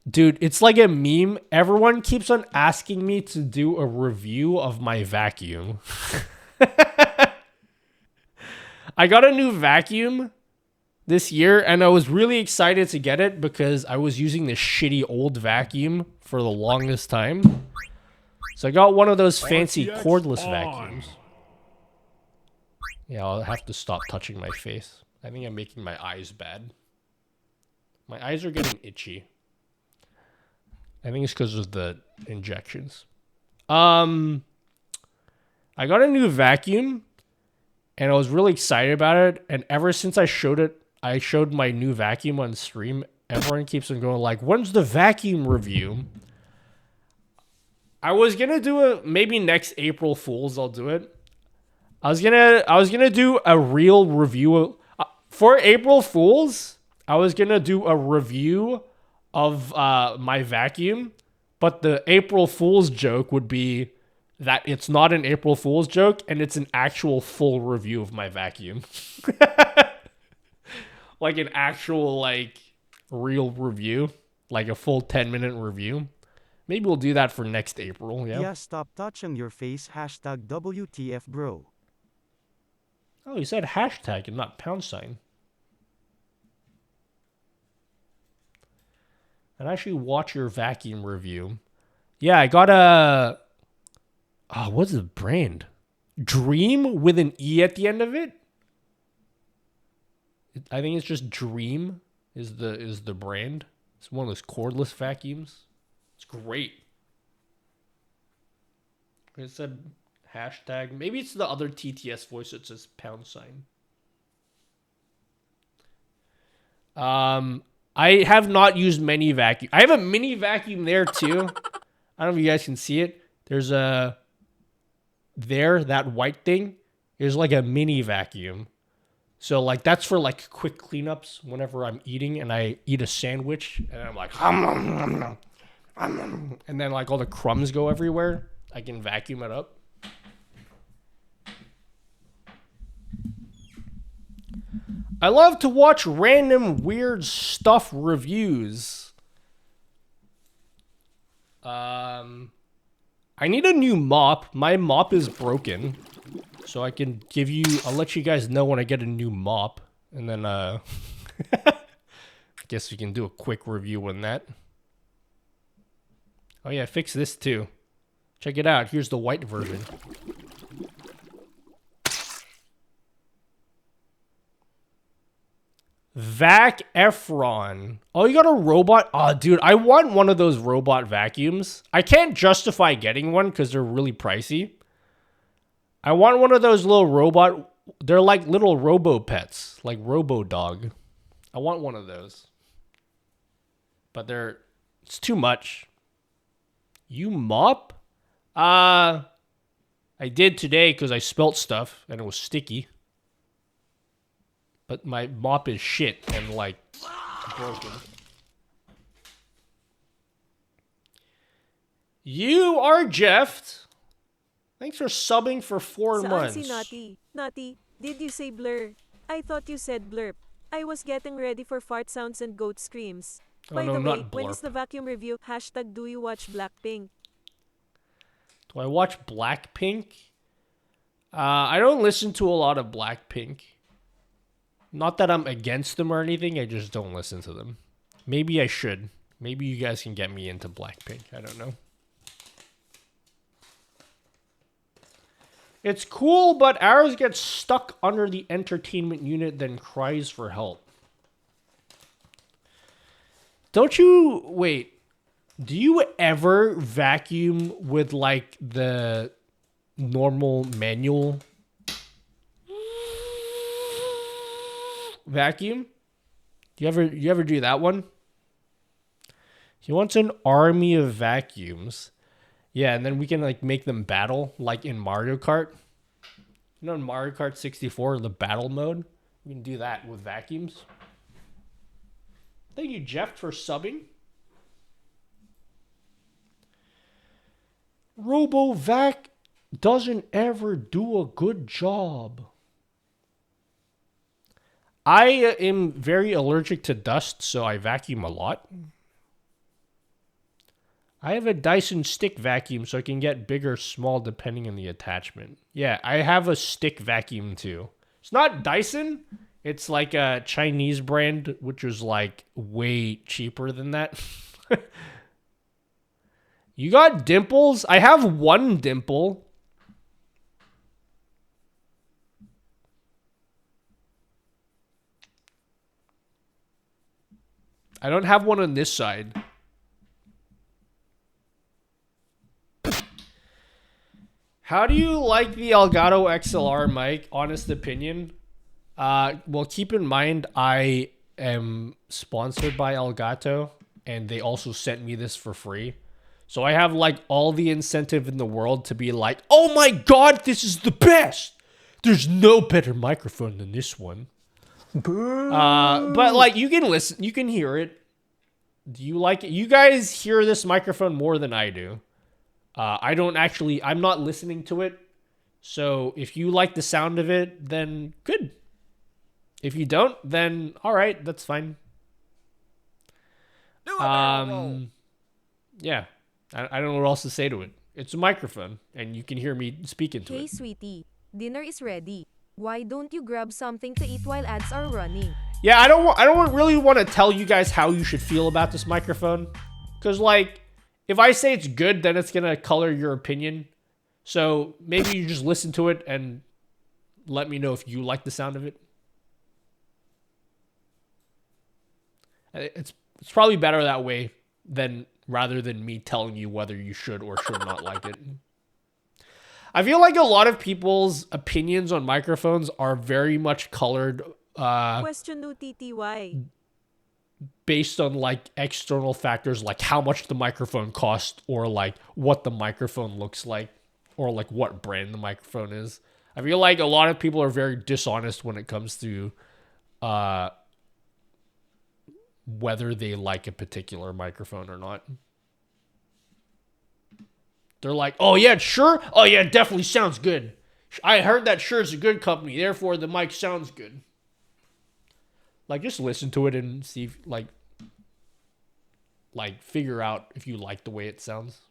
Dude, it's like a meme. Everyone keeps on asking me to do a review of my vacuum. I got a new vacuum this year, and I was really excited to get it because I was using this shitty old vacuum for the longest time. So I got one of those fancy cordless vacuums. Yeah, I'll have to stop touching my face. I think I'm making my eyes bad. My eyes are getting itchy. I think it's because of the injections. I got a new vacuum, and I was really excited about it. And ever since I showed my new vacuum on stream, everyone keeps on going like, when's the vacuum review? I was gonna do maybe next April Fools. I'll do it. I was gonna do a real review for April Fools. I was gonna do a review of my vacuum, but the April Fool's joke would be that it's not an April Fool's joke and it's an actual full review of my vacuum. Like an actual, like, real review. Like a full 10-minute review. Maybe we'll do that for next April, yeah? Yeah, stop touching your face. Hashtag WTF bro. Oh, you said hashtag and not pound sign. And actually watch your vacuum review. Yeah, I got a... Oh, what's the brand? Dream with an E at the end of it? I think it's just Dream is the brand. It's one of those cordless vacuums. It's great. It said hashtag. Maybe it's the other TTS voice that says pound sign. I have not used mini vacuum. I have a mini vacuum there too. I don't know if you guys can see it. There's a... There, that white thing is like a mini vacuum. So like that's for like quick cleanups whenever I'm eating and I eat a sandwich and I'm like, and then like all the crumbs go everywhere. I can vacuum it up. I love to watch random weird stuff reviews. I need a new mop. My mop is broken. So I can give you... I'll let you guys know when I get a new mop. And then, I guess we can do a quick review on that. Oh yeah, fix this too. Check it out. Here's the white version. Vac Efron. Oh, you got a robot? Oh, dude, I want one of those robot vacuums. I can't justify getting one because they're really pricey. I want one of those little robot... They're like little robo-pets. Like Robo-Dog. I want one of those. But they're... It's too much. You mop? I did today because I spelt stuff and it was sticky. But my mop is shit and, like, broken. You are Jeff. Thanks for subbing for 4 months. Si Naughty. Naughty, did you say blur? I thought you said blurp. I was getting ready for fart sounds and goat screams. Oh, By no, the way, not when is blurp. the vacuum review? Hashtag do you watch Blackpink? Do I watch Blackpink? I don't listen to a lot of Blackpink. Not that I'm against them or anything, I just don't listen to them. Maybe I should. Maybe you guys can get me into Blackpink. I don't know. It's cool, but Arrows gets stuck under the entertainment unit, then cries for help. Don't you... Wait. Do you ever vacuum with, like, the normal manual vacuum? Do you ever do that one? He wants an army of vacuums. Yeah, and then we can like make them battle like in Mario Kart. You know in Mario Kart 64, the battle mode? We can do that with vacuums. Thank you, Jeff, for subbing. RoboVac doesn't ever do a good job. I am very allergic to dust, so I vacuum a lot. I have a Dyson stick vacuum, so I can get big or small depending on the attachment. Yeah, I have a stick vacuum too. It's not Dyson. It's like a Chinese brand, which is like way cheaper than that. You got dimples? I have one dimple. I don't have one on this side. How do you like the Elgato XLR mic? Honest opinion. Well, keep in mind, I am sponsored by Elgato, and they also sent me this for free. So I have like all the incentive in the world to be like, oh my god, this is the best. There's no better microphone than this one. But like you can listen, you can hear it. Do you like it? You guys hear this microphone more than I do. I don't actually, I'm not listening to it. So if you like the sound of it, then good. If you don't, then all right, that's fine. Yeah, I don't know what else to say to it. It's a microphone, and you can hear me speak into Hey it. sweetie, dinner is ready. Why don't you grab something to eat while ads are running? Yeah, I don't really want to tell you guys how you should feel about this microphone, because like, if I say it's good, then it's gonna color your opinion. So maybe you just listen to it and let me know if you like the sound of it. It's probably better that way than rather than me telling you whether you should or should not like it. I feel like a lot of people's opinions on microphones are very much colored Question no TTY. based on like external factors like how much the microphone costs or like what the microphone looks like or like what brand the microphone is. I feel like a lot of people are very dishonest when it comes to whether they like a particular microphone or not. They're like, oh yeah, Shure? Oh yeah, it definitely sounds good. I heard that Shure is a good company, therefore the mic sounds good. Like, just listen to it and see if, like figure out if you like the way it sounds.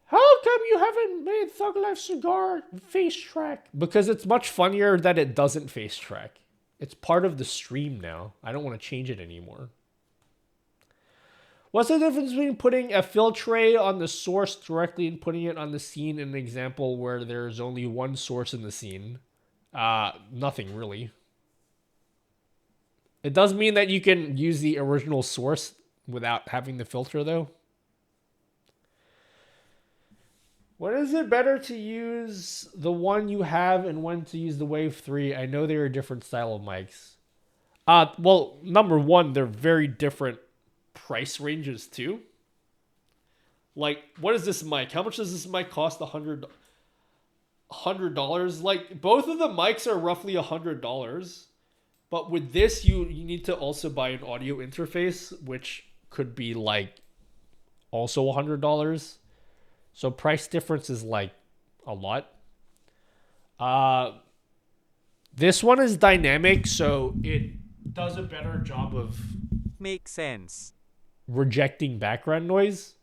How come you haven't made Thug Life Cigar face track? Because it's much funnier that it doesn't face track. It's part of the stream now. I don't want to change it anymore. What's the difference between putting a filtre on the source directly and putting it on the scene in an example where there's only one source in the scene? Nothing really. It does mean that you can use the original source without having the filter though. When is it better to use the one you have and when to use the Wave 3? I know they're a different style of mics. Well, number one, they're very different price ranges too. Like, what is this mic? How much does this mic cost? $100? Like, both of the mics are roughly $100. But with this, you need to also buy an audio interface, which could be like also $100. So price difference is like a lot. This one is dynamic, so it does a better job of Makes sense. rejecting background noise.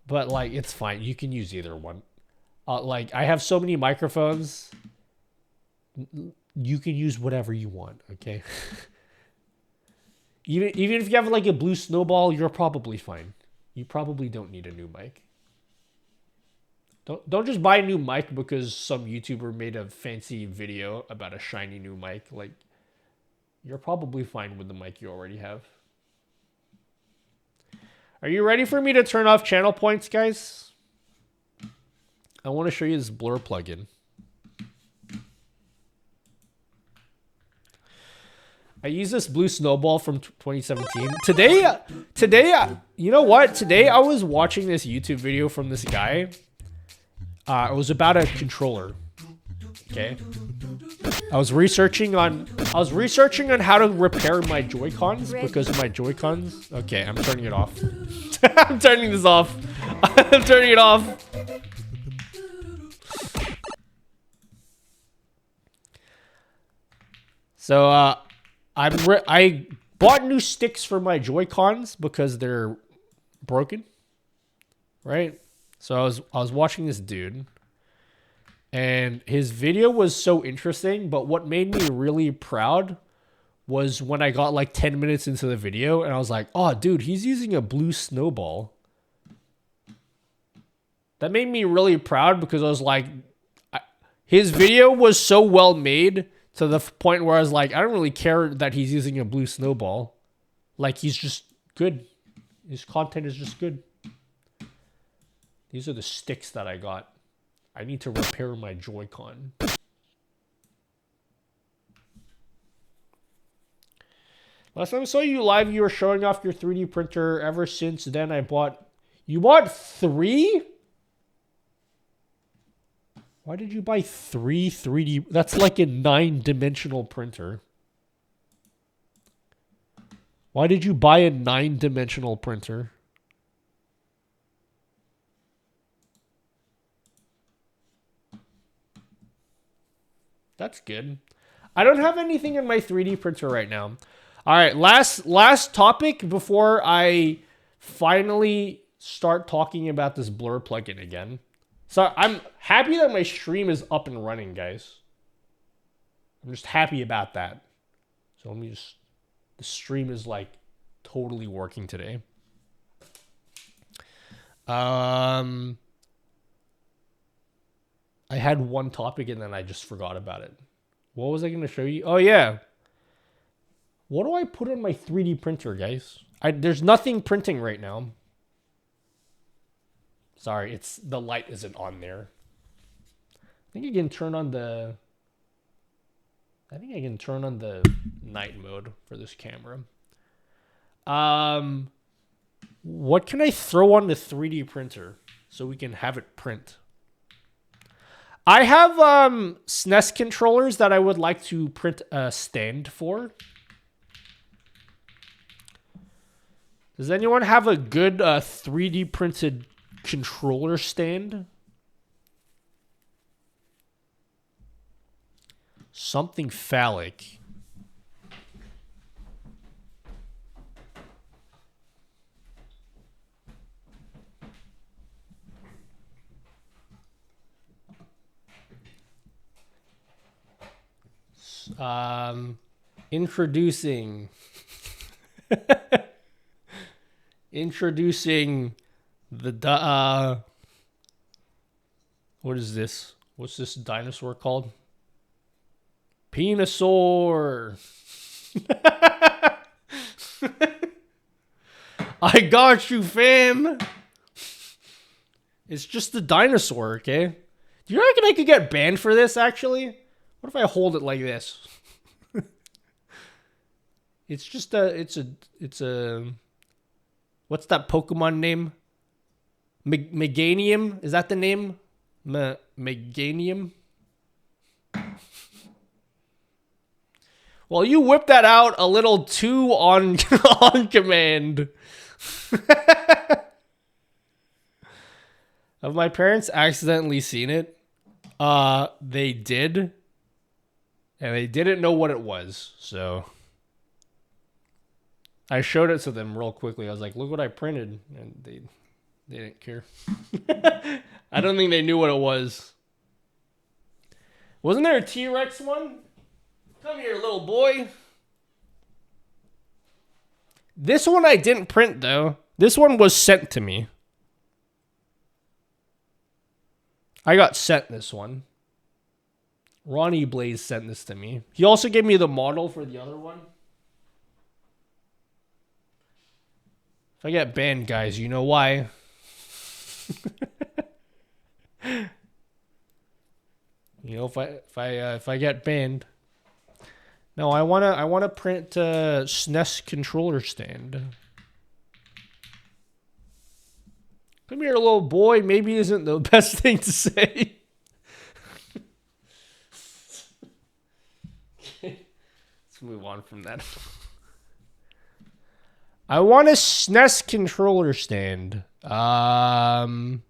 But like, it's fine. You can use either one. Like, I have so many microphones. You can use whatever you want, okay? even if you have like a blue snowball, you're probably fine. You probably don't need a new mic. Don't just buy a new mic because some YouTuber made a fancy video about a shiny new mic. Like, you're probably fine with the mic you already have. Are you ready for me to turn off channel points, guys? I want to show you this blur plugin. I use this blue snowball from 2017. Today, you know what? Today I was watching this YouTube video from this guy. It was about a controller. Okay. I was researching on how to repair my Joy-Cons because my Joy-Cons. Okay, I'm turning it off. I'm turning this off. I'm turning it off. So I bought new sticks for my Joy-Cons because they're broken. Right? So I was watching this dude, and his video was so interesting, but what made me really proud was when I got like 10 minutes into the video, and I was like, oh, dude, he's using a blue snowball. That made me really proud because I was like, his video was so well made to the point where I was like, I don't really care that he's using a blue snowball. Like, he's just good. His content is just good. These are the sticks that I got. I need to repair my Joy-Con. Last time I saw you live, you were showing off your 3D printer. Ever since then, I bought... You bought 3? Why did you buy 3 3D... That's like a 9-dimensional printer. Why did you buy a 9-dimensional printer? That's good. I don't have anything in my 3D printer right now. All right, last topic before I finally start talking about this blur plugin again. So I'm happy that my stream is up and running, guys. I'm just happy about that. So let me just... The stream is like totally working today. I had one topic and then I just forgot about it. What was I going to show you? Oh, yeah. What do I put on my 3D printer, guys? There's nothing printing right now. Sorry, the light isn't on there. I think I can turn on the night mode for this camera. What can I throw on the 3D printer so we can have it print? I have SNES controllers that I would like to print a stand for. Does anyone have a good 3D printed controller stand? Something phallic. Introducing the what is this? What's this dinosaur called? Penosaur. I got you, fam. It's just a dinosaur, okay? Do you reckon I could get banned for this, actually? What if I hold it like this? It's just it's a, what's that Pokemon name? Meganium? Is that the name? Meganium? Well, you whipped that out a little too on command. Have my parents accidentally seen it? They did. And they didn't know what it was, so... I showed it to them real quickly. I was like, look what I printed. And they didn't care. I don't think they knew what it was. Wasn't there a T-Rex one? Come here, little boy. This one I didn't print, though. This one was sent to me. I got sent this one. Ronnie Blaze sent this to me. He also gave me the model for the other one. If I get banned, guys, you know why. You know, if I get banned. No, I wanna print SNES controller stand. Come here, little boy. Maybe isn't the best thing to say. Let's move on from that. I want a SNES controller stand. Because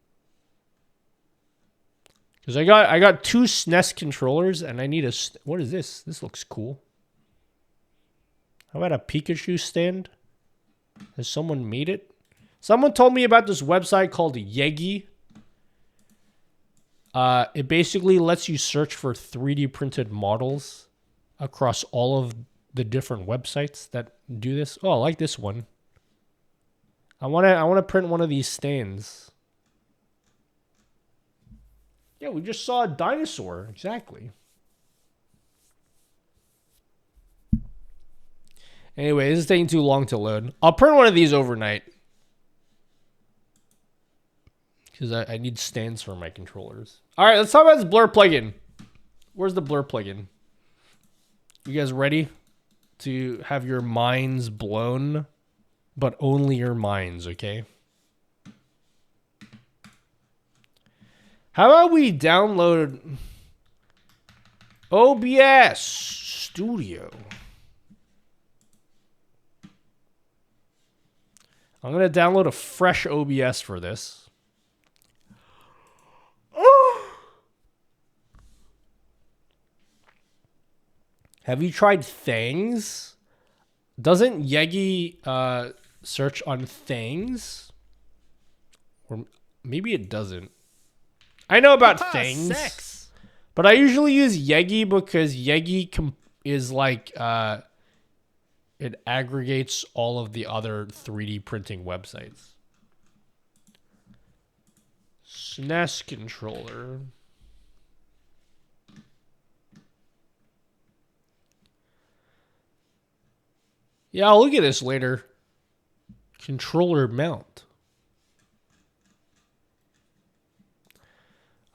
I got 2 SNES controllers and I need a... What is this? This looks cool. How about a Pikachu stand? Has someone made it? Someone told me about this website called Yegi. It basically lets you search for 3D printed models across all of the different websites that do this. Oh, I like this one. I want to print one of these stands. Yeah, we just saw a dinosaur. Exactly. Anyway, this is taking too long to load. I'll print one of these overnight. Because I need stands for my controllers. Alright, let's talk about this blur plugin. Where's the blur plugin? You guys ready? to have your minds blown, but only your minds, okay? How about we download OBS Studio? I'm going to download a fresh OBS for this. Have you tried Things? Doesn't Yegi search on Things? Or maybe it doesn't. I know about Things. Sex. But I usually use Yegi because Yegi is like, it aggregates all of the other 3D printing websites. SNES controller. Yeah, I'll look at this later. Controller mount.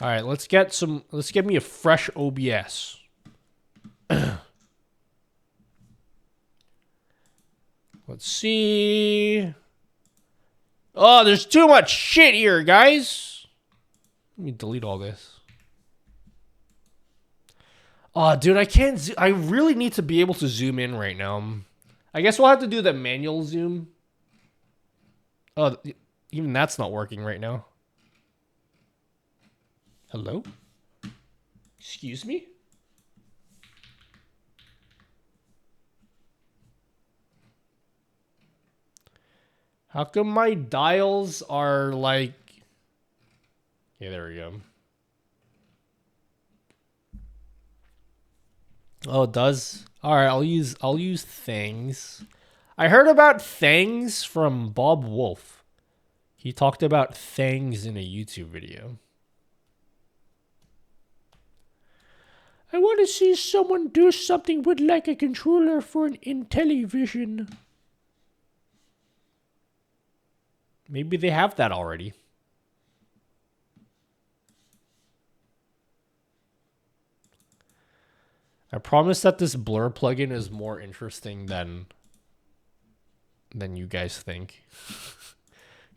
All right, let's get me a fresh OBS. Let's see. Oh, there's too much shit here, guys. Let me delete all this. Oh, dude, I can't I really need to be able to zoom in right now. I guess we'll have to do the manual zoom. Oh, even that's not working right now. Hello? Excuse me? How come my dials are like... Okay, there we go. Oh, it does? Alright, I'll use Things. I heard about Things from Bob Wolf. He talked about Things in a YouTube video. I want to see someone do something with like a controller for an Intellivision. Maybe they have that already. I promise that this blur plugin is more interesting than you guys think.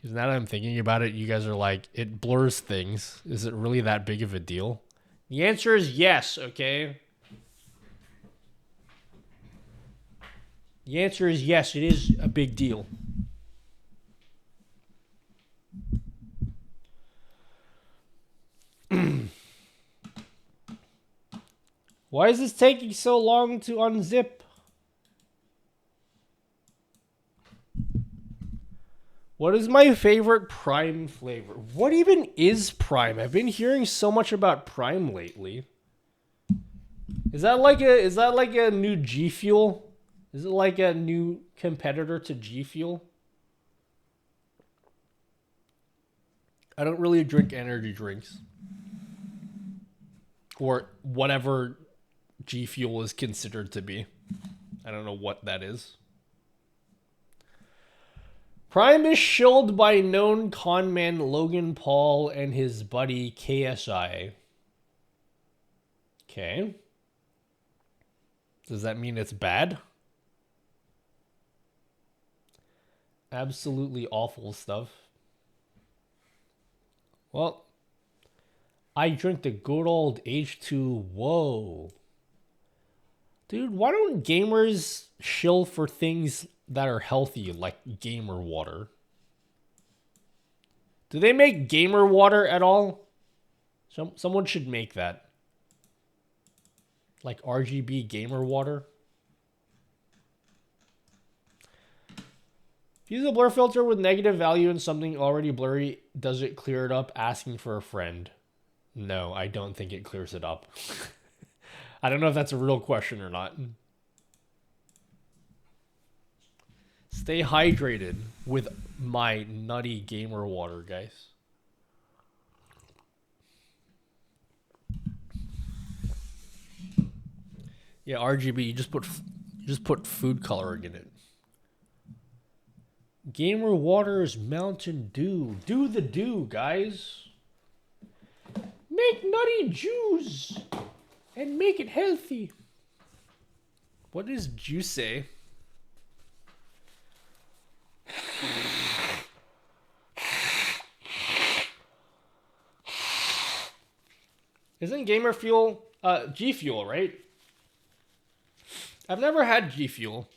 Because now that I'm thinking about it, you guys are like, it blurs things. Is it really that big of a deal? The answer is yes, okay? The answer is yes, it is a big deal. Why is this taking so long to unzip? What is my favorite Prime flavor? What even is Prime? I've been hearing so much about Prime lately. Is that like a new G Fuel? Is it like a new competitor to G Fuel? I don't really drink energy drinks. Or whatever G Fuel is considered to be. I don't know what that is. Prime is shilled by known conman Logan Paul and his buddy KSI. Okay. Does that mean it's bad? Absolutely awful stuff. Well, I drink the good old H2. Whoa. Dude, why don't gamers shill for things that are healthy, like gamer water? Do they make gamer water at all? Someone should make that. Like RGB gamer water. If you use a blur filter with negative value in something already blurry, does it clear it up? Asking for a friend. No, I don't think it clears it up. I don't know if that's a real question or not. Stay hydrated with my nutty gamer water, guys. Yeah, RGB, you just put food coloring in it. Gamer water is Mountain Dew. Do the dew, guys. Make nutty juice and make it healthy. What is juice? Isn't Gamer Fuel G Fuel, right? I've never had G Fuel.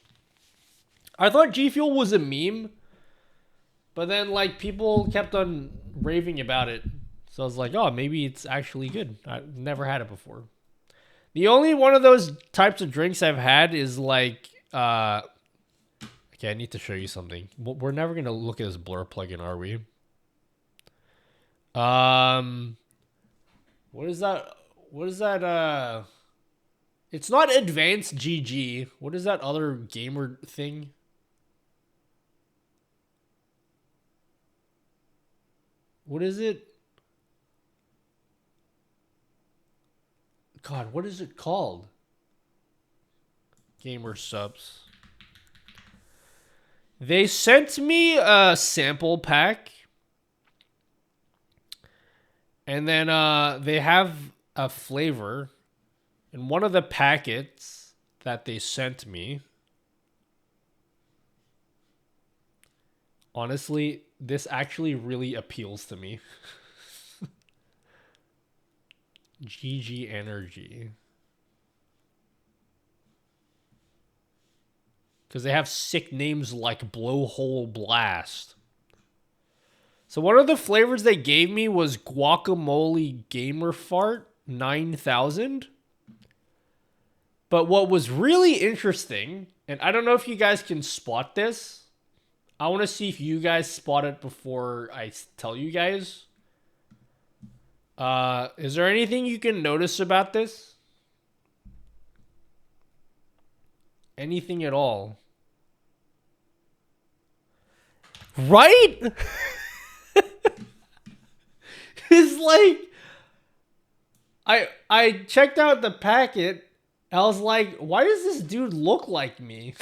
I thought G Fuel was a meme, but then like people kept on raving about it. So I was like, oh, maybe it's actually good. I've never had it before. The only one of those types of drinks I've had is like, okay, I need to show you something. We're never going to look at this blur plugin, are we? What is that? What is that? It's not advanced GG. What is that other gamer thing? What is it? God, what is it called? Gamer subs. They sent me a sample pack. And then they have a flavor. And one of the packets that they sent me. Honestly, this actually really appeals to me. GG Energy. Because they have sick names like Blowhole Blast. So one of the flavors they gave me was Guacamole Gamer Fart 9000. But what was really interesting, and I don't know if you guys can spot this. I want to see if you guys spot it before I tell you guys. Is there anything you can notice about this? Anything at all? Right? It's like I checked out the packet. I was like, why does this dude look like me?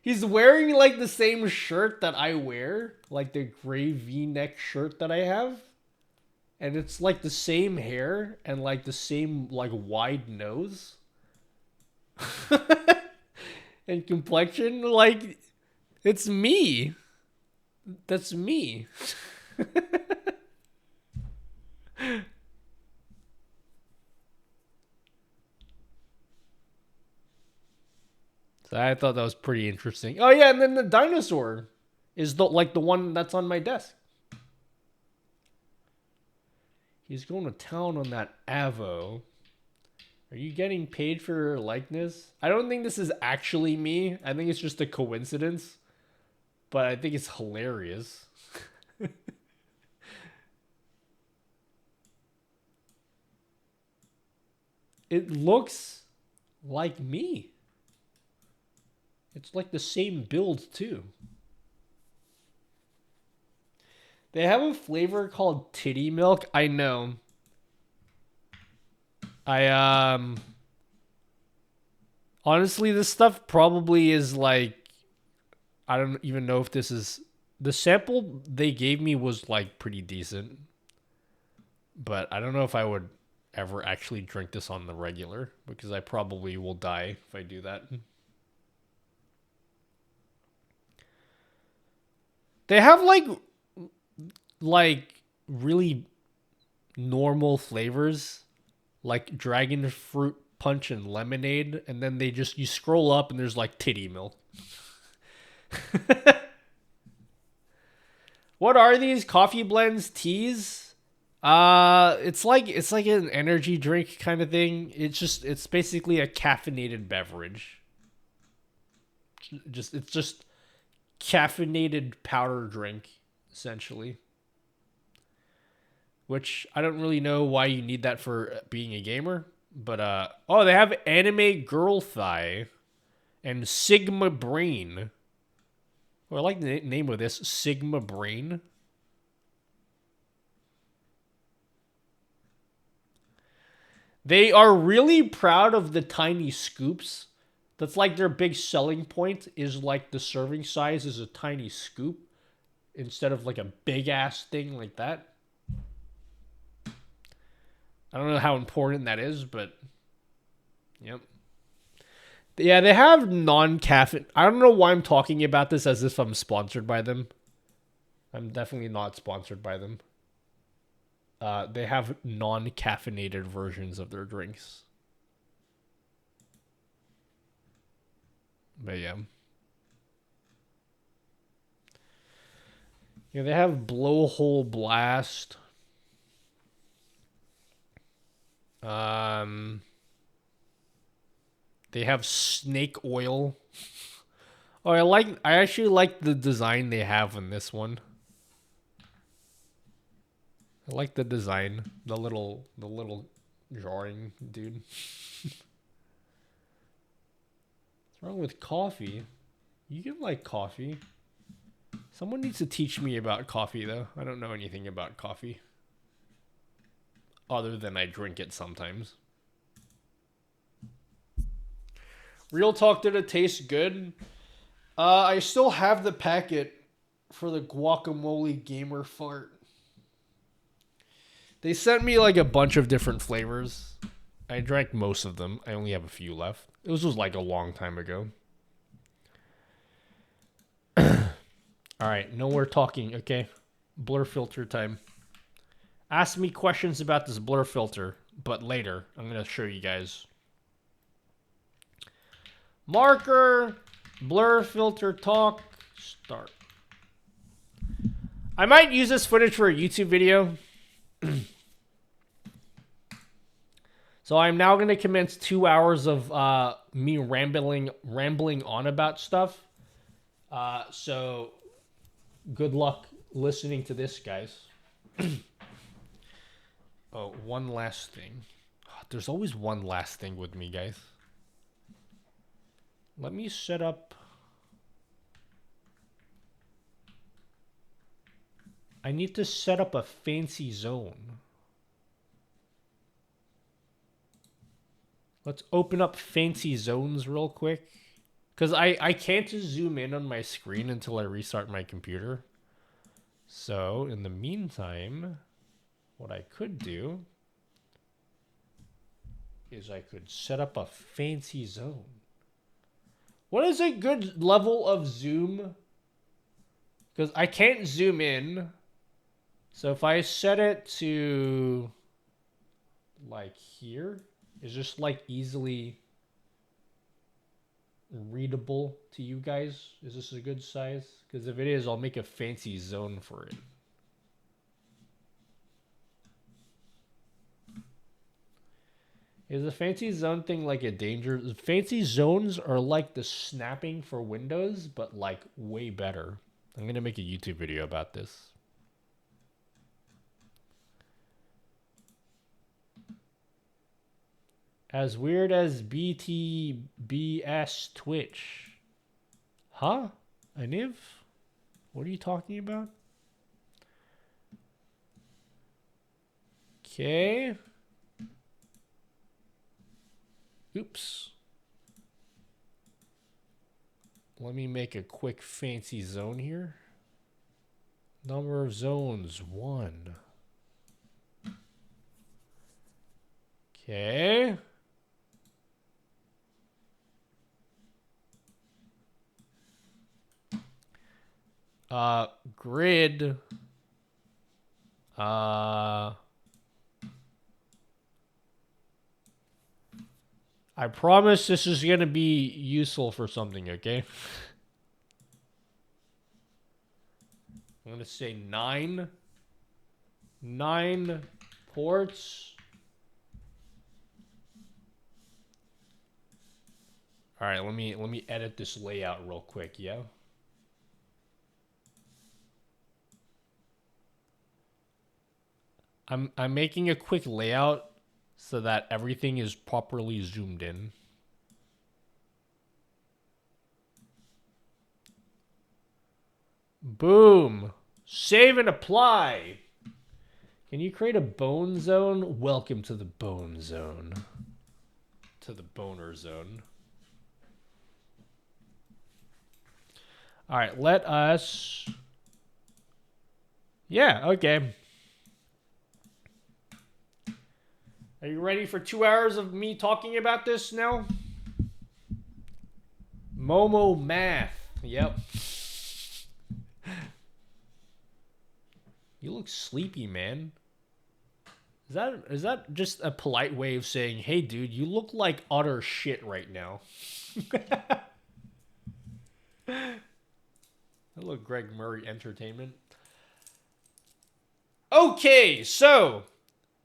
He's wearing like the same shirt that I wear, like the gray V-neck shirt that I have. And it's like the same hair and like the same like wide nose. And complexion, like it's me. That's me. So I thought that was pretty interesting. Oh yeah, and then the dinosaur is the one that's on my desk. He's going to town on that Avo. Are you getting paid for your likeness? I don't think this is actually me. I think it's just a coincidence. But I think it's hilarious. It looks like me. It's like the same build too. They have a flavor called titty milk. I know. Honestly, this stuff probably is like, I don't even know if this is, the sample they gave me was like pretty decent. But I don't know if I would ever actually drink this on the regular, because I probably will die if I do that. They have like really normal flavors, like dragon fruit punch and lemonade, and then you scroll up and there's like titty milk. What are these coffee blends, teas? It's like an energy drink kind of thing. It's basically a caffeinated beverage. It's just caffeinated powder drink, essentially. Which I don't really know why you need that for being a gamer. But, oh, they have Anime Girl Thigh and Sigma Brain. Oh, I like the name of this, Sigma Brain. They are really proud of the tiny scoops. That's like their big selling point, is like the serving size is a tiny scoop instead of like a big ass thing like that. I don't know how important that is, but yep. Yeah, they have non-caffeine. I don't know why I'm talking about this as if I'm sponsored by them. I'm definitely not sponsored by them. They have non-caffeinated versions of their drinks. But yeah. Yeah, they have Blowhole Blast. They have snake oil. Oh, I actually like the design they have on this one. I like the design. The little drawing dude. What's wrong with coffee? You can like coffee. Someone needs to teach me about coffee though. I don't know anything about coffee. Other than I drink it sometimes. Real talk, did it taste good? I still have the packet for the guacamole gamer fart. They sent me like a bunch of different flavors. I drank most of them. I only have a few left. This was like a long time ago. Alright, no more talking, okay? Blur filter time. Ask me questions about this blur filter, but later. I'm going to show you guys. Marker, blur filter talk, start. I might use this footage for a YouTube video. So I'm now going to commence 2 hours of me rambling on about stuff. So good luck listening to this, guys. Oh, one last thing. There's always one last thing with me, guys. Let me set up... I need to set up a fancy zone. Let's open up fancy zones real quick. Because I can't just zoom in on my screen until I restart my computer. So, in the meantime, what I could do is I could set up a fancy zone. What is a good level of zoom? Because I can't zoom in. So if I set it to like here, is just like easily readable to you guys? Is this a good size? Because if it is, I'll make a fancy zone for it. Is the fancy zone thing like a danger? Fancy zones are like the snapping for Windows, but like way better. I'm going to make a YouTube video about this. As weird as BTBS Twitch. Huh? Aniv? What are you talking about? Okay. Oops. Let me make a quick fancy zone here. Number of zones, 1. Okay. Grid. I promise this is going to be useful for something, okay? I'm going to say 9. 9 ports. All right, let me edit this layout real quick, yeah? I'm making a quick layout so that everything is properly zoomed in. Boom. Save and apply. Can you create a bone zone? Welcome to the bone zone. To the boner zone. All right, let us... Yeah, okay. Are you ready for 2 hours of me talking about this now? Momo math. Yep. You look sleepy, man. Is that just a polite way of saying, hey, dude, you look like utter shit right now? Hello, Greg Murray Entertainment. Okay, so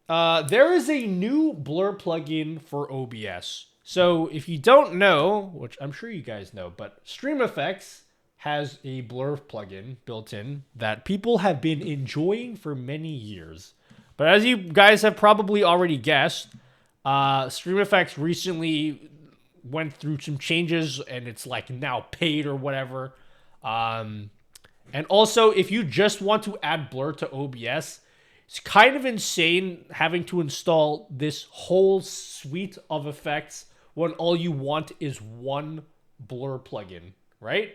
there is a new blur plugin for OBS. So if you don't know, which I'm sure you guys know, but StreamFX has a blur plugin built in that people have been enjoying for many years. But as you guys have probably already guessed, StreamFX recently went through some changes and it's like now paid or whatever. And also, if you just want to add blur to OBS, it's kind of insane having to install this whole suite of effects when all you want is one blur plugin, right?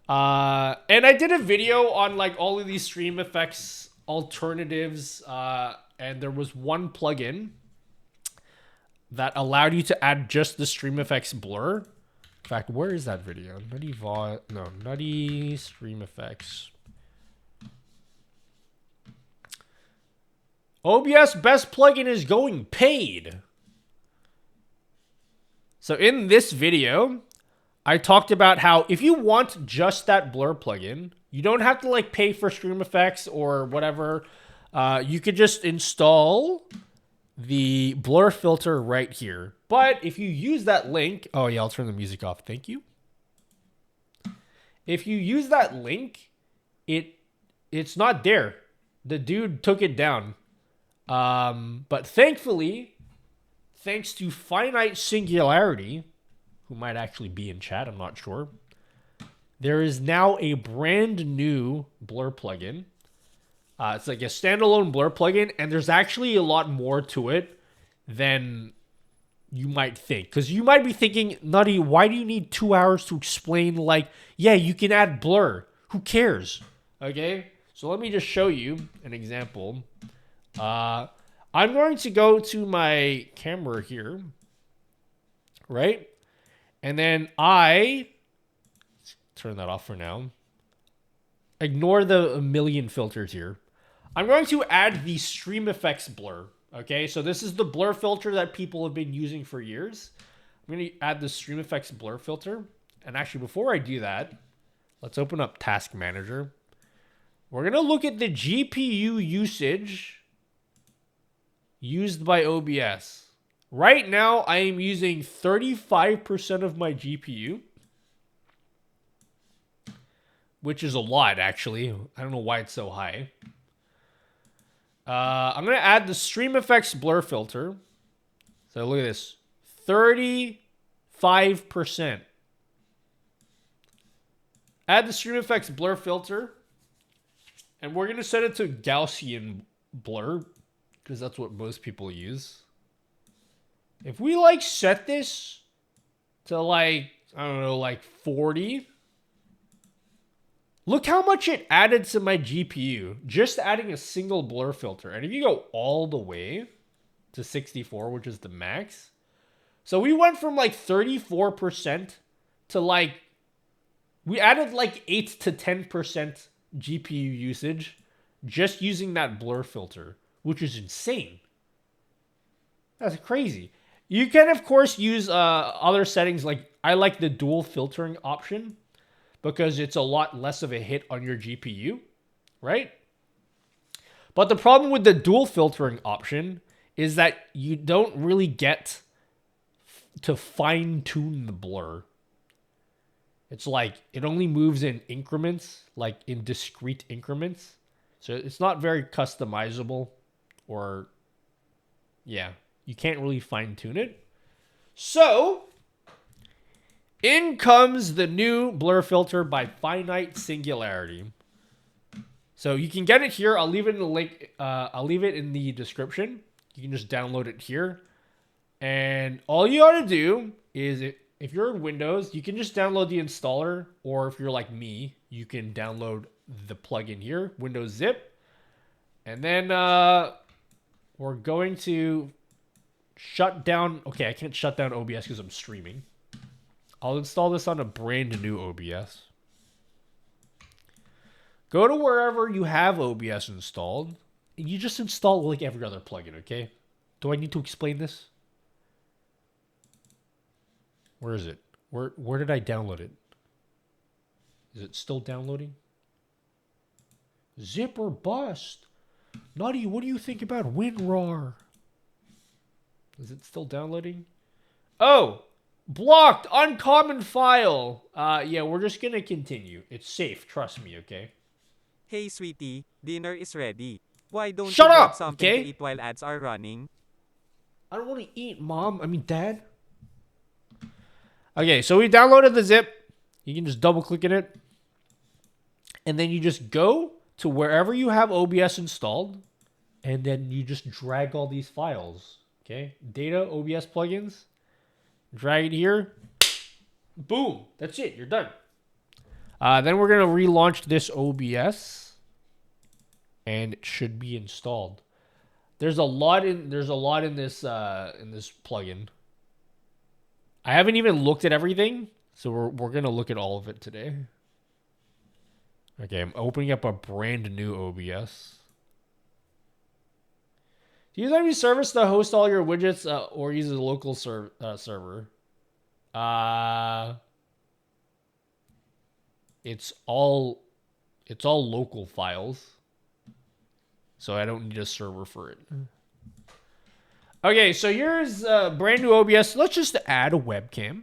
And I did a video on like all of these StreamFX alternatives, and there was one plugin that allowed you to add just the StreamFX blur. In fact, where is that video? Nutty StreamFX. OBS best plugin is going paid. So in this video, I talked about how if you want just that blur plugin, you don't have to like pay for StreamFX or whatever. You could just install the blur filter right here. But if you use that link, oh yeah, I'll turn the music off. Thank you. If you use that link, it's not there. The dude took it down. But thankfully, thanks to Finite Singularity, who might actually be in chat, I'm not sure, there is now a brand new blur plugin. It's like a standalone blur plugin, and there's actually a lot more to it than you might think. Because you might be thinking, Nutty, why do you need 2 hours to explain, like, yeah, you can add blur. Who cares? Okay? So let me just show you an example. I'm going to go to my camera here, right? And then turn that off for now. Ignore the million filters here. I'm going to add the StreamFX blur. Okay, so this is the blur filter that people have been using for years. I'm going to add the StreamFX blur filter. And actually, before I do that, let's open up Task Manager. We're going to look at the GPU usage used by OBS. Right now, I am using 35% of my GPU, which is a lot, actually. I don't know why it's so high. I'm going to add the StreamFX blur filter. So look at this. 35%. Add the StreamFX blur filter. And we're going to set it to Gaussian blur, because that's what most people use. If we like set this to like, I don't know, like 40, look how much it added to my GPU, just adding a single blur filter. And if you go all the way to 64, which is the max, so we went from like 34% to like, we added like 8 to 10% GPU usage just using that blur filter, which is insane. That's crazy. You can, of course, use other settings. Like, I like the dual filtering option because it's a lot less of a hit on your GPU, right? But the problem with the dual filtering option is that you don't really get to fine-tune the blur. It's like, it only moves in increments, like in discrete increments. So it's not very customizable, or, yeah, you can't really fine-tune it. So, in comes the new blur filter by Finite Singularity. So you can get it here. I'll leave it in the link. I'll leave it in the description. You can just download it here. And all you ought to do is, if you're in Windows, you can just download the installer. Or if you're like me, you can download the plugin here, Windows Zip. And then we're we're going to shut down. Okay, I can't shut down OBS because I'm streaming. I'll install this on a brand new OBS. Go to wherever you have OBS installed. And you just install like every other plugin, okay? Do I need to explain this? Where is it? Where did I download it? Is it still downloading? Zip or bust. Nutty, what do you think about WinRAR? Is it still downloading? Oh! Blocked! Uncommon file! Yeah, we're just gonna continue. It's safe, trust me, okay? Hey sweetie, dinner is ready. Why don't Shut you grab up, something okay? to eat while ads are running? I don't want to eat, Mom. I mean, Dad. Okay, so we downloaded the zip. You can just double click in it. And then you just go to wherever you have OBS installed. And then you just drag all these files. Okay? Data, OBS plugins. Drag it here. Boom. That's it. You're done. Then we're going to relaunch this OBS. And it should be installed. There's a lot in this plugin. I haven't even looked at everything, so we're gonna look at all of it today. Okay, I'm opening up a brand new OBS. Do you use any service to host all your widgets, or use a local server? It's all local files. So I don't need a server for it. Okay, so here's brand new OBS. Let's just add a webcam.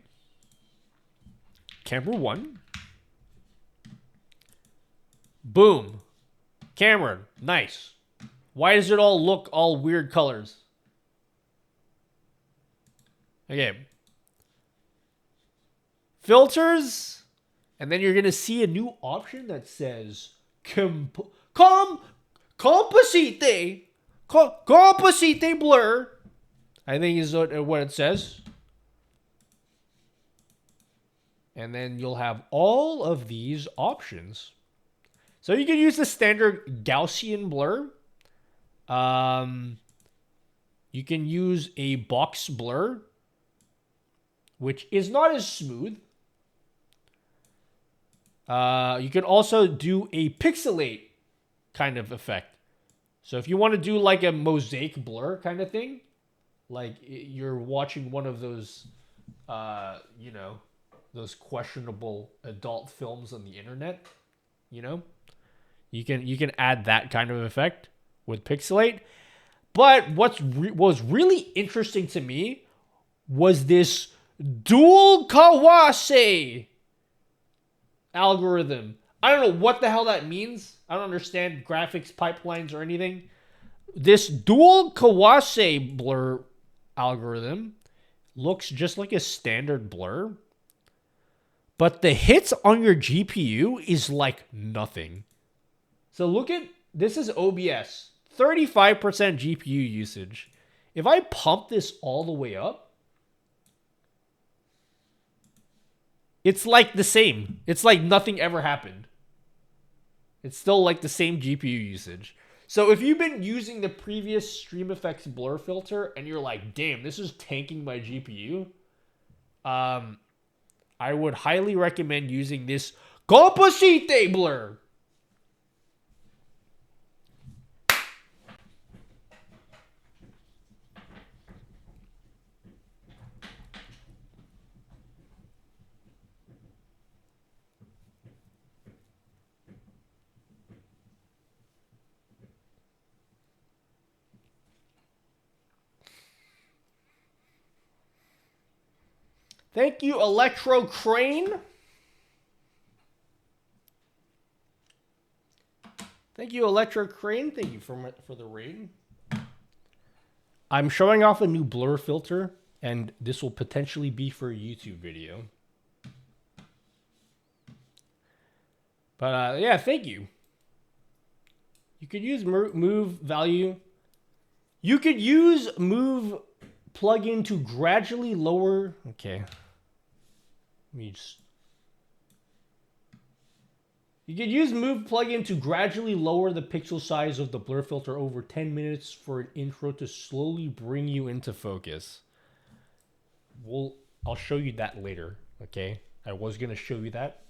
Camera 1. Boom. Camera. Nice. Why does it all look all weird colors? Okay. Filters. And then you're going to see a new option that says Composite blur, I think is what it says. And then you'll have all of these options. So you can use the standard Gaussian blur. You can use a box blur, which is not as smooth. You can also do a pixelate kind of effect. So if you want to do like a mosaic blur kind of thing, like you're watching one of those, those questionable adult films on the internet, you can add that kind of effect with pixelate. But what was really interesting to me was this dual Kawase algorithm. I don't know what the hell that means. I don't understand graphics pipelines or anything. This dual Kawase blur algorithm looks just like a standard blur. But the hits on your GPU is like nothing. So look at, this is OBS. 35% GPU usage. If I pump this all the way up, it's like the same. It's like nothing ever happened. It's still like the same GPU usage. So if you've been using the previous Stream Effects blur filter and you're like, damn, this is tanking my GPU, I would highly recommend using this Composite blur. Thank you, Electro Crane. Thank you, Electro Crane. Thank you for the raid. I'm showing off a new blur filter, and this will potentially be for a YouTube video. But yeah, thank you. You could use move value. You could use move plugin to gradually lower. Okay. Let me just. You can use Move plugin to gradually lower the pixel size of the blur filter over 10 minutes for an intro to slowly bring you into focus. I'll show you that later, okay? I was going to show you that.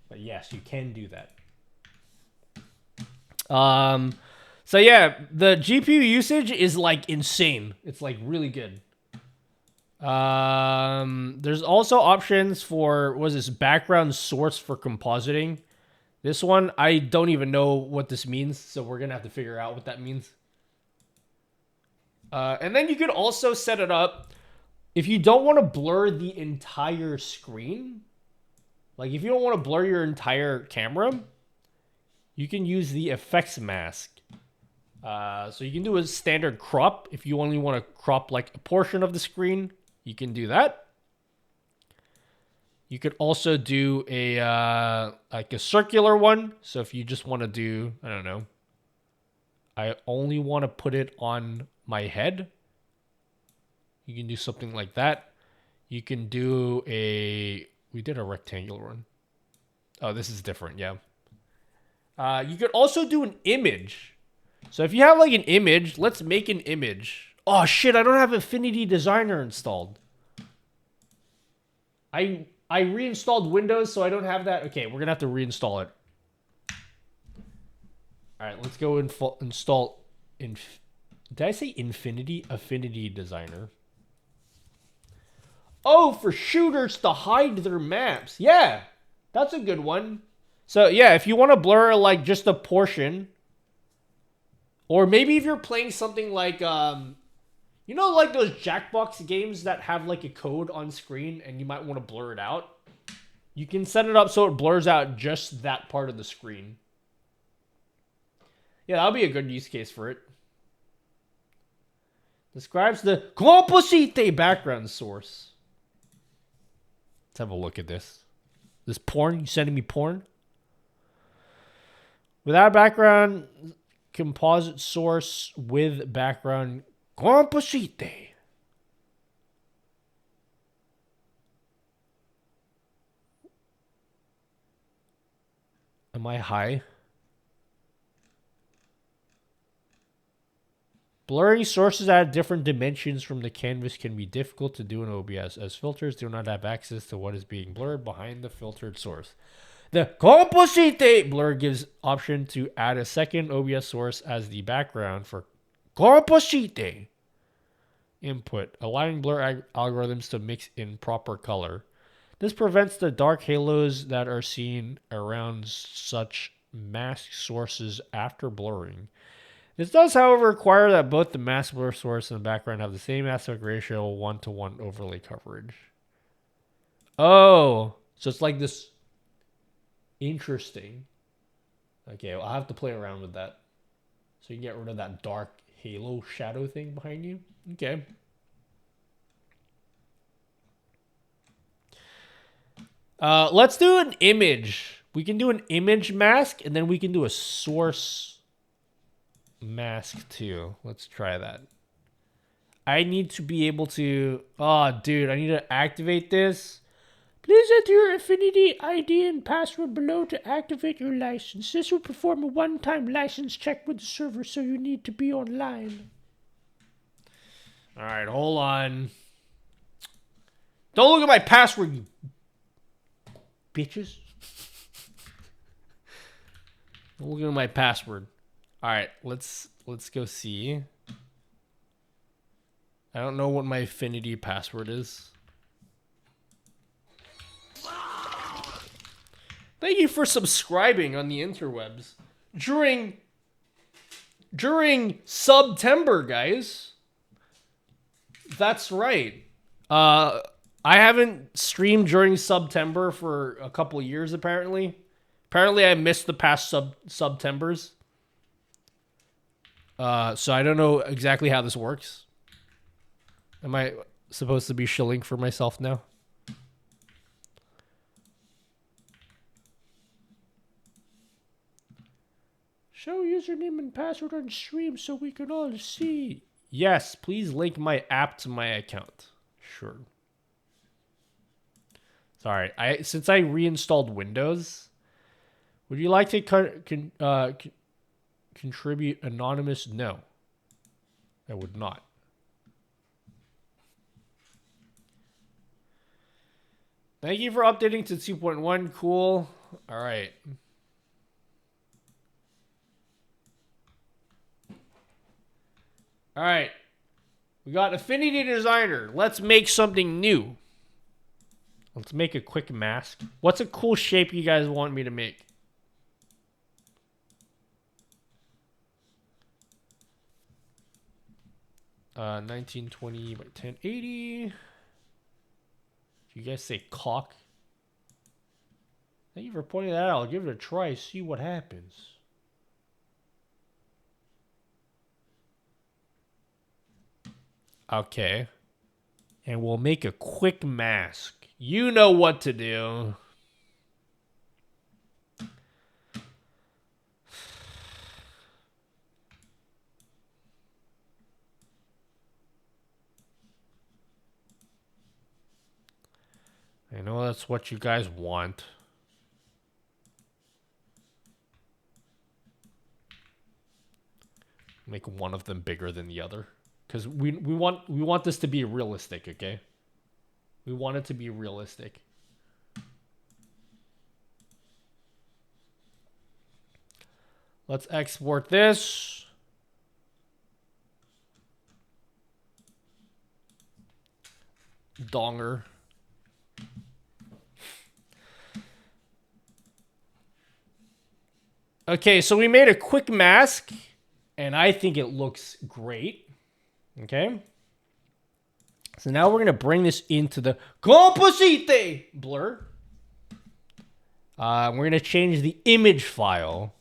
But yes, you can do that. So yeah, the GPU usage is like insane. It's like really good. There's also options for, what is this, background source for compositing. This one, I don't even know what this means, so we're gonna have to figure out what that means. And then you could also set it up if you don't want to blur the entire screen. Like if you don't want to blur your entire camera, you can use the effects mask. So you can do a standard crop. If you only want to crop like a portion of the screen, you can do that. You could also do a like a circular one. So if you just want to do, I don't know, I only want to put it on my head, you can do something like that. You can do we did a rectangular one. Oh, this is different, yeah. You could also do an image. So if you have like an image, let's make an image. Oh shit, I don't have Affinity Designer installed. I reinstalled Windows, so I don't have that. Okay, we're gonna have to reinstall it. All right, let's go install. Did I say Affinity Designer? Oh, for shooters to hide their maps. Yeah, that's a good one. So yeah, if you want to blur like just a portion, or maybe if you're playing something like you know, like those Jackbox games that have like a code on screen and you might want to blur it out. You can set it up so it blurs out just that part of the screen. Yeah, that'll be a good use case for it. Describes the composite background source. Let's have a look at this. This porn? You sending me porn? Without background composite source with background composite. Am I high? Blurring sources at different dimensions from the canvas can be difficult to do in OBS, as filters do not have access to what is being blurred behind the filtered source. The composite blur gives option to add a second OBS source as the background for composite input, allowing blur algorithms to mix in proper color. This prevents the dark halos that are seen around such mask sources after blurring. This does, however, require that both the mask blur source and the background have the same aspect ratio 1:1 overlay coverage. Oh, so it's like this. Interesting. Okay, well, I'll have to play around with that. So you can get rid of that dark halo shadow thing behind you. Okay. Let's do an image. We can do an image mask, and then we can do a source mask too. Let's try that. I need to be able to... Oh, dude, I need to activate this. Please enter your Affinity ID and password below to activate your license. This will perform a one-time license check with the server, so you need to be online. All right, hold on. Don't look at my password, you bitches. Don't look at my password. All right, let's go see. I don't know what my Affinity password is. Thank you for subscribing on the interwebs during September, guys. That's right. I haven't streamed during September for a couple years, apparently. Apparently, I missed the past Septembers. So I don't know exactly how this works. Am I supposed to be shilling for myself now? Show username and password on stream so we can all see. Yes, please link my app to my account. Sure. Sorry, since I reinstalled Windows, Would you like to contribute anonymous? No. I would not. Thank you for updating to 2.1. Cool. All right. All right. We got Affinity Designer. Let's make something new. Let's make a quick mask. What's a cool shape you guys want me to make? Uh, 1920 by 1080. You guys say cock? Thank you for pointing that out. I'll give it a try, see what happens. Okay. And we'll make a quick mask. You know what to do. I know that's what you guys want. Make one of them bigger than the other. Because we want this to be realistic, okay? We want it to be realistic. Let's export this. Donger. Okay, so we made a quick mask, and I think it looks great. Okay. So now we're going to bring this into the composite blur. We're going to change the image file.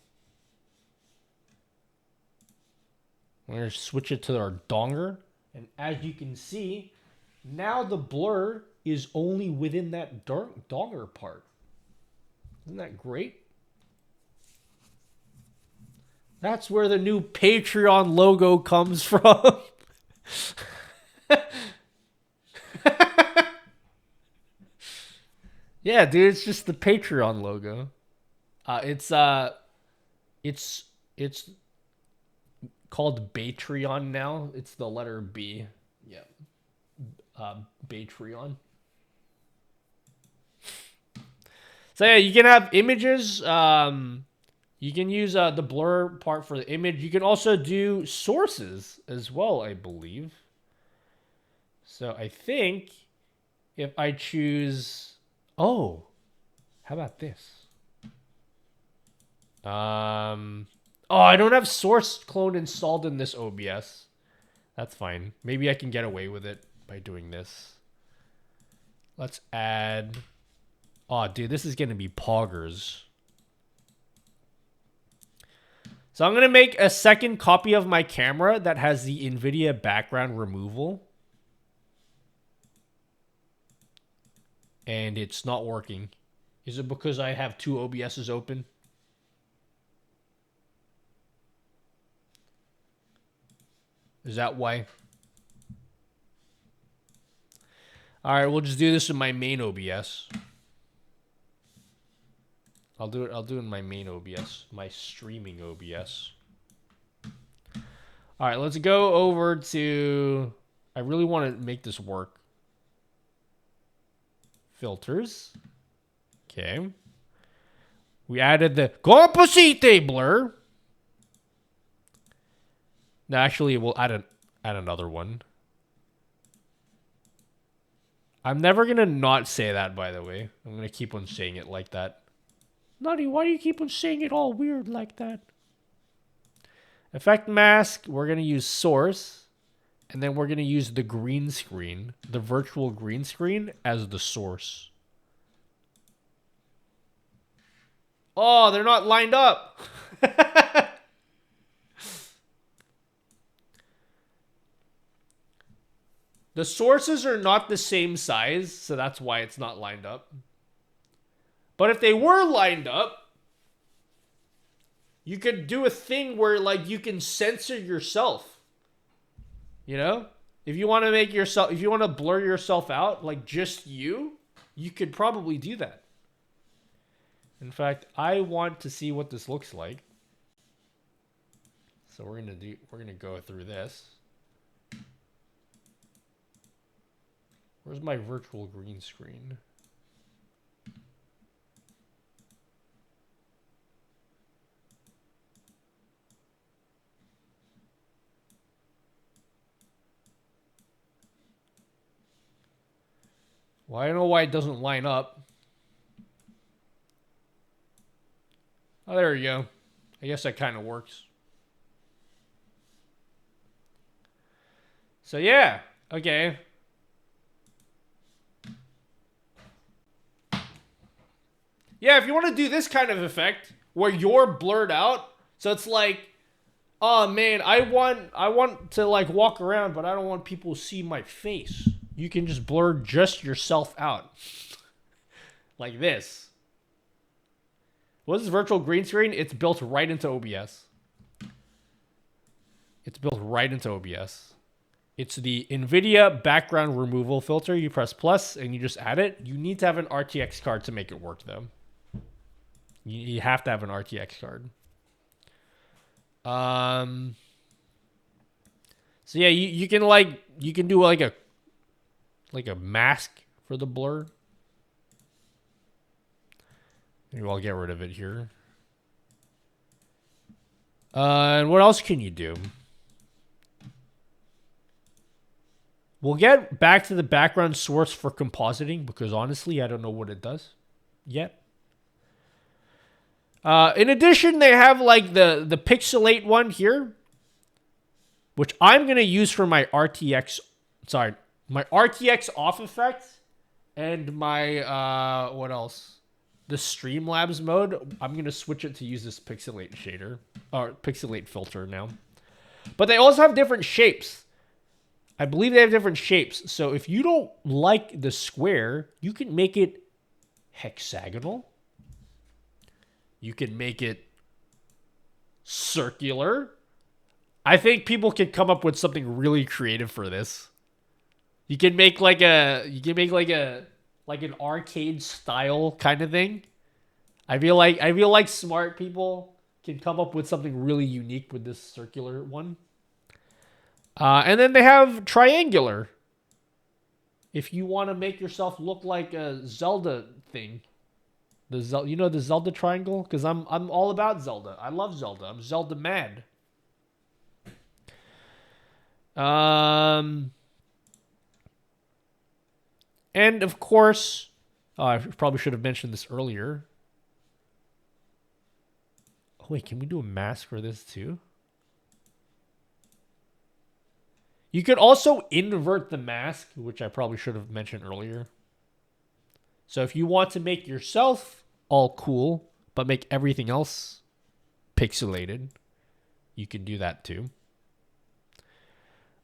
We're going to switch it to our donger. And as you can see, now the blur is only within that donger part. Isn't that great? That's where the new Patreon logo comes from. Yeah, dude, it's just the Patreon logo. It's called Patreon now. It's the letter B. Yeah. Patreon. So yeah, you can have images. You can use the blur part for the image. You can also do sources as well, I believe. So I think if I choose... Oh, how about this? Oh, I don't have source clone installed in this OBS. That's fine. Maybe I can get away with it by doing this. Let's add... Oh, dude, this is going to be poggers. So I'm going to make a second copy of my camera that has the NVIDIA background removal. And it's not working. Is it because I have two OBSs open? Is that why? All right, we'll just do this in my main OBS. I'll do it in my main OBS, my streaming OBS. All right, let's go over to... I really want to make this work. Filters. Okay. We added the composite blur. No, actually, we'll add another one. I'm never going to not say that, by the way. I'm going to keep on saying it like that. Nutty, why do you keep on saying it all weird like that? Effect mask, we're going to use source. And then we're going to use the green screen, the virtual green screen, as the source. Oh, they're not lined up. The sources are not the same size, so that's why it's not lined up. But if they were lined up, you could do a thing where, like, you can censor yourself. You know? If you want to make yourself, if you want to blur yourself out, like just you could probably do that. In fact, I want to see what this looks like. So we're gonna go through this. Where's my virtual green screen? Well, I don't know why it doesn't line up. Oh, there you go. I guess that kind of works. So yeah, okay. Yeah, if you want to do this kind of effect where you're blurred out, so it's like, oh man, I want to like walk around, but I don't want people to see my face. You can just blur just yourself out. Like this. What is virtual green screen? It's built right into OBS. It's built right into OBS. It's the NVIDIA background removal filter. You press plus and you just add it. You need to have an RTX card to make it work though. You have to have an RTX card. So yeah, you can do like a mask for the blur. Maybe I'll get rid of it here. And what else can you do? We'll get back to the background source for compositing because honestly, I don't know what it does yet. In addition, they have like the pixelate one here, which I'm going to use for my RTX off effect and my, what else? The Streamlabs mode. I'm going to switch it to use this pixelate shader or pixelate filter now. But they also have different shapes. I believe they have different shapes. So if you don't like the square, you can make it hexagonal. You can make it circular. I think people can come up with something really creative for this. You can make like an arcade style kind of thing. I feel like smart people can come up with something really unique with this circular one. And then they have triangular. If you want to make yourself look like a Zelda thing. The Zelda triangle? Because I'm all about Zelda. I love Zelda. I'm Zelda mad. And of course, I probably should have mentioned this earlier. Oh, wait, can we do a mask for this too? You could also invert the mask, which I probably should have mentioned earlier. So if you want to make yourself all cool, but make everything else pixelated, you can do that too.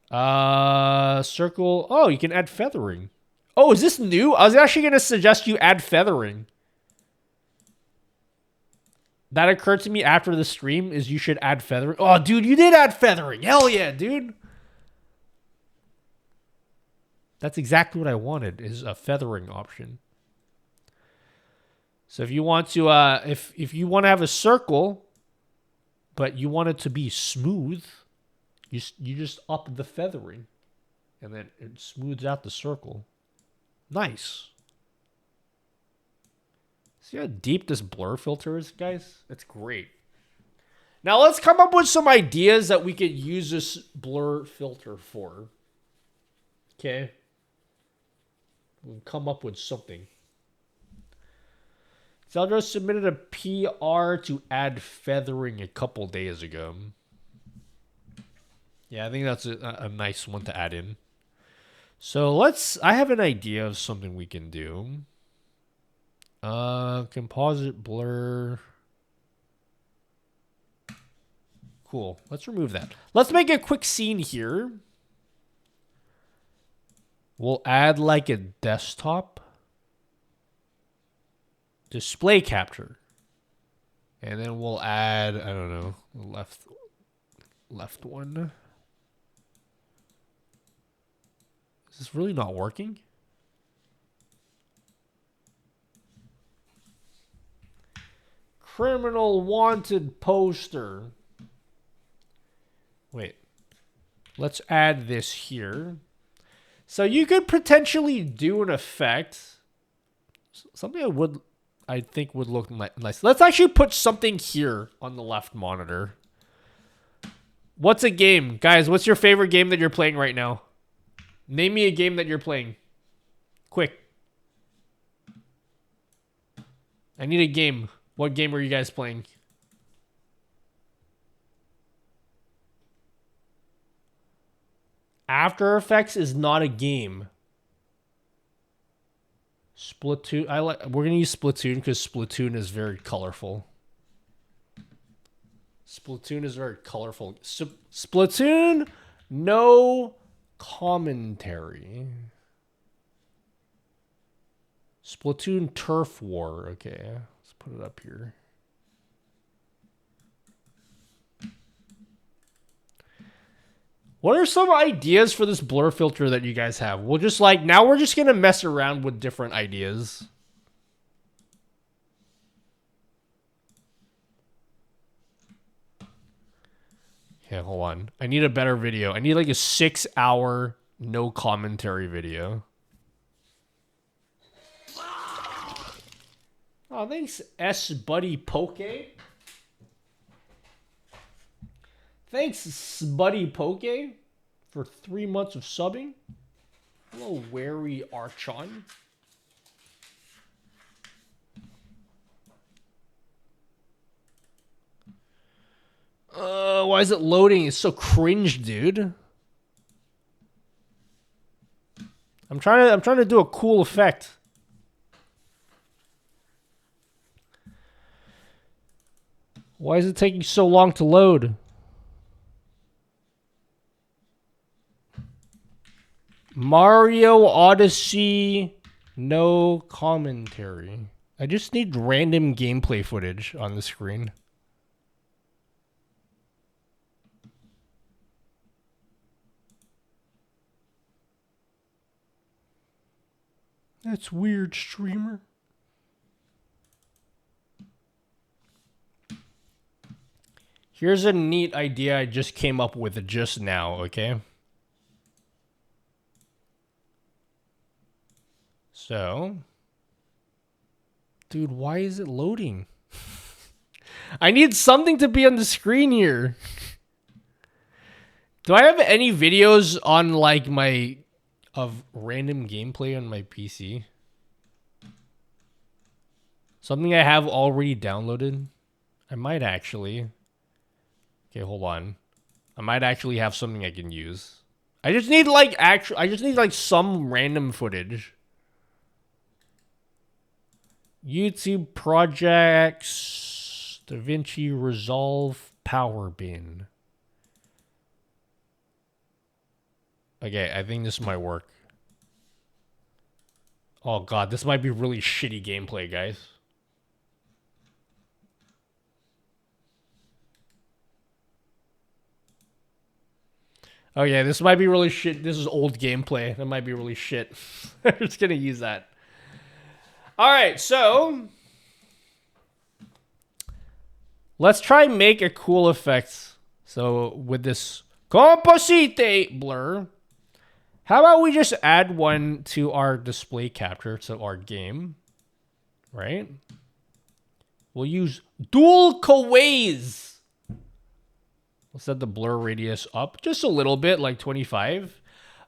Circle. Oh, you can add feathering. Oh, is this new? I was actually going to suggest you add feathering. That occurred to me after the stream is you should add feathering. Oh, dude, you did add feathering. Hell yeah, dude. That's exactly what I wanted, is a feathering option. So if you want to, if you want to have a circle, but you want it to be smooth, you just up the feathering, and then it smooths out the circle. Nice. See how deep this blur filter is, guys? It's great. Now let's come up with some ideas that we could use this blur filter for. Okay. We'll come up with something. Zeldra submitted a PR to add feathering a couple days ago. Yeah, I think that's a nice one to add in. So I have an idea of something we can do. Composite blur. Cool. Let's remove that. Let's make a quick scene here. We'll add like a desktop display capture. And then we'll add, I don't know, left one. Is this really not working? Criminal wanted poster. Wait. Let's add this here. So you could potentially do an effect. Something I think would look nice. Let's actually put something here on the left monitor. What's a game? Guys, what's your favorite game that you're playing right now? Name me a game that you're playing. Quick. I need a game. What game are you guys playing? After Effects is not a game. Splatoon. We're gonna use Splatoon because Splatoon is very colorful. Splatoon is very colorful. Splatoon, no commentary. Splatoon Turf War. Okay, let's put it up here. What are some ideas for this blur filter that you guys have? We'll just now we're just going to mess around with different ideas. Okay, hold on. I need a better video. I need like a 6-hour no commentary video. Oh, thanks, S-Buddy Poke. Thanks, Buddy Poke, for 3 months of subbing. Hello, Wary Archon. Why is it loading? It's so cringe, dude. I'm trying to do a cool effect. Why is it taking so long to load? Mario Odyssey, no commentary. I just need random gameplay footage on the screen. That's weird, streamer. Here's a neat idea I just came up with just now, okay? So, dude, why is it loading? I need something to be on the screen here. Do I have any videos on like of random gameplay on my PC? Something I have already downloaded? I might actually. Okay, hold on. I might actually have something I can use. I just need like some random footage. YouTube projects, DaVinci Resolve, Power Bin. Okay, I think this might work. Oh god, this might be really shitty gameplay, guys. Oh yeah, this might be really shit. This is old gameplay. That might be really shit. I'm just gonna use that. Alright, so let's try and make a cool effect. So with this composite blur, how about we just add one to our display capture, so our game, right? We'll use dual Kaways. We'll set the blur radius up just a little bit, like 25.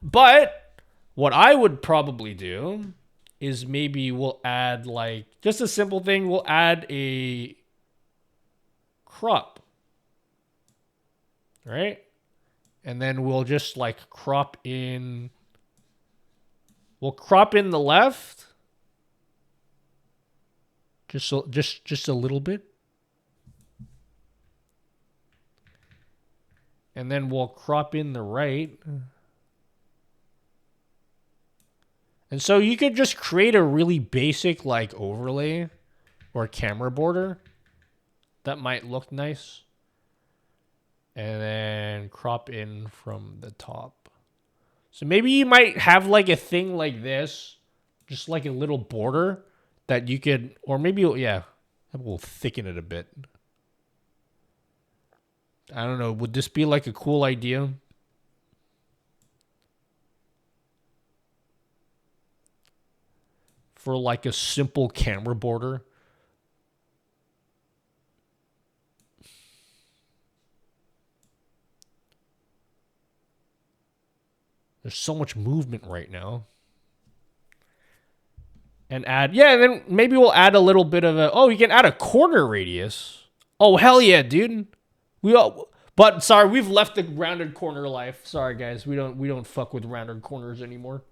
But what I would probably do is maybe we'll add like just a simple thing. We'll add a crop, right? And then we'll just like crop in. We'll crop in the left, just a little bit, and then we'll crop in the right. And so you could just create a really basic like overlay or camera border that might look nice. And then crop in from the top. So maybe you might have like a thing like this, just like a little border that you could, or maybe, yeah. That will thicken it a bit. I don't know. Would this be like a cool idea? For like a simple camera border? There's so much movement right now. And add, yeah, and then maybe we'll add a little bit of a, oh, you can add a corner radius. Oh, hell yeah, dude. But sorry, we've left the rounded corner life. Sorry, guys, we don't fuck with rounded corners anymore.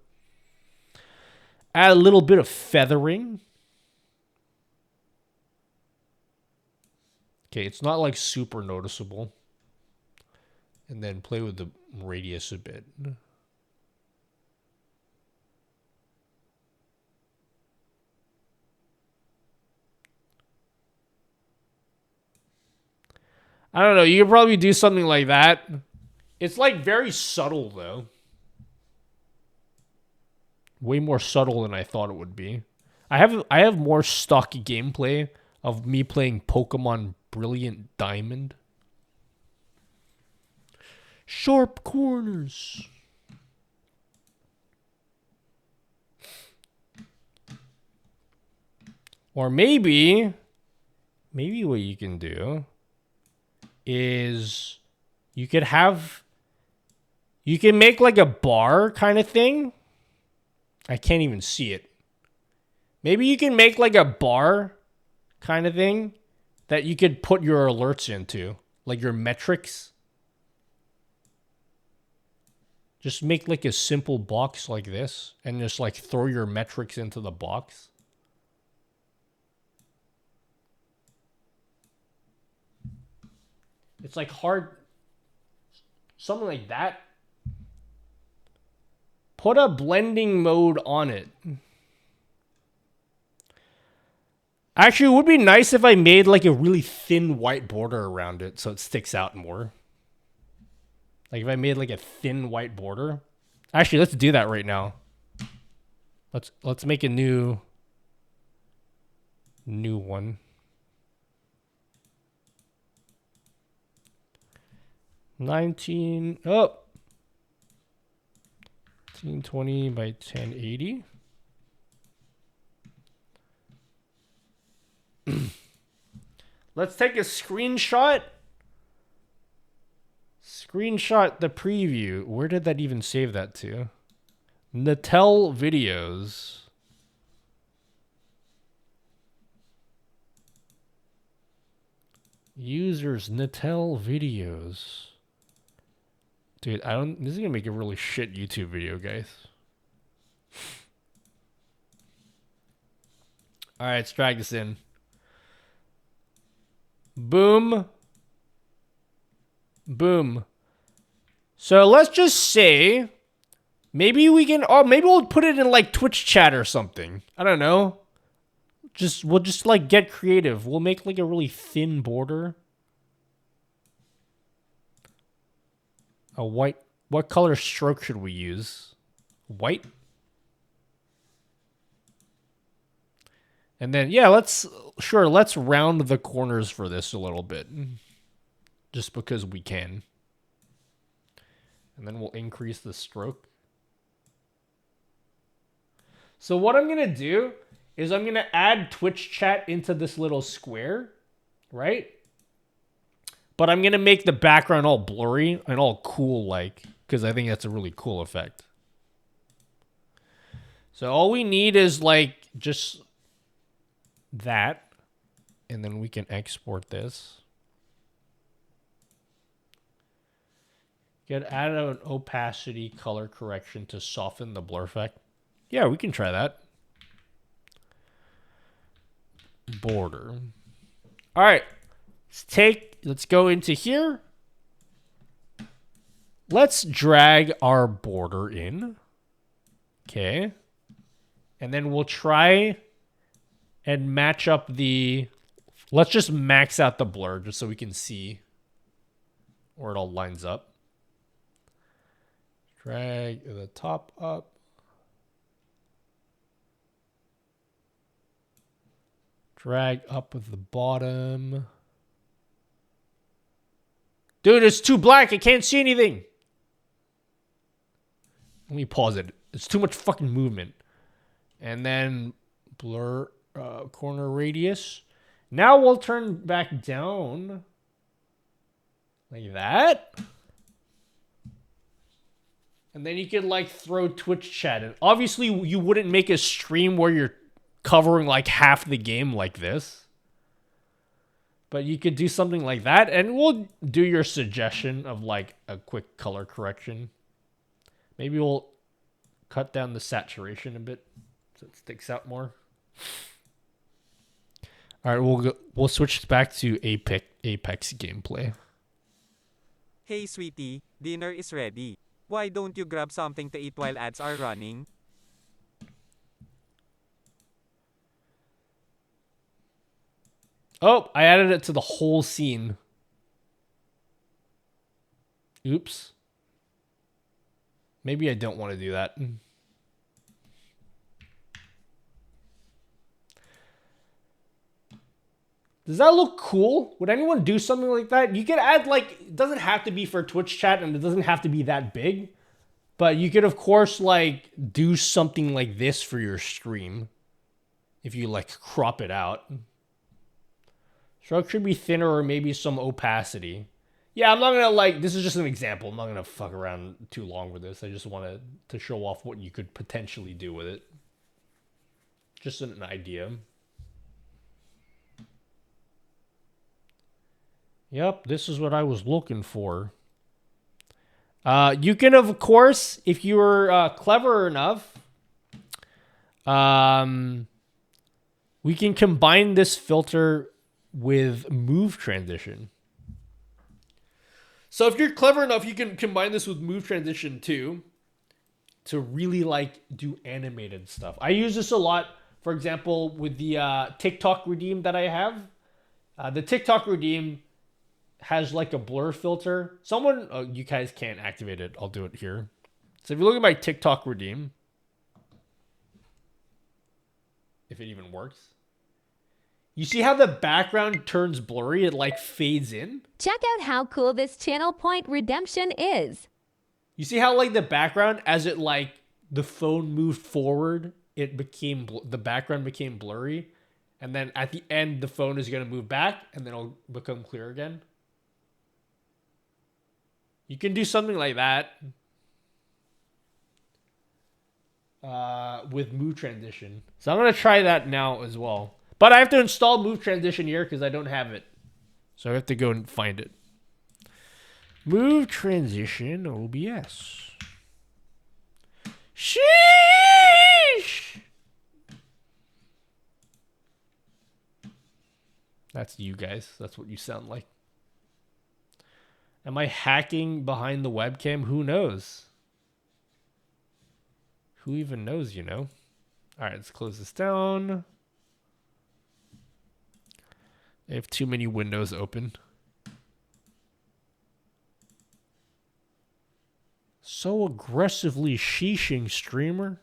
Add a little bit of feathering. Okay, it's not like super noticeable. And then play with the radius a bit. I don't know. You could probably do something like that. It's like very subtle though. Way more subtle than I thought it would be. I have more stock gameplay of me playing Pokemon Brilliant Diamond. Sharp corners. Or maybe what you can do is you can make like a bar kind of thing. I can't even see it. Maybe you can make like a bar kind of thing that you could put your alerts into, like your metrics. Just make like a simple box like this and just like throw your metrics into the box. It's like hard. Something like that. Put a blending mode on it. Actually, it would be nice if I made like a really thin white border around it so it sticks out more. Like if I made like a thin white border. Actually, let's do that right now. Let's make a new one. 1920 by 1080. Let's take a screenshot. Screenshot the preview. Where did that even save that to? Natel videos. Users Natel videos. Dude, this is gonna make a really shit YouTube video, guys. Alright, let's drag this in. Boom. Boom. So let's just say maybe we can, oh, maybe we'll put it in like Twitch chat or something. I don't know. We'll just like get creative. We'll make like a really thin border. A white. What color stroke should we use? White? And then, yeah, let's round the corners for this a little bit. Just because we can. And then we'll increase the stroke. So what I'm going to do is I'm going to add Twitch chat into this little square, right? But I'm going to make the background all blurry and all cool like, because I think that's a really cool effect. So all we need is like just that. And then we can export this. Add an opacity color correction to soften the blur effect. Yeah, we can try that. Border. All right. Let's go into here. Let's drag our border in. Okay. And then we'll try and match up let's just max out the blur just so we can see where it all lines up. Drag the top up. Drag up with the bottom. Dude, it's too black. I can't see anything. Let me pause it. It's too much fucking movement. And then blur corner radius. Now we'll turn back down. Like that. And then you could like throw Twitch chat in. Obviously, you wouldn't make a stream where you're covering like half the game like this. But you could do something like that. And we'll do your suggestion of like a quick color correction. Maybe we'll cut down the saturation a bit so it sticks out more. All right, we'll switch back to Apex gameplay. Hey sweetie, dinner is ready. Why don't you grab something to eat while ads are running? Oh, I added it to the whole scene. Oops. Maybe I don't want to do that. Does that look cool? Would anyone do something like that? You could add like, it doesn't have to be for Twitch chat and it doesn't have to be that big. But you could of course like do something like this for your stream. If you like crop it out. Stroke should be thinner or maybe some opacity. Yeah, I'm not gonna like, this is just an example. I'm not gonna fuck around too long with this. I just wanted to show off what you could potentially do with it. Just an idea. Yep, this is what I was looking for. You can, of course, if you're clever enough, we can combine this filter with move transition. So if you're clever enough, you can combine this with move transition too, to really like do animated stuff. I use this a lot, for example, with the TikTok redeem that I have. The TikTok redeem has like a blur filter. Someone, you guys can't activate it. I'll do it here. So if you look at my TikTok redeem, if it even works, you see how the background turns blurry? It like fades in. Check out how cool this channel point redemption is. You see how like the background, as it like the phone moved forward, it became the background became blurry, and then at the end the phone is gonna move back, and then it'll become clear again. You can do something like that with move transition. So I'm gonna try that now as well. But I have to install move transition here because I don't have it. So I have to go and find it. Move transition OBS. Sheesh! That's you guys. That's what you sound like. Am I hacking behind the webcam? Who knows? Who even knows, you know? All right, let's close this down. I have too many windows open. So aggressively sheeshing, streamer.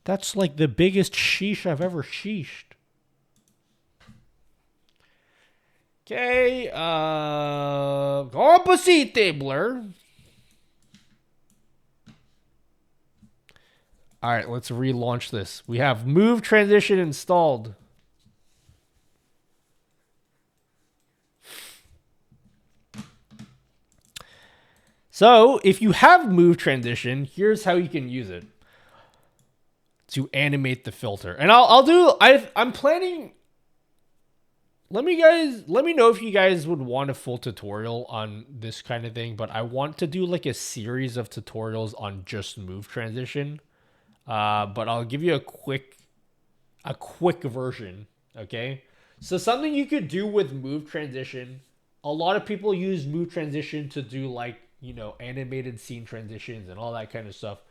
That's like the biggest sheesh I've ever sheeshed. Okay, composite blur. All right, let's relaunch this. We have move transition installed. So if you have move transition, here's how you can use it to animate the filter. And I'm planning. Let me know if you guys would want a full tutorial on this kind of thing, but I want to do like a series of tutorials on just move transition. But I'll give you a quick version, okay? So something you could do with move transition, a lot of people use move transition to do like, you know, animated scene transitions and all that kind of stuff.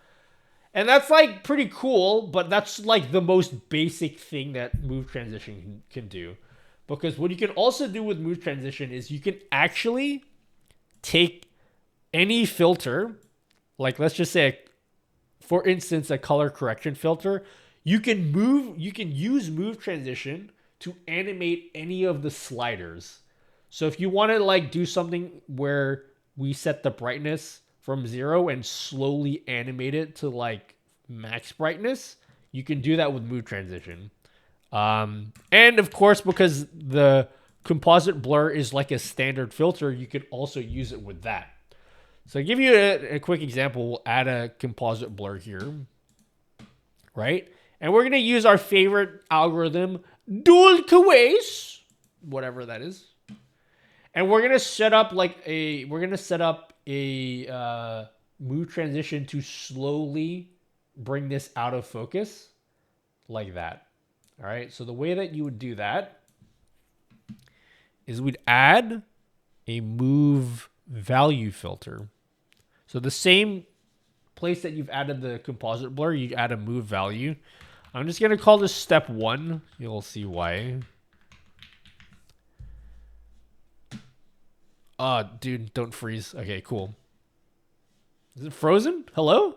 And that's like pretty cool, but that's like the most basic thing that move transition can do. Because what you can also do with move transition is you can actually take any filter, like let's just say, for instance, a color correction filter. You can use move transition to animate any of the sliders. So if you want to like do something where we set the brightness from 0 and slowly animate it to like max brightness, you can do that with move transition. And of course, because the composite blur is like a standard filter, you could also use it with that. So I'll give you a quick example. We'll add a composite blur here, right? And we're going to use our favorite algorithm, dual Kuways, whatever that is. And we're going to set up a move transition to slowly bring this out of focus like that. All right. So the way that you would do that is we'd add a move value filter. So the same place that you've added the composite blur, you add a move value. I'm just going to call this step 1. You'll see why. Dude, don't freeze. Okay, cool. Is it frozen? Hello?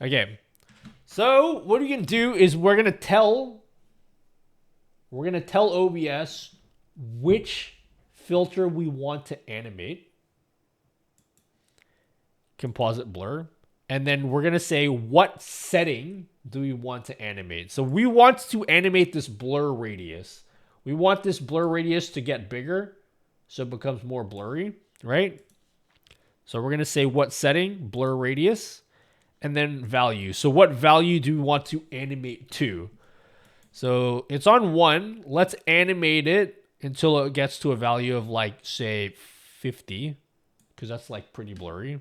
Okay. So what we can do is we're gonna tell OBS which filter we want to animate. Composite blur. And then we're gonna say what setting do we want to animate. So we want to animate this blur radius. We want this blur radius to get bigger so it becomes more blurry, right? So we're gonna say what setting, blur radius, and then value. So what value do we want to animate to? So it's on 1. Let's animate it until it gets to a value of like, say, 50, because that's like pretty blurry.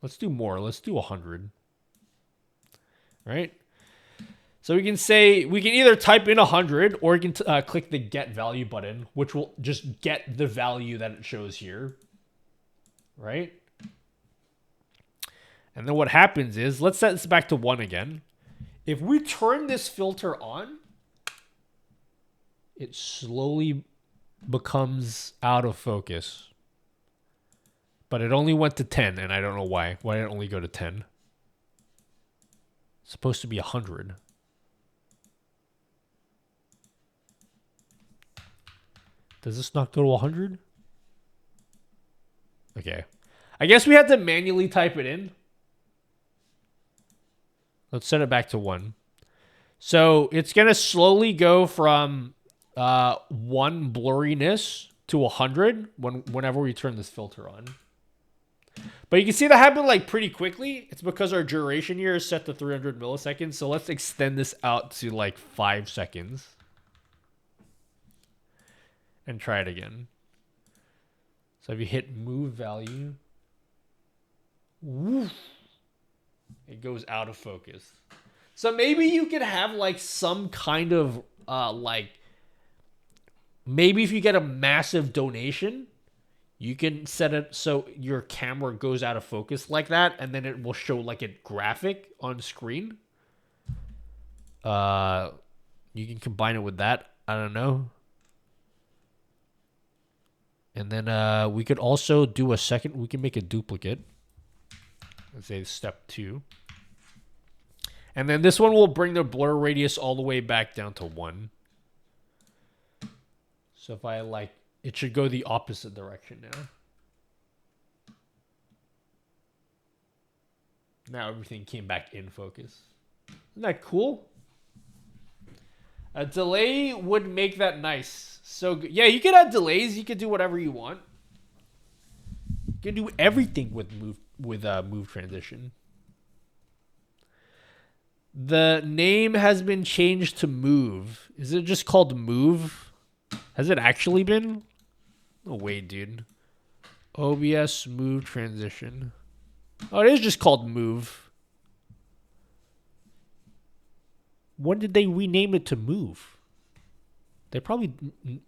Let's do more. Let's do 100. Right? So we can either type in 100 or you can click the get value button, which will just get the value that it shows here. Right? And then what happens is, let's set this back to 1 again. If we turn this filter on, it slowly becomes out of focus. But it only went to 10, and I don't know why. Why did it only go to 10? It's supposed to be 100. Does this not go to 100? Okay. I guess we have to manually type it in. Let's set it back to 1. So it's going to slowly go from 1 blurriness to 100 whenever we turn this filter on. But you can see that happened like pretty quickly. It's because our duration here is set to 300 milliseconds. So let's extend this out to like 5 seconds. And try it again. So if you hit move value, woof, it goes out of focus. So maybe you could have like some kind of maybe if you get a massive donation, you can set it so your camera goes out of focus like that, and then it will show like a graphic on screen. You can combine it with that. I don't know. And then we could also do we can make a duplicate. Let's say step 2. And then this one will bring the blur radius all the way back down to 1. So if I it should go the opposite direction now. Now everything came back in focus. Isn't that cool? A delay would make that nice. So yeah, you could add delays. You could do whatever you want. You can do everything with move transition. The name has been changed to move. Is it just called move? Has it actually been? Oh wait, dude. OBS move transition. Oh, it is just called move. When did they rename it to move? They probably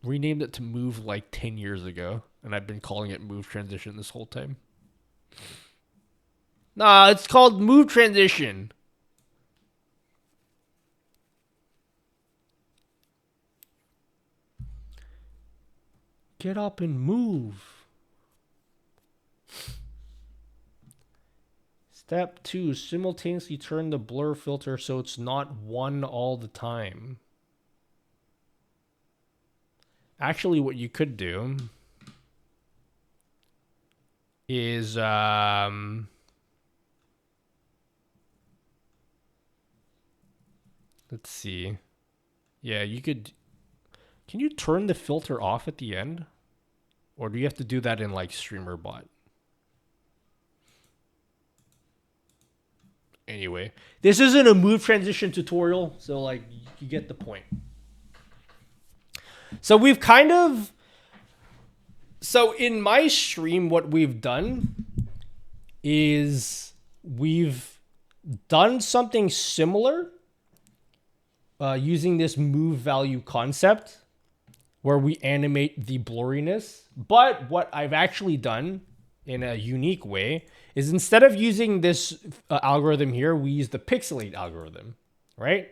renamed it to move like 10 years ago. And I've been calling it move transition this whole time. Nah, it's called move transition. Get up and move. Step 2, simultaneously turn the blur filter so it's not 1 all the time. Actually, what you could do is let's see. Yeah, you could. Can you turn the filter off at the end? Or do you have to do that in like StreamerBot? Anyway, this isn't a move transition tutorial, so like you get the point. So we've kind of, so in my stream, what we've done is we've done something similar using this move value concept where we animate the blurriness. But what I've actually done in a unique way is instead of using this algorithm here, we use the pixelate algorithm, right?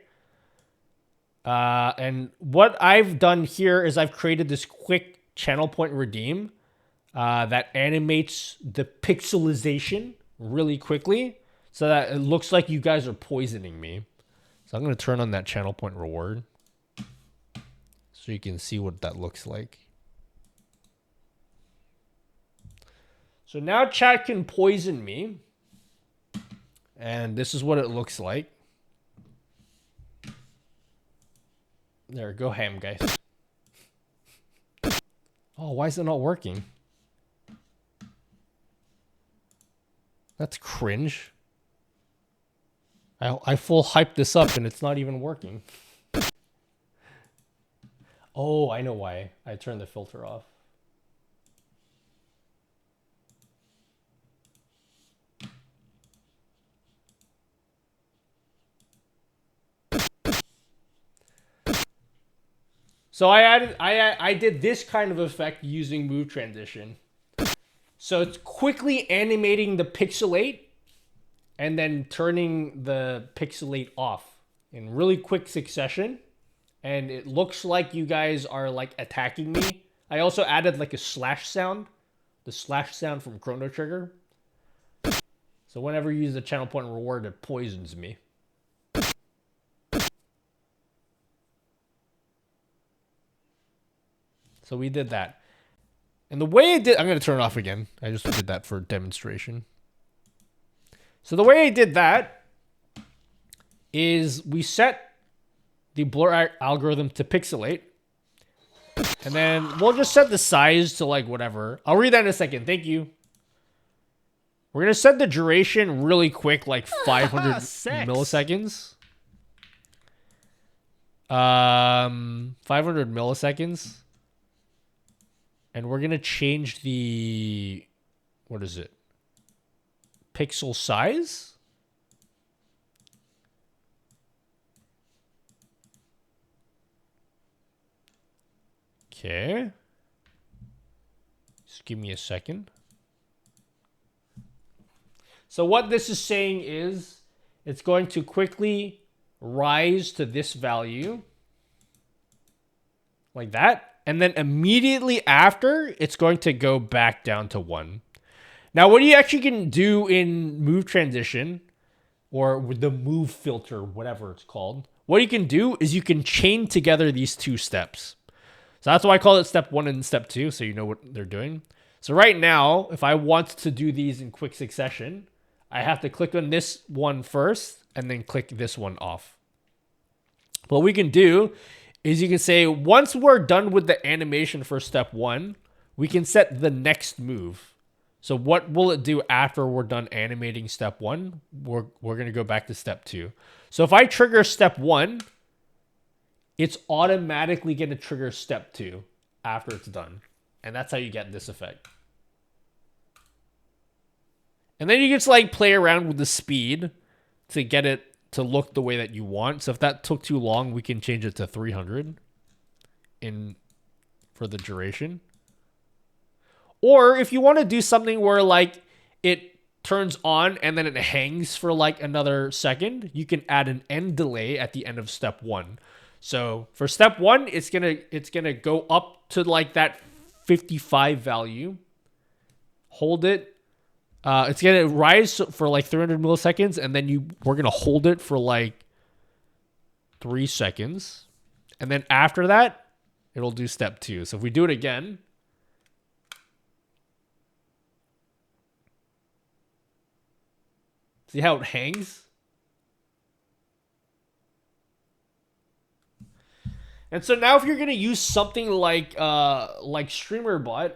And what I've done here is I've created this quick channel point redeem that animates the pixelization really quickly so that it looks like you guys are poisoning me. So I'm going to turn on that channel point reward so you can see what that looks like. So now chat can poison me. And this is what it looks like. There, go ham, guys. Oh, why is it not working? That's cringe. I full hyped this up and it's not even working. Oh, I know why. I turned the filter off. So I did this kind of effect using move transition. So it's quickly animating the pixelate and then turning the pixelate off in really quick succession. And it looks like you guys are like attacking me. I also added like a slash sound, the slash sound from Chrono Trigger. So whenever you use the channel point reward, it poisons me. So we did that. And the way I did, I'm going to turn it off again. I just did that for demonstration. So the way I did that is we set the blur algorithm to pixelate. And then we'll just set the size to like whatever. I'll read that in a second. Thank you. We're going to set the duration really quick, like 500 milliseconds. 500 milliseconds. And we're going to change the, what is it? Pixel size? Okay. Just give me a second. So what this is saying is it's going to quickly rise to this value. Like that. And then immediately after, it's going to go back down to 1. Now, what you actually can do in move transition, or with the move filter, whatever it's called, what you can do is you can chain together these two steps. So that's why I call it step 1 and step 2, so you know what they're doing. So right now, if I want to do these in quick succession, I have to click on this one first, and then click this one off. What we can do is you can say, once we're done with the animation for step 1, we can set the next move. So what will it do after we're done animating step 1? We're going to go back to step 2. So if I trigger step 1, it's automatically going to trigger step 2 after it's done. And that's how you get this effect. And then you just like play around with the speed to get it to look the way that you want. So if that took too long, we can change it to 300 for the duration. Or if you want to do something where like it turns on and then it hangs for like another second, you can add an end delay at the end of step 1. So for step 1, it's gonna go up to like that 55 value. Hold it It's gonna rise for like 300 milliseconds, and then we're gonna hold it for like 3 seconds, and then after that, it'll do step 2. So if we do it again, see how it hangs? And so now if you're gonna use something like StreamerBot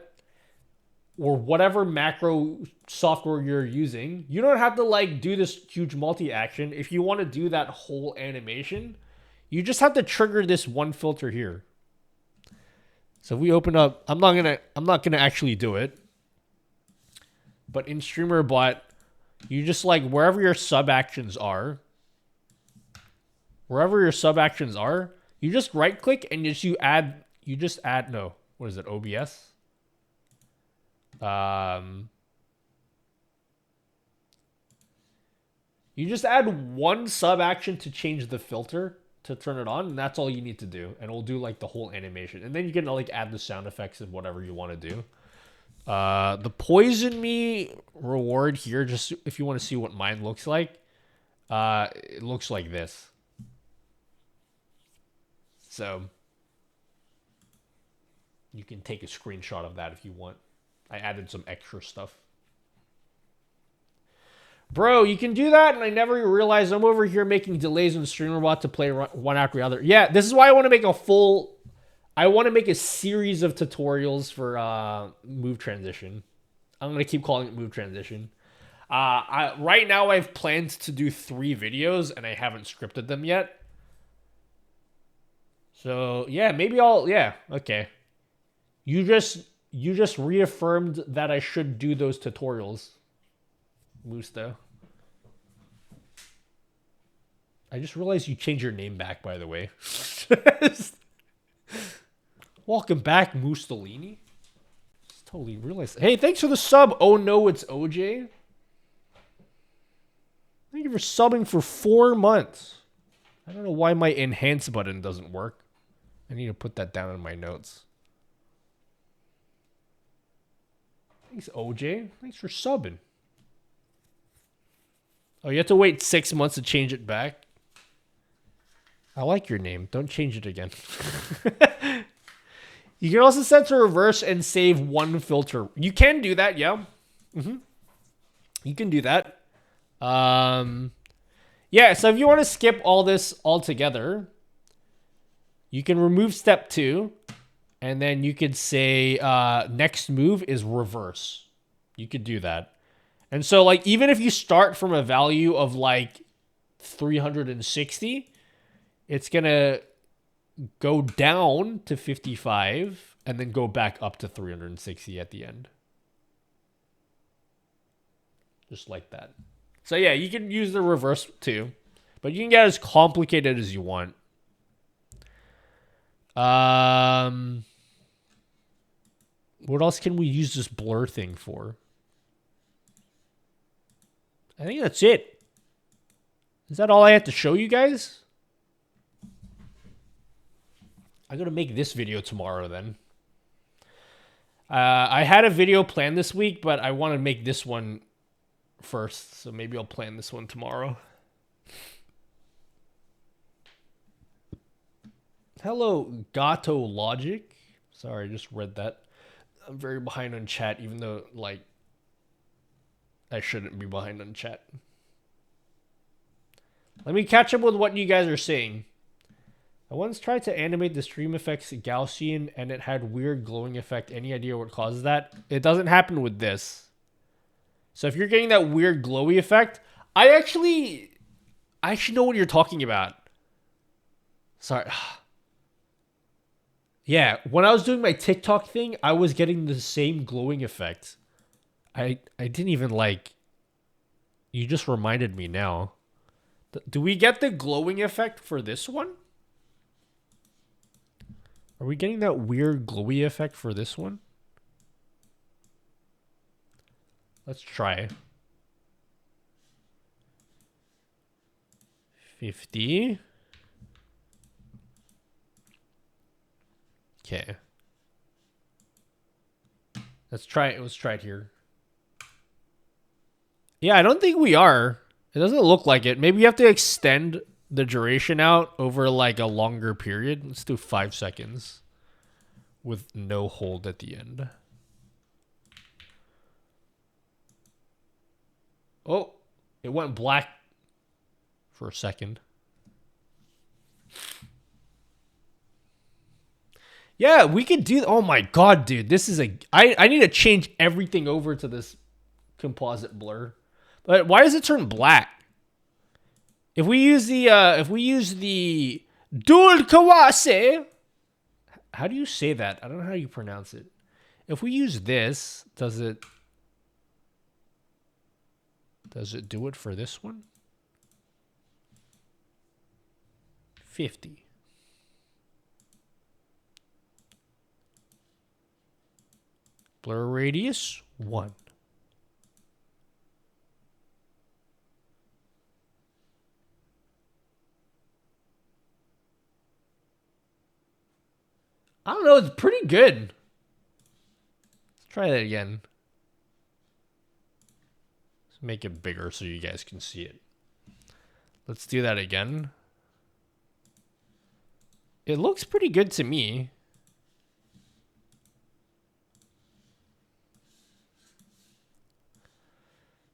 or whatever macro software you're using, you don't have to like do this huge multi-action. If you want to do that whole animation, you just have to trigger this one filter here. So if we open up, I'm not gonna actually do it. But in StreamerBot, you just like wherever your sub actions are, you just right click and you add no, what is it, OBS? You just add one sub action to change the filter to turn it on, and that's all you need to do, and it'll do like the whole animation. And then you can like add the sound effects and whatever you want to do. The poison me reward here, just if you want to see what mine looks like, it looks like this. So you can take a screenshot of that if you want. I added some extra stuff. Bro, you can do that, and I never realized I'm over here making delays in StreamerBot to play one after the other. Yeah, this is why I want to make a series of tutorials for move transition. I'm going to keep calling it move transition. Right now, I've planned to do 3 videos, and I haven't scripted them yet. So, yeah, maybe okay. You just reaffirmed that I should do those tutorials, Musto. I just realized you changed your name back, by the way. Welcome back, Mussolini. Just totally realized. Hey, thanks for the sub. Oh no, it's OJ. Thank you for subbing for 4 months. I don't know why my enhance button doesn't work. I need to put that down in my notes. Thanks, OJ. Thanks for subbing. Oh, you have to wait 6 months to change it back? I like your name. Don't change it again. You can also set to reverse and save one filter. You can do that, yeah. You can do that. Yeah, so if you want to skip all this altogether, you can remove step 2, and then you could say next move is reverse. You could do that. And so, like, even if you start from a value of, like, 360, it's going to go down to 55 and then go back up to 360 at the end. Just like that. So, yeah, you can use the reverse, too. But you can get as complicated as you want. What else can we use this blur thing for? I think that's it. Is that all I have to show you guys? I'm going to make this video tomorrow then. I had a video planned this week, but I want to make this one first. So maybe I'll plan this one tomorrow. Hello, Gato Logic. Sorry, I just read that. I'm very behind on chat, even though, like, I shouldn't be behind on chat. Let me catch up with what you guys are saying. I once tried to animate the stream effects Gaussian, and it had weird glowing effect. Any idea what causes that? It doesn't happen with this. So if you're getting that weird glowy effect, I actually know what you're talking about. Sorry. Yeah, when I was doing my TikTok thing, I was getting the same glowing effect. I didn't even like... You just reminded me now. Do we get the glowing effect for this one? Are we getting that weird glowy effect for this one? Let's try. 50. Okay. Let's try it here. Yeah, I don't think we are. It doesn't look like it. Maybe you have to extend the duration out over like a longer period. Let's do 5 seconds with no hold at the end. Oh, it went black for a second. Yeah, we could do. Oh my god, dude, this is a. I need to change everything over to this composite blur. But why does it turn black? If we use the Dul Kawase, how do you say that? I don't know how you pronounce it. If we use this, does it do it for this one? 50. Blur radius 1. I don't know, it's pretty good. Let's try that again. Let's make it bigger so you guys can see it. Let's do that again. It looks pretty good to me.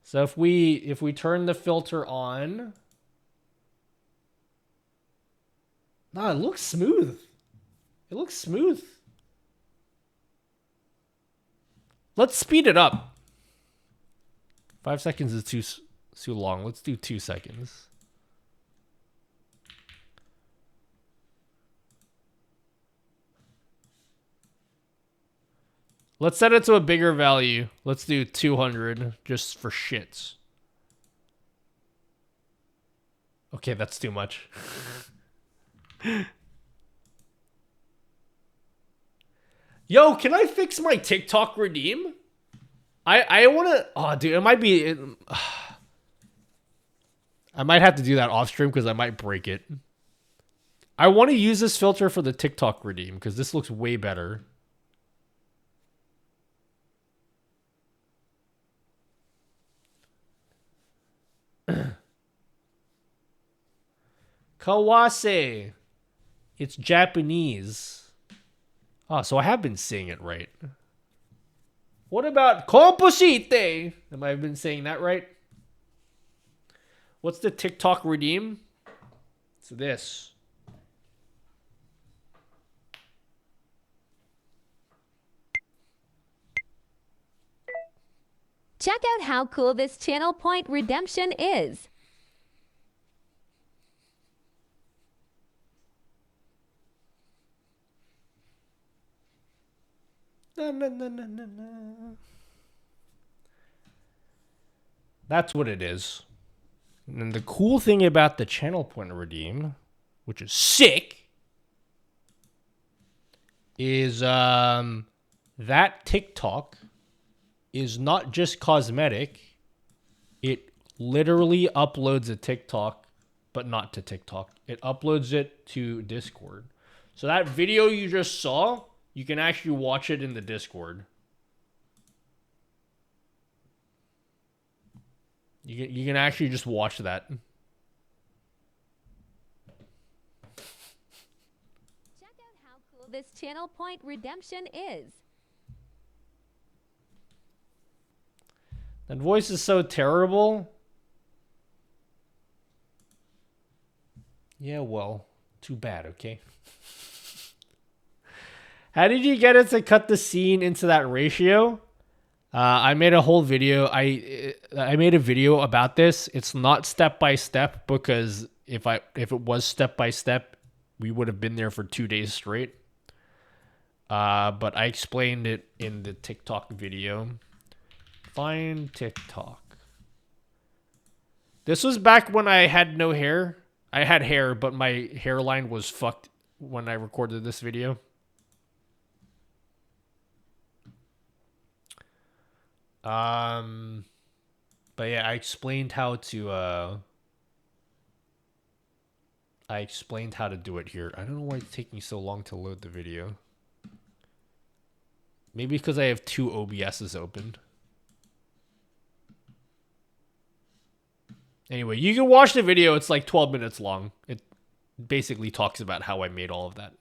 So if we turn the filter on, nah, it looks smooth. It looks smooth. Let's speed it up. 5 seconds is too long. Let's do 2 seconds. Let's set it to a bigger value. Let's do 200 just for shits. Okay, that's too much. Yo, can I fix my TikTok redeem? I want to... Oh, dude, it might be... I might have to do that off stream because I might break it. I want to use this filter for the TikTok redeem because this looks way better. Kawase. It's Japanese. Oh, so I have been saying it right. What about composite? Am I been saying that right? What's the TikTok redeem? It's this. Check out how cool this channel point redemption is. That's what it is. And the cool thing about the channel point redeem, which is sick, is that TikTok is not just cosmetic. It literally uploads a TikTok, but not to TikTok. It uploads it to Discord. So that video you just saw, you can actually watch it in the Discord. You can actually just watch that. Check out how cool this channel point redemption is. That voice is so terrible. Yeah, well, too bad, okay? How did you get it to cut the scene into that ratio? I made a whole video. I made a video about this. It's not step by step because if it was step by step, we would have been there for 2 days straight. But I explained it in the TikTok video. Find TikTok. This was back when I had no hair. I had hair, but my hairline was fucked when I recorded this video. But yeah, I explained how to do it here. I don't know why it's taking so long to load the video. Maybe because I have 2 OBSs open. Anyway, you can watch the video. It's like 12 minutes long. It basically talks about how I made all of that.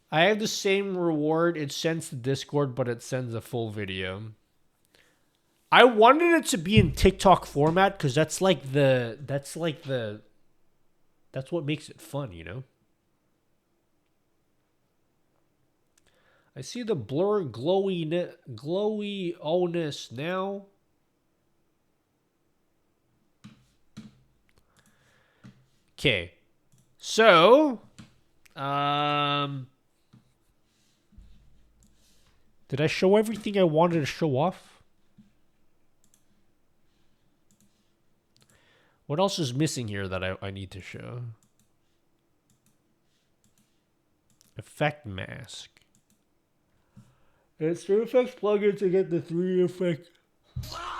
I have the same reward. It sends to Discord, but it sends a full video. I wanted it to be in TikTok format because that's what makes it fun, you know? I see the blur glowy-oness now. Okay. So, did I show everything I wanted to show off? What else is missing here that I need to show? Effect mask. It's Stream Effects plugin to get the 3D effect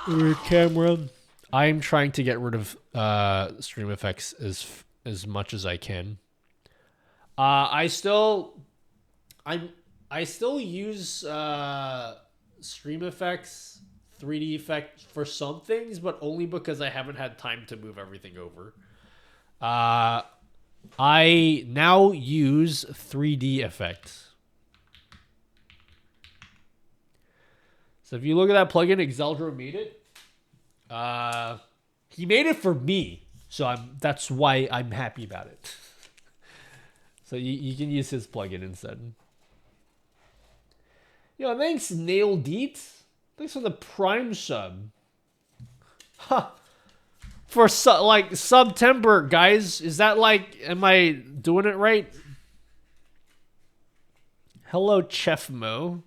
on your camera. I'm trying to get rid of Stream Effects as much as I can. I still use Stream Effects 3D effect for some things, but only because I haven't had time to move everything over. I now use 3D effects. So if you look at that plugin, Exeldro made it. He made it for me, so that's why I'm happy about it. So you can use his plugin instead. Yo, thanks, Nail Deet. Thanks for the Prime sub. Huh. For September, guys. Is that like, am I doing it right? Hello, Chef Mo.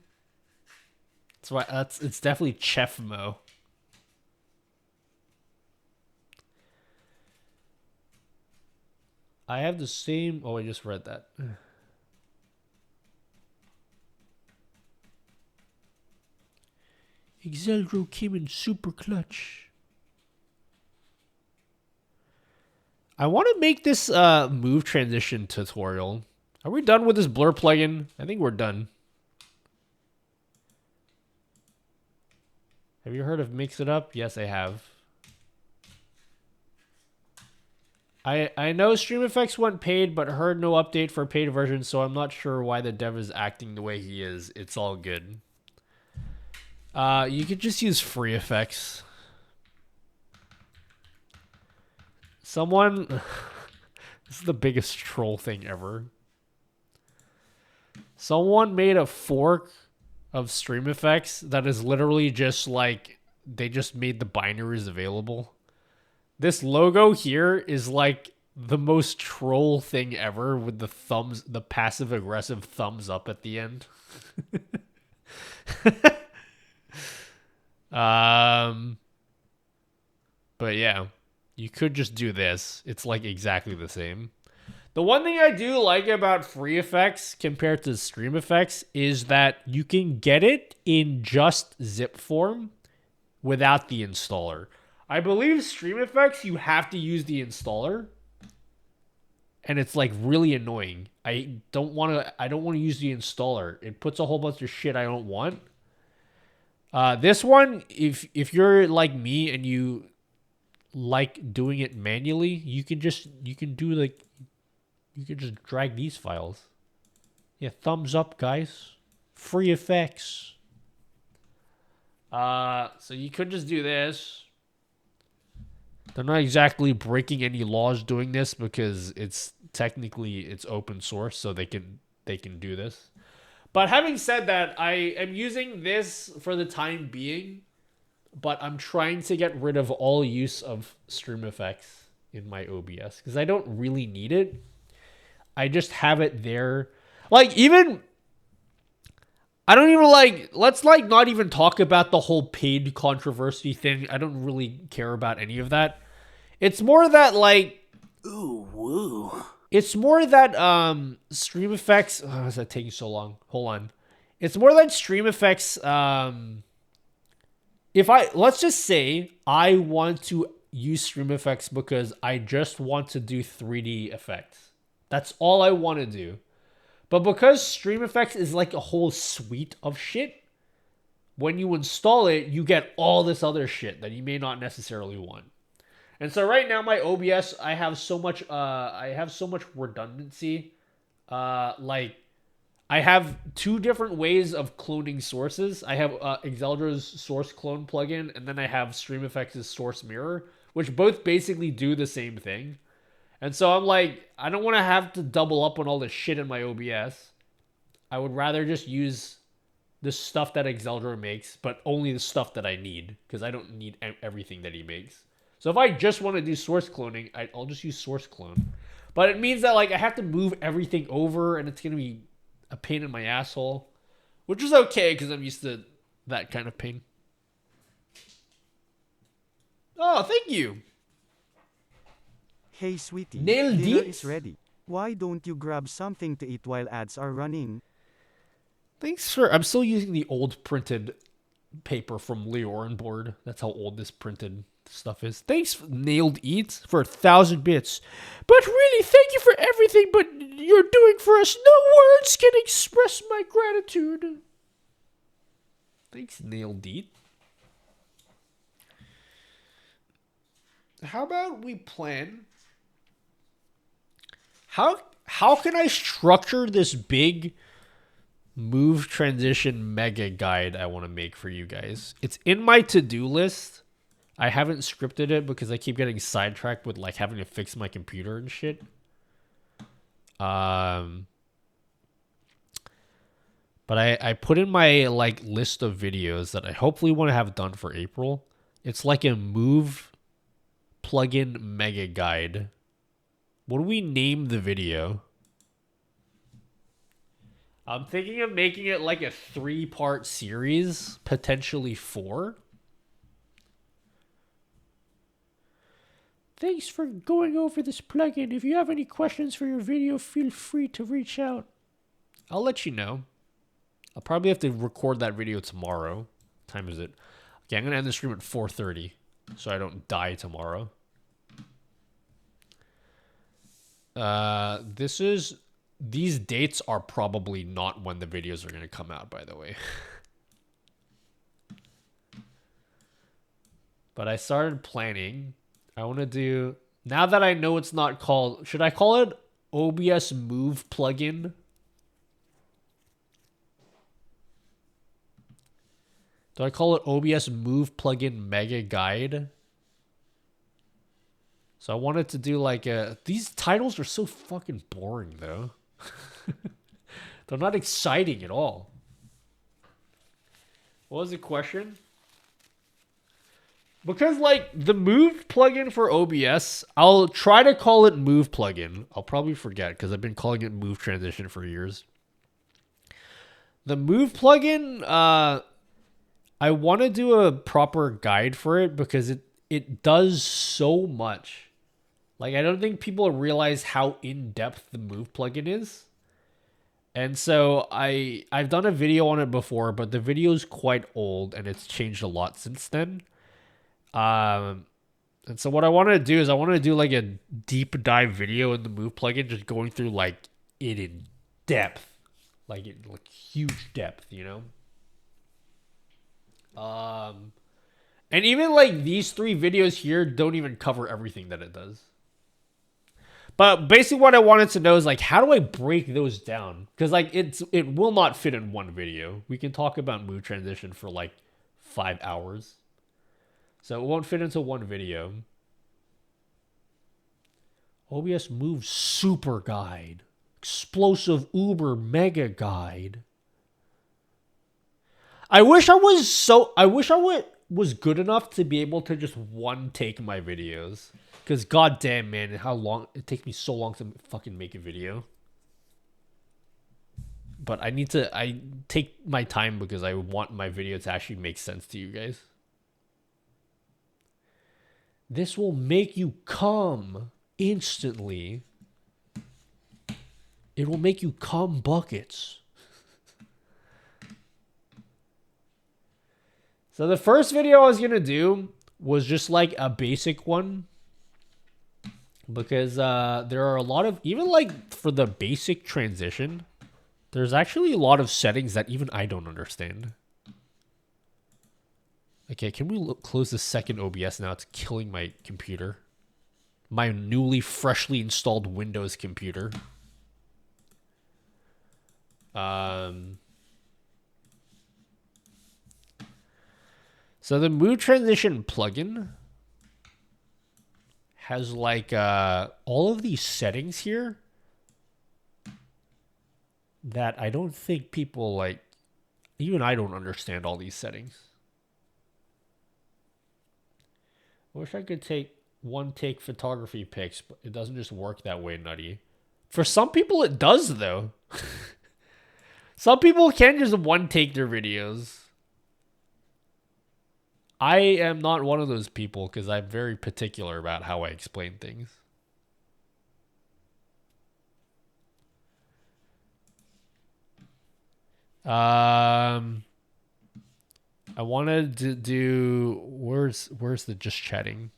That's why it's definitely Chef Mo. I have the same. Oh, I just read that. Exeldro came in super clutch. I want to make this move transition tutorial. Are we done with this blur plugin? I think we're done. Have you heard of Mix It Up? Yes, I have. I know Stream Effects went paid, but heard no update for paid version, so I'm not sure why the dev is acting the way he is. It's all good. You could just use free effects. Someone... This is the biggest troll thing ever. Someone made a fork of Stream Effects that is literally just like... They just made the binaries available. This logo here is like the most troll thing ever with the thumbs, the passive aggressive thumbs up at the end. But yeah, you could just do this. It's like exactly the same. The one thing I do like about free effects compared to Stream Effects is that you can get it in just zip form without the installer. I believe Stream Effects, you have to use the installer. And it's like really annoying. I don't want to use the installer. It puts a whole bunch of shit I don't want. This one, if you're like me and you like doing it manually, you can just drag these files. Yeah, thumbs up, guys. Free effects. So you could just do this. They're not exactly breaking any laws doing this because it's open source, so they can do this. But having said that, I am using this for the time being, but I'm trying to get rid of all use of Stream Effects in my OBS because I don't really need it. I just have it there. Like, even... I don't even like... Let's, like, not even talk about the whole paid controversy thing. I don't really care about any of that. It's more that, like... Ooh, woo. It's more that, Stream Effects... Oh, is that taking so long? Hold on. It's more that Stream Effects, let's just say I want to use Stream Effects because I just want to do 3D effects. That's all I want to do. But because Stream Effects is like a whole suite of shit, when you install it, you get all this other shit that you may not necessarily want. And so right now, my OBS, I have so much redundancy. Like, I have two different ways of cloning sources. I have Exeldra's source clone plugin, and then I have Stream Effects' source mirror, which both basically do the same thing. And so I'm like, I don't want to have to double up on all this shit in my OBS. I would rather just use the stuff that Exeldra makes, but only the stuff that I need, because I don't need everything that he makes. So if I just want to do source cloning, I'll just use source clone. But it means that like I have to move everything over, and it's going to be a pain in my asshole. Which is okay, because I'm used to that kind of pain. Oh, thank you. Hey sweetie, Nailed dinner it. is ready. Why don't you grab something to eat while ads are running? Thanks for... I'm still using the old printed paper from Leorin board. That's how old this printed stuff is. Thanks, Nailed Eats, for 1,000 bits. But really, thank you for everything but you're doing for us. No words can express my gratitude. Thanks, Nailed Eat. How about we plan... How can I structure this big move transition mega guide I want to make for you guys? It's in my to-do list. I haven't scripted it because I keep getting sidetracked with like having to fix my computer and shit. But I put in my like list of videos that I hopefully want to have done for April. It's like a move plugin mega guide. What do we name the video? I'm thinking of making it like a 3-part series, potentially 4. Thanks for going over this plugin. If you have any questions for your video, feel free to reach out. I'll let you know. I'll probably have to record that video tomorrow. What time is it? Okay, I'm going to end the stream at 4:30 so I don't die tomorrow. These dates are probably not when the videos are going to come out, by the way. But I started planning. I want to do, now that I know it's not called, should I call it OBS Move Plugin? Do I call it OBS Move Plugin Mega Guide? So I wanted to do like a... These titles are so fucking boring, though. They're not exciting at all. What was the question? Because, like, the Move plugin for OBS, I'll try to call it Move plugin. I'll probably forget, because I've been calling it Move Transition for years. The Move plugin, I want to do a proper guide for it, because it does so much. Like, I don't think people realize how in-depth the Move plugin is. And so I've done a video on it before, but the video is quite old and it's changed a lot since then. And so what I want to do is I want to do like a deep dive video in the Move plugin, just going through like it in depth, like in like huge depth, you know? And even like these 3 videos here don't even cover everything that it does. But basically what I wanted to know is like, how do I break those down? Because like it will not fit in one video. We can talk about Move Transition for like 5 hours. So it won't fit into one video. OBS Move Super Guide. Explosive Uber Mega Guide. I wish I was good enough to be able to just one take my videos. Because goddamn, man, how long it takes me so long to fucking make a video. But I take my time because I want my video to actually make sense to you guys. This will make you come instantly. It will make you come buckets. So the first video I was going to do was just like a basic one. Because there are a lot of, even like for the basic transition, There's actually a lot of settings that even I don't understand. Okay, can we close the second OBS now? It's killing my computer. My newly, freshly installed Windows computer. So the mood transition plugin has like all of these settings here that I don't think people like. Even I don't understand all these settings. I wish I could take one-take photography pics, but it doesn't just work that way, Nutty. For some people, it does, though. Some people can just one-take their videos. I am not one of those people because I'm very particular about how I explain things. I wanted to do where's the just chatting?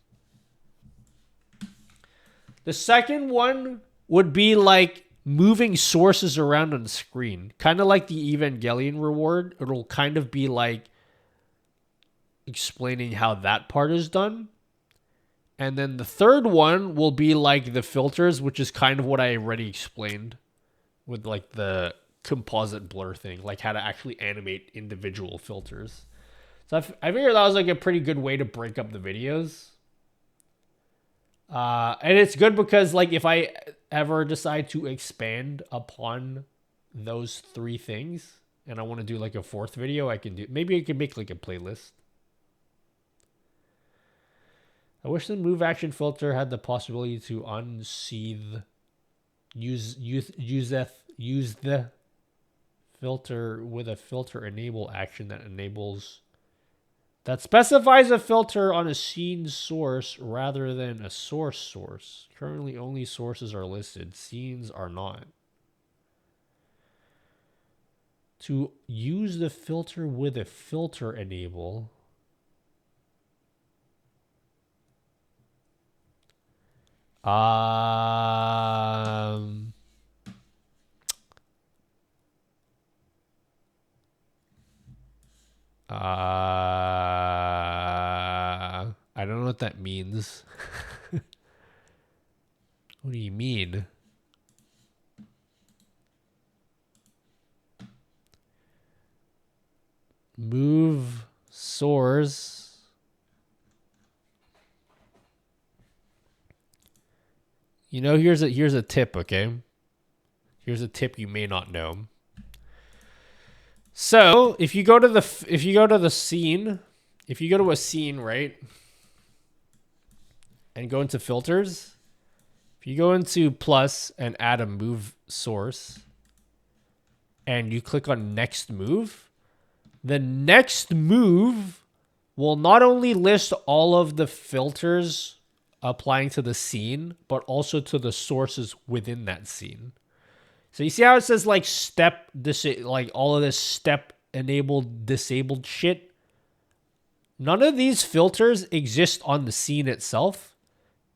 The second one would be like moving sources around on the screen, kind of like the Evangelion reward. It'll kind of be like explaining how that part is done. And then the third one will be like the filters, which is kind of what I already explained with like the composite blur thing, like how to actually animate individual filters. So I figured that was like a pretty good way to break up the videos. And it's good because like if I ever decide to expand upon those three things and I want to do like a fourth video, I can do, maybe I can make like a playlist. I wish the move action filter had the possibility to unseathe, use the filter with a filter enable action that specifies a filter on a scene source rather than a source. Currently, only sources are listed. Scenes are not. To use the filter with a filter enable. I don't know what that means. What do you mean? Move source. You know, here's a tip, okay? Here's a tip you may not know. So, if you go to a scene, right? And go into filters, if you go into plus and add a move source and you click on next move, the next move will not only list all of the filters applying to the scene, but also to the sources within that scene. So you see how it says like like all of this step enabled, disabled shit? None of these filters exist on the scene itself.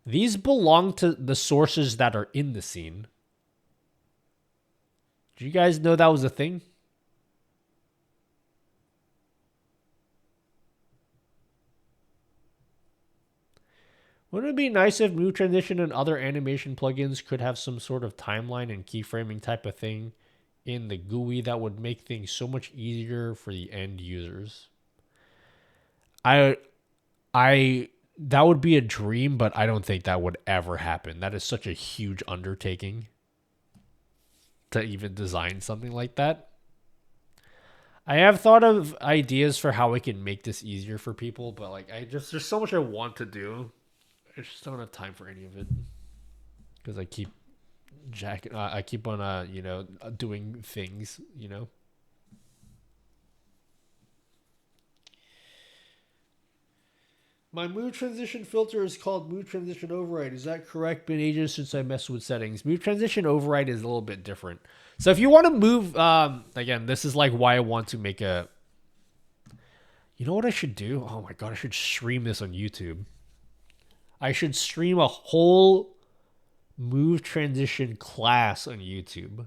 These belong to the sources that are in the scene. Do you guys know that was a thing? Wouldn't it be nice if Move Transition and other animation plugins could have some sort of timeline and keyframing type of thing in the GUI that would make things so much easier for the end users? That would be a dream, but I don't think that would ever happen. That is such a huge undertaking to even design something like that. I have thought of ideas for how we can make this easier for people, but like there's so much I want to do. I just don't have time for any of it because I keep on doing things, you know. My mood transition filter is called mood transition override. Is that correct? Been ages since I messed with settings. Mood transition override is a little bit different. So if you want to move, again, this is like why I want to make a. You know what I should do? Oh my god, I should stream this on YouTube. I should stream a whole move transition class on YouTube.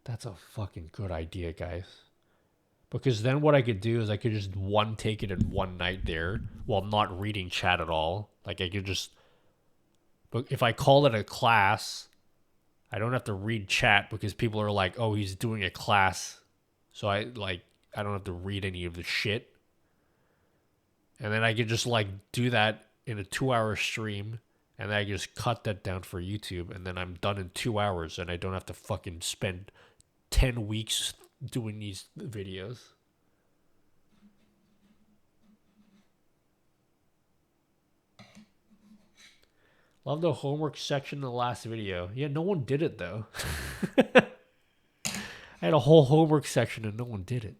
That's a fucking good idea, guys. Because then what I could do is I could just take it in one night there while not reading chat at all. Like I could just, but if I call it a class, I don't have to read chat because people are like, oh, he's doing a class. So I don't have to read any of the shit. And then I could just like do that in a 2-hour stream. And then I just cut that down for YouTube. And then I'm done in 2 hours. And I don't have to fucking spend 10 weeks doing these videos. Love the homework section in the last video. Yeah, no one did it though. I had a whole homework section and no one did it.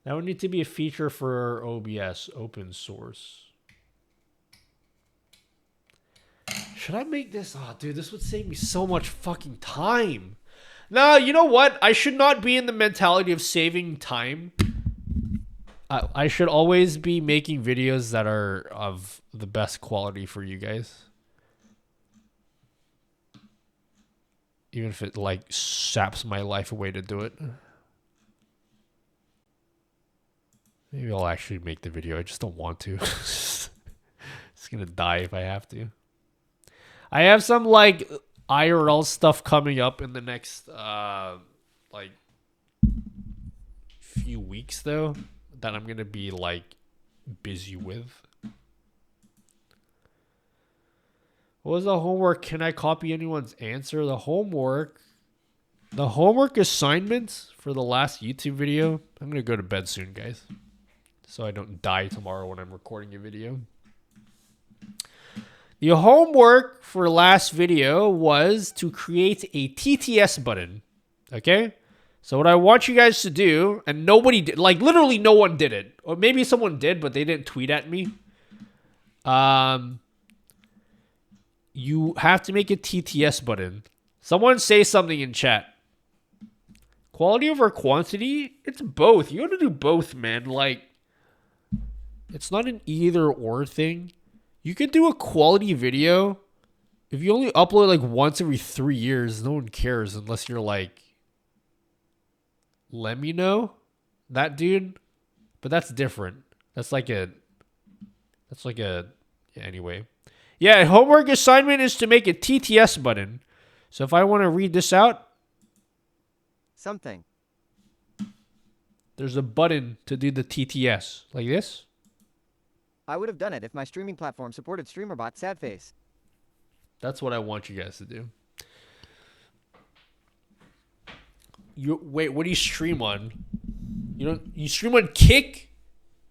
That would need to be a feature for OBS, open source. Should I make this? Oh, dude, this would save me so much fucking time. Nah, you know what? I should not be in the mentality of saving time. I should always be making videos that are of the best quality for you guys. Even if it, like, saps my life away to do it. Maybe I'll actually make the video. I just don't want to. It's gonna die if I have to. I have some, like, IRL stuff coming up in the next, like, few weeks, though, that I'm gonna be, like, busy with. What was the homework? Can I copy anyone's answer? The homework assignments for the last YouTube video. I'm gonna go to bed soon, guys, so I don't die tomorrow when I'm recording a video. The homework for last video was to create a TTS button. Okay? So what I want you guys to do, and nobody did, like literally no one did it. Or maybe someone did, but they didn't tweet at me. You have to make a TTS button. Someone say something in chat. Quality over quantity? It's both. You gotta do both, man. Like, it's not an either or thing. You could do a quality video. If you only upload like once every 3 years, no one cares unless you're like, let me know, that dude. But that's different. That's like a, yeah, anyway. Yeah, homework assignment is to make a TTS button. So if I want to read this out. Something. There's a button to do the TTS. Like this. I would have done it if my streaming platform supported StreamerBot sad face. That's what I want you guys to do. Wait, what do you stream on? You stream on Kick?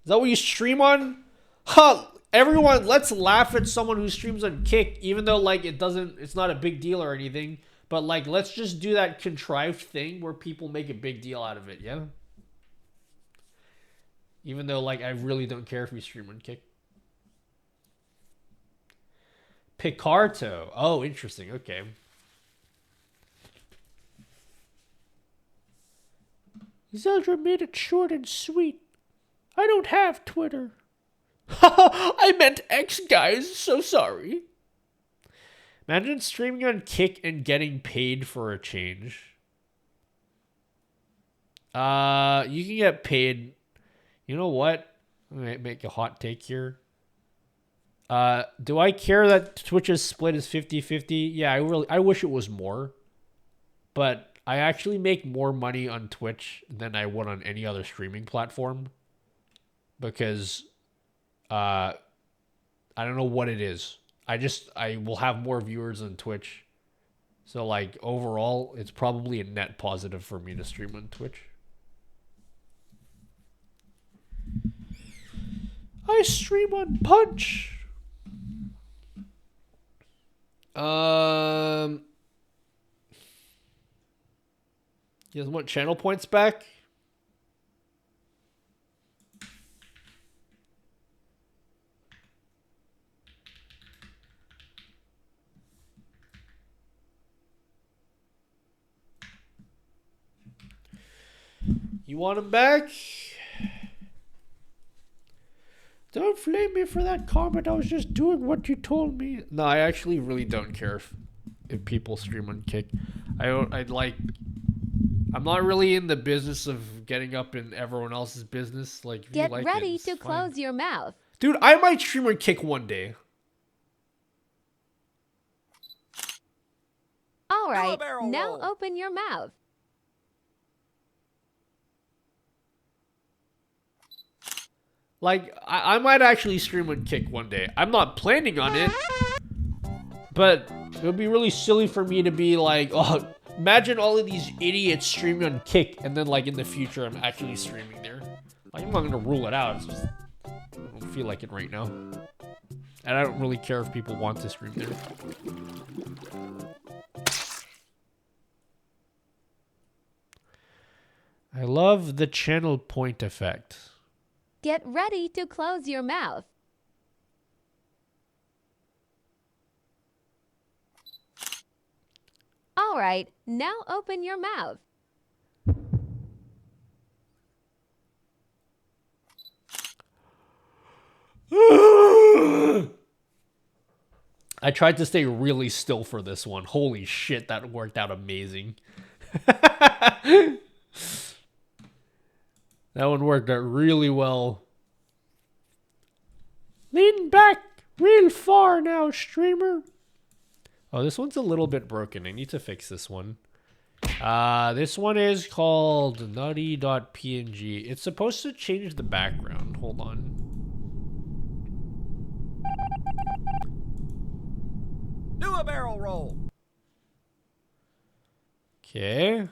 Is that what you stream on? Huh, everyone, let's laugh at someone who streams on Kick, even though like it's not a big deal or anything. But like, let's just do that contrived thing where people make a big deal out of it, yeah? Even though like I really don't care if you stream on Kick. Picarto. Oh, interesting. Okay. Zeldra made it short and sweet. I don't have Twitter. I meant X, guys. So sorry. Imagine streaming on Kick and getting paid for a change. You can get paid. You know what? I'm gonna make a hot take here. Do I care that Twitch's split is 50-50? Yeah, I wish it was more. But I actually make more money on Twitch than I would on any other streaming platform. Because I don't know what it is. I will have more viewers on Twitch. So like overall, it's probably a net positive for me to stream on Twitch. I stream on Punch. You guys want channel points back? You want them back? Don't flame me for that comment. I was just doing what you told me. No, I actually really don't care if people stream on Kick. I'm not really in the business of getting up in everyone else's business. Like, if Get you like ready it, to it's fine. close your mouth. Dude, I might stream on Kick one day. All right, barrel now roll. open your mouth. Like, I might actually stream on Kick one day. I'm not planning on it, but it would be really silly for me to be like, oh, imagine all of these idiots streaming on Kick, and then like in the future I'm actually streaming there. Like, I'm not gonna rule it out. It's just I don't feel like it right now, and I don't really care if people want to stream there. I love the channel point effect. Get ready to close your mouth. All right, now open your mouth. I tried to stay really still for this one. Holy shit, that worked out amazing. That one worked out really well. Lean back real far now, streamer. Oh, this one's a little bit broken. I need to fix this one. This one is called nutty.png. It's supposed to change the background. Hold on. Do a barrel roll. Okay.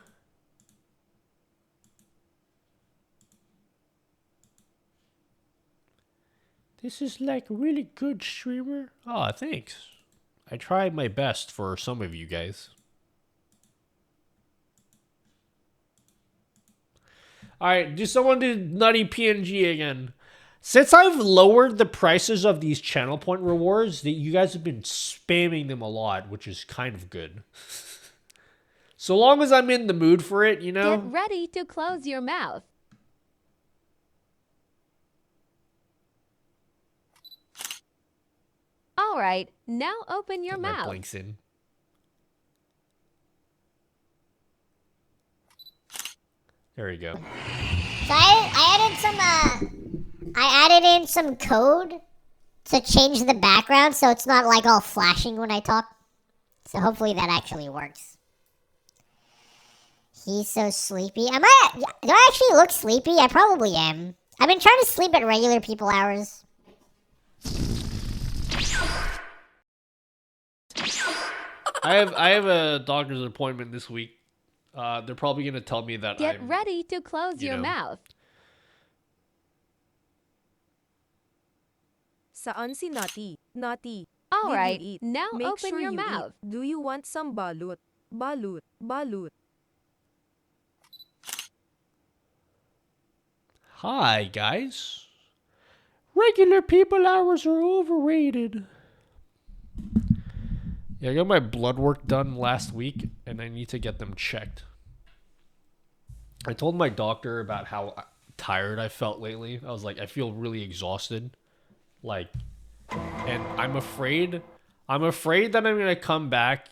This is like really good, streamer. Oh, thanks. I tried my best for some of you guys. Alright, do someone do Nutty PNG again. Since I've lowered the prices of these channel point rewards, that you guys have been spamming them a lot, which is kind of good. So long as I'm in the mood for it, you know? Get ready to close your mouth. All right, now open your Get my mouth. blinks in. There you go. So I added in some code to change the background so it's not like all flashing when I talk. So hopefully that actually works. He's so sleepy. Do I actually look sleepy? I probably am. I've been trying to sleep at regular people hours. I have a doctor's appointment this week. They're probably gonna tell me that Get ready to close your mouth. Saan si Nutty? Nutty. All did right, you eat? now Make open sure your you mouth. Eat. Do you want some balut? Balut. Balut. Hi, guys. Regular people hours are overrated. Yeah, I got my blood work done last week, and I need to get them checked. I told my doctor about how tired I felt lately. I was like, I feel really exhausted. Like, and I'm afraid that I'm gonna come back.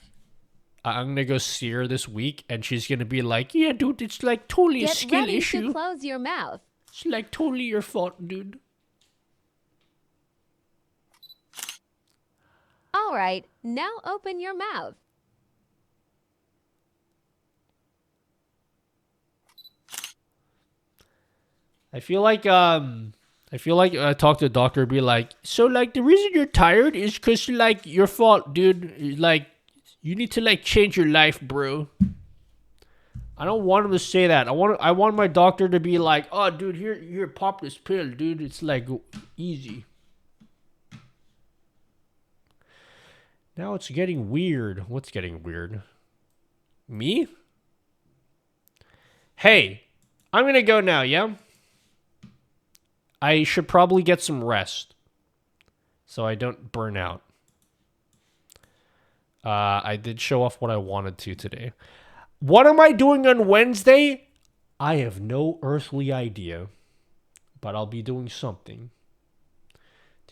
I'm gonna go see her this week, and she's gonna be like, "Yeah, dude, it's like totally a Get skill ready issue. to close your mouth. It's like totally your fault, dude." All right, now open your mouth. I feel like I talk to the doctor, be like, so like the reason you're tired is because like your fault, dude. Like you need to like change your life, bro. I don't want him to say that. I want my doctor to be like, oh, dude, here, pop this pill, dude. It's like easy. Now it's getting weird. What's getting weird? Me? Hey, I'm gonna go now, yeah? I should probably get some rest so I don't burn out. I did show off what I wanted to today. What am I doing on Wednesday? I have no earthly idea, but I'll be doing something.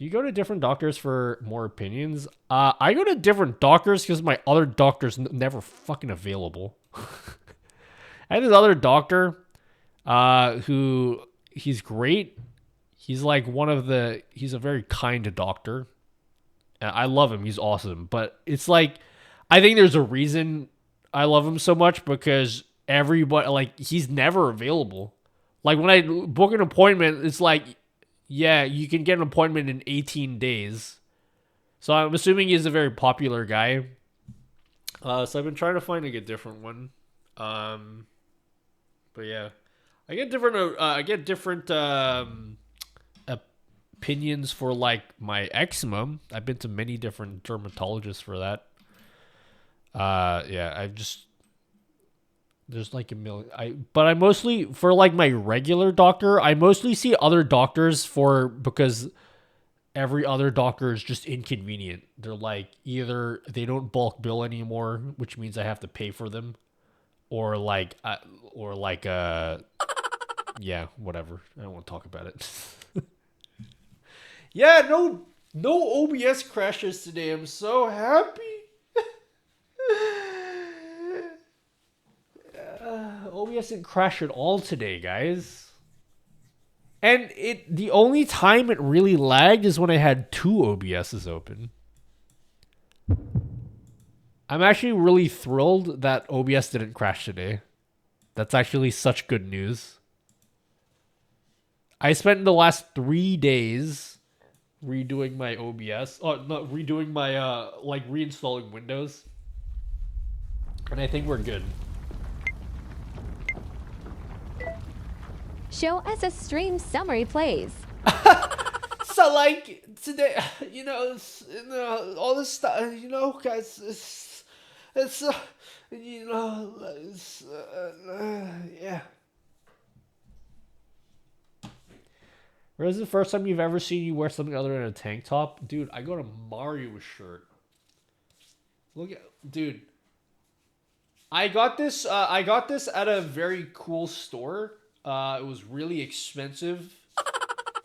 Do you go to different doctors for more opinions? I go to different doctors because my other doctor's never fucking available. I had this other doctor, who he's great. He's like he's a very kind doctor. I love him. He's awesome. But it's like, I think there's a reason I love him so much because everybody, like, he's never available. Like, when I book an appointment, it's like, yeah, you can get an appointment in 18 days. So I'm assuming he's a very popular guy. So I've been trying to find like a different one. But yeah, I get different opinions for like my eczema. I've been to many different dermatologists for that. Yeah, there's like a million. But I mostly, for like my regular doctor, I mostly see other doctors because every other doctor is just inconvenient. They're like, either they don't bulk bill anymore, which means I have to pay for them, or yeah, whatever. I don't want to talk about it. Yeah, no OBS crashes today. I'm so happy. OBS didn't crash at all today, guys. And the only time it really lagged is when I had 2 OBSs open. I'm actually really thrilled that OBS didn't crash today. That's actually such good news. I spent the last 3 days redoing my OBS. Oh, not redoing my, like reinstalling Windows. And I think we're good. Show us a stream summary, please. So, like, today, all this stuff, guys, yeah. Where's the first time you've ever seen you wear something other than a tank top? Dude, I got a Mario shirt. Look at, dude. I got this at a very cool store. It was really expensive.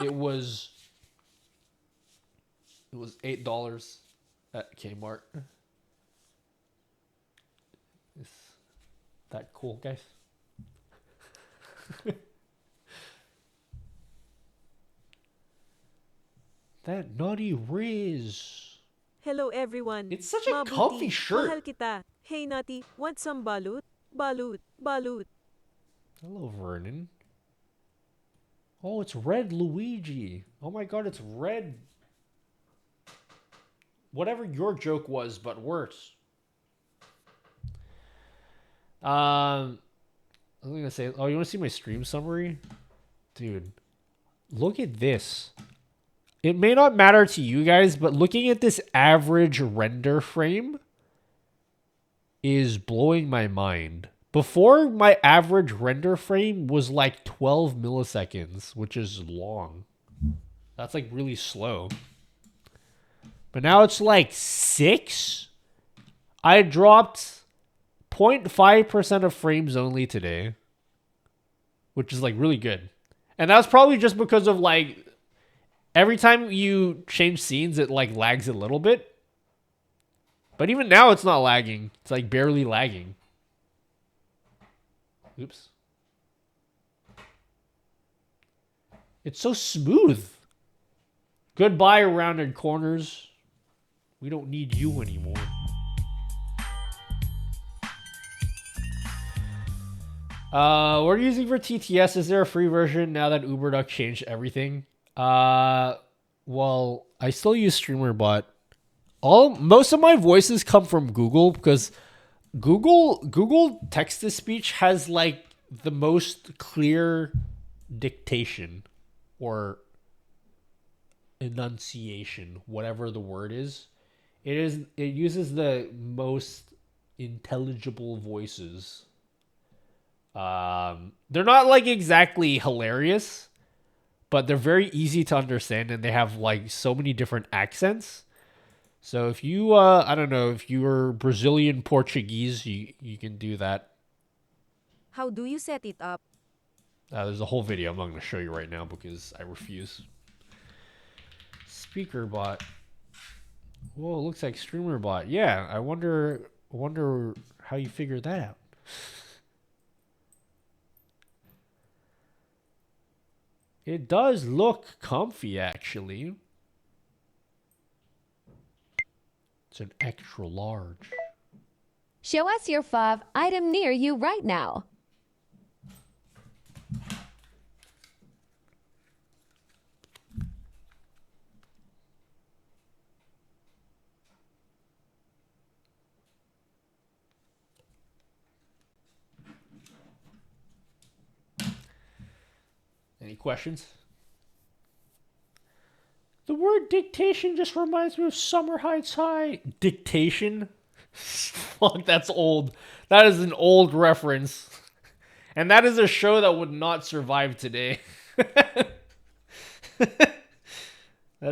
It was $8 at Kmart. Is that cool, guys? That naughty Riz. Hello everyone. It's such a comfy shirt. Mahal kita. Hey Nati, want some balut? Balut, balut. Hello, Vernon. Oh, it's Red Luigi. Oh my god, it's red. Whatever your joke was, but worse. I was gonna say, oh, you wanna see my stream summary? Dude, look at this. It may not matter to you guys, but looking at this average render frame is blowing my mind. Before, my average render frame was like 12 milliseconds, which is long. That's like really slow. But now it's like 6. I dropped 0.5% of frames only today, which is like really good. And that's probably just because of like, every time you change scenes, it like lags a little bit. But even now it's not lagging. It's like barely lagging. Oops. It's so smooth. Goodbye, rounded corners. We don't need you anymore. What are you using for TTS? Is there a free version now that UberDuck changed everything? Well, I still use StreamerBot. Most of my voices come from Google because Google text-to-speech has like the most clear dictation or enunciation, whatever the word is. It uses the most intelligible voices. They're not like exactly hilarious, but they're very easy to understand, and they have like so many different accents. So if you, I don't know, if you're Brazilian Portuguese, you can do that. How do you set it up? There's a whole video I'm not going to show you right now because I refuse. Speaker bot. Whoa, looks like streamer bot. Yeah, I wonder how you figured that out. It does look comfy, actually. It's an extra large. Show us your fav item near you right now. Any questions? The word dictation just reminds me of Summer Heights High. Dictation? Fuck, that's old. That is an old reference. And that is a show that would not survive today. That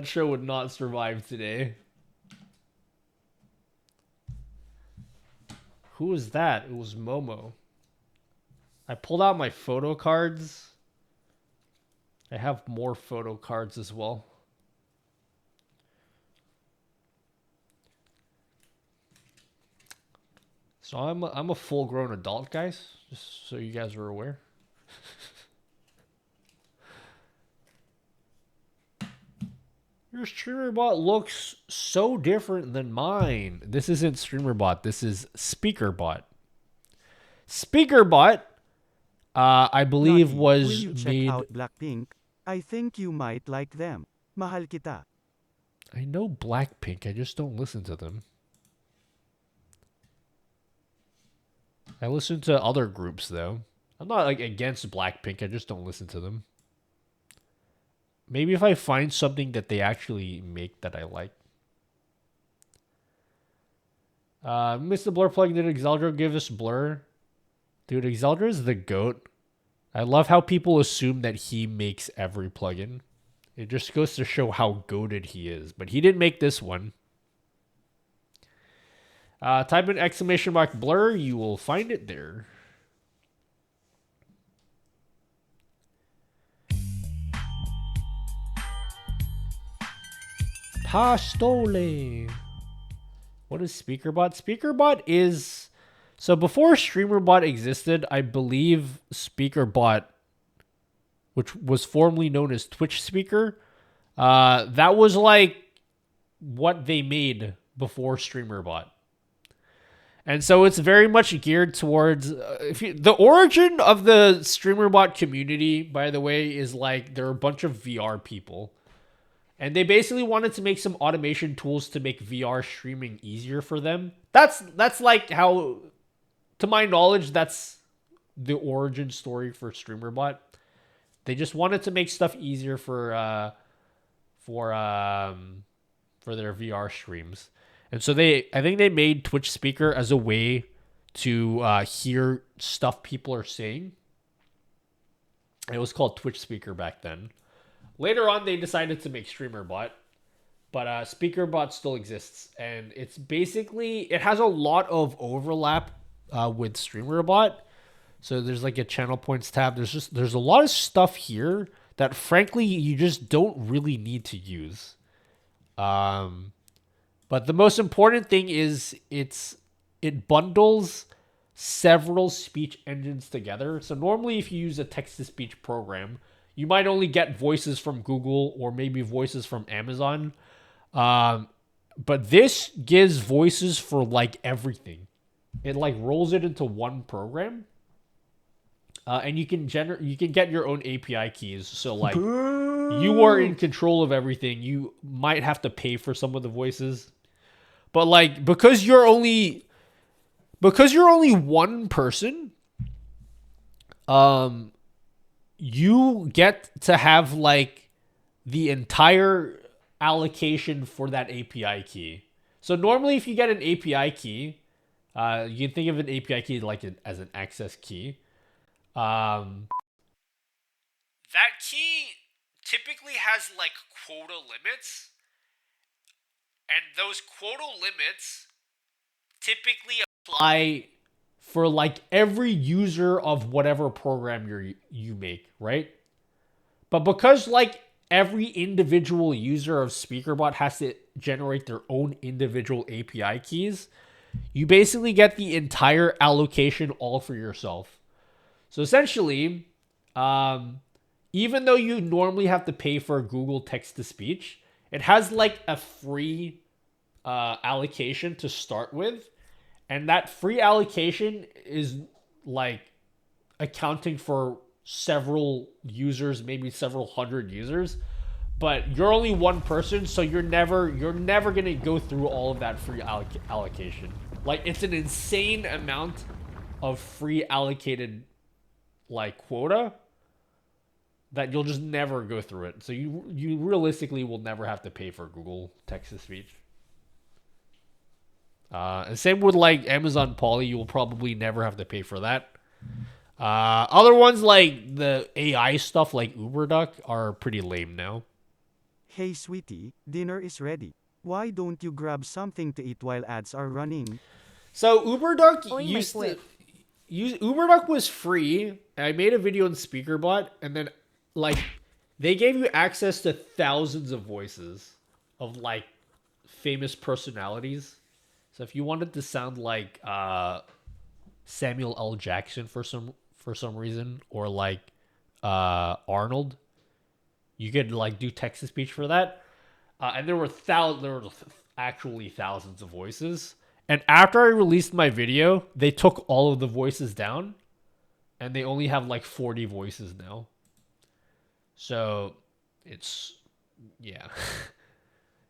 show would not survive today. Who was that? It was Momo. I pulled out my photo cards. I have more photo cards as well. So I'm a full-grown adult, guys. Just so you guys are aware. Your StreamerBot looks so different than mine. This isn't StreamerBot. This is SpeakerBot. SpeakerBot, I believe, Naughty, was will you check made. out Blackpink? I think you might like them. Mahal kita. I know Blackpink. I just don't listen to them. I listen to other groups though. I'm not like against Blackpink. I just don't listen to them. Maybe if I find something that they actually make that I like. Mr. Blur plugin, did Exeldra give us Blur? Dude, Exeldra is the GOAT. I love how people assume that he makes every plugin. It just goes to show how goated he is. But he didn't make this one. Type in exclamation mark Blur. You will find it there. Pastole. What is SpeakerBot? SpeakerBot is... So before StreamerBot existed, I believe SpeakerBot, which was formerly known as Twitch Speaker, that was like what they made before StreamerBot. And so it's very much geared towards... the origin of the StreamerBot community, by the way, is like there are a bunch of VR people. And they basically wanted to make some automation tools to make VR streaming easier for them. That's like how... To my knowledge, that's the origin story for StreamerBot. They just wanted to make stuff easier for their VR streams, and so I think they made Twitch Speaker as a way to hear stuff people are saying. It was called Twitch Speaker back then. Later on, they decided to make StreamerBot, but SpeakerBot still exists, and it's basically it has a lot of overlap with StreamerBot. So there's like a channel points tab. There's a lot of stuff here that frankly you just don't really need to use. But the most important thing is it bundles several speech engines together. So normally if you use a text-to-speech program, you might only get voices from Google or maybe voices from Amazon. But this gives voices for like everything. It like rolls it into one program, and you can get your own API keys. So like you are in control of everything. You might have to pay for some of the voices, but like because you're only one person, you get to have like the entire allocation for that API key. So normally, if you get an API key. You can think of an API key like as an access key. That key typically has like quota limits. And those quota limits typically apply for like every user of whatever program you make, right? But because like every individual user of SpeakerBot has to generate their own individual API keys. You basically get the entire allocation all for yourself. So essentially, even though you normally have to pay for Google text-to-speech, it has like a free allocation to start with. And that free allocation is like accounting for several users, maybe several hundred users. But you're only one person, so you're never going to go through all of that free allocation. Like, it's an insane amount of free allocated like quota that you'll just never go through it. So you realistically will never have to pay for Google text-to-speech. And same with like Amazon Poly, you will probably never have to pay for that. Other ones like the AI stuff like UberDuck are pretty lame now. Hey sweetie, dinner is ready. Why don't you grab something to eat while ads are running? So UberDuck Uberduck was free. I made a video on SpeakerBot, and then like they gave you access to thousands of voices of like famous personalities. So if you wanted to sound like Samuel L. Jackson for some reason, or like Arnold, you could like do text to speech for that. And there were actually thousands of voices. And after I released my video, they took all of the voices down, and they only have like 40 voices now. So it's, yeah,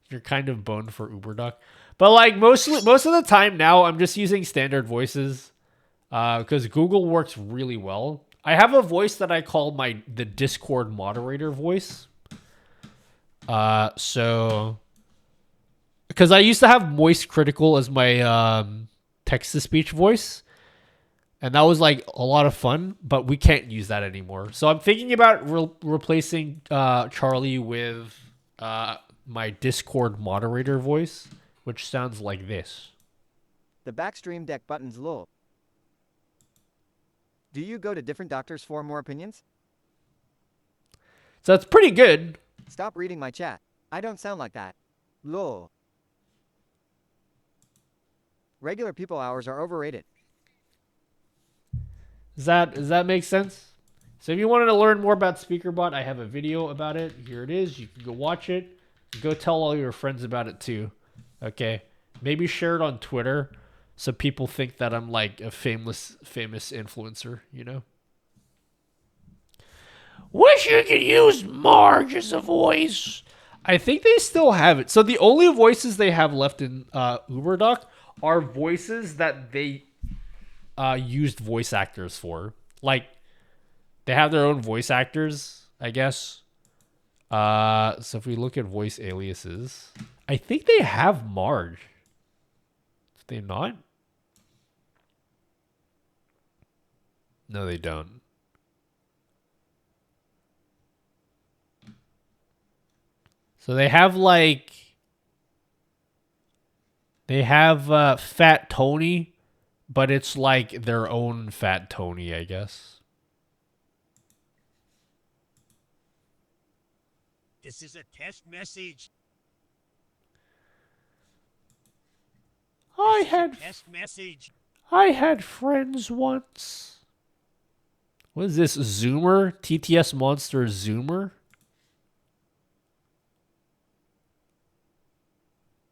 you're kind of boned for UberDuck. But like most of the time now, I'm just using standard voices because Google works really well. I have a voice that I call the Discord moderator voice. So because I used to have Moist Critical as my text-to-speech voice, and that was like a lot of fun, but we can't use that anymore. So I'm thinking about replacing Charlie with my Discord moderator voice, which sounds like this. The backstream deck button's low. Do you go to different doctors for more opinions? So it's pretty good. Stop reading my chat. I don't sound like that. Low. Regular people hours are overrated. Does that make sense? So if you wanted to learn more about SpeakerBot, I have a video about it. Here it is. You can go watch it. Go tell all your friends about it too. Okay? Maybe share it on Twitter so people think that I'm like a famous influencer, you know? Wish you could use Marge as a voice. I think they still have it. So the only voices they have left in UberDuck are voices that they used voice actors for. Like, they have their own voice actors, I guess. So if we look at voice aliases, I think they have Marge. Do they not? No, they don't. So they have like... They have Fat Tony, but it's like their own Fat Tony, I guess. This is a test message. Test message. I had friends once. What is this? Zoomer? TTS Monster Zoomer?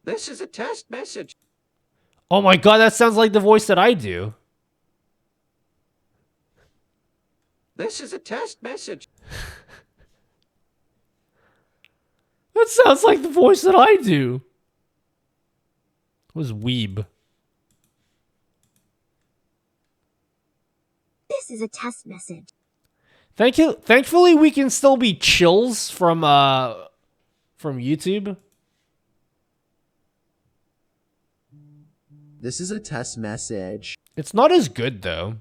This is a test message. Oh my god, that sounds like the voice that I do. This is a test message. That sounds like the voice that I do. It was Weeb. This is a test message. Thank you. Thankfully, we can still be chills from YouTube. This is a test message. It's not as good though.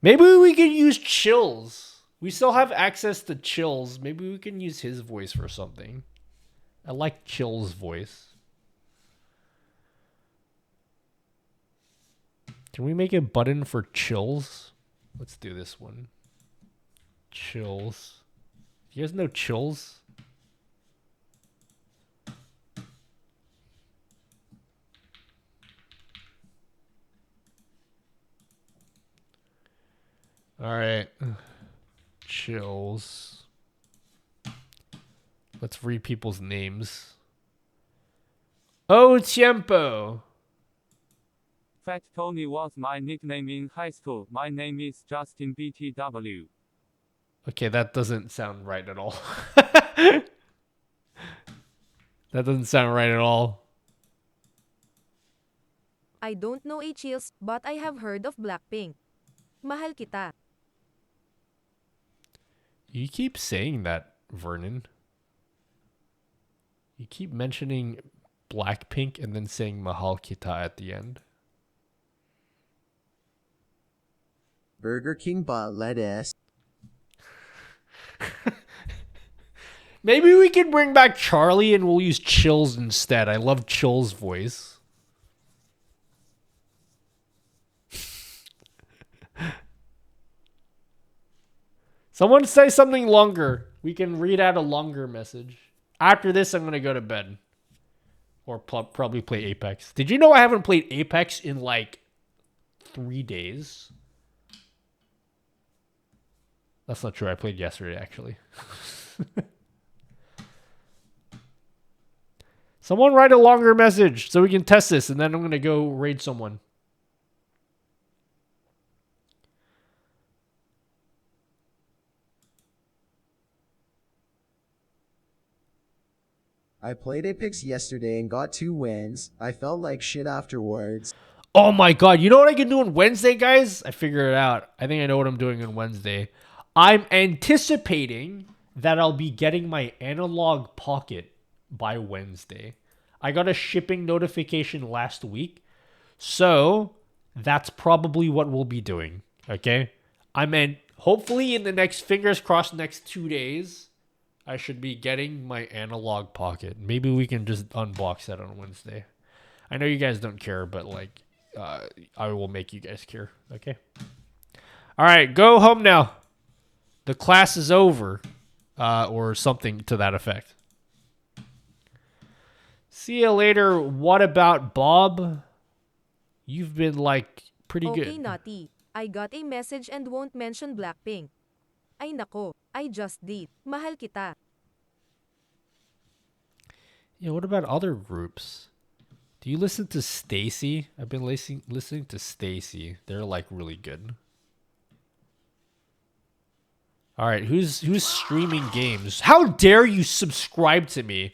Maybe we could use Chills. We still have access to Chills. Maybe we can use his voice for something. I like Chills' voice. Can we make a button for Chills? Let's do this one. Chills. You guys know Chills? Alright. Chills. Let's read people's names. Oh, Tiempo. Fat Tony was my nickname in high school. My name is Justin BTW. Okay, that doesn't sound right at all. That doesn't sound right at all. I don't know Chills, but I have heard of Blackpink. Mahal kita. You keep saying that, Vernon. You keep mentioning Blackpink and then saying Mahal Kita at the end. Burger King bought lettuce. Maybe we can bring back Charlie and we'll use Chills instead. I love Chill's voice. Someone say something longer. We can read out a longer message. After this, I'm going to go to bed. Or probably play Apex. Did you know I haven't played Apex in like 3 days? That's not true. I played yesterday, actually. Someone write a longer message so we can test this, and then I'm going to go raid someone. I played Apex yesterday and got 2 wins. I felt like shit afterwards. Oh my god, you know what I can do on Wednesday, guys? I figured it out. I think I know what I'm doing on Wednesday. I'm anticipating that I'll be getting my analog pocket by Wednesday. I got a shipping notification last week, so that's probably what we'll be doing, okay? I meant, hopefully in the next, fingers crossed, next 2 days, I should be getting my analog pocket. Maybe we can just unbox that on Wednesday. I know you guys don't care, but like, I will make you guys care, okay? All right, go home now. The class is over, or something to that effect. See you later. What about Bob? You've been like pretty good. Okay, Naughty. I got a message and won't mention Blackpink. Ay nako, I just did. Mahal kita. Yeah, what about other groups? Do you listen to Stacy? I've been listening to Stacy. They're like really good. All right, who's streaming games? How dare you subscribe to me?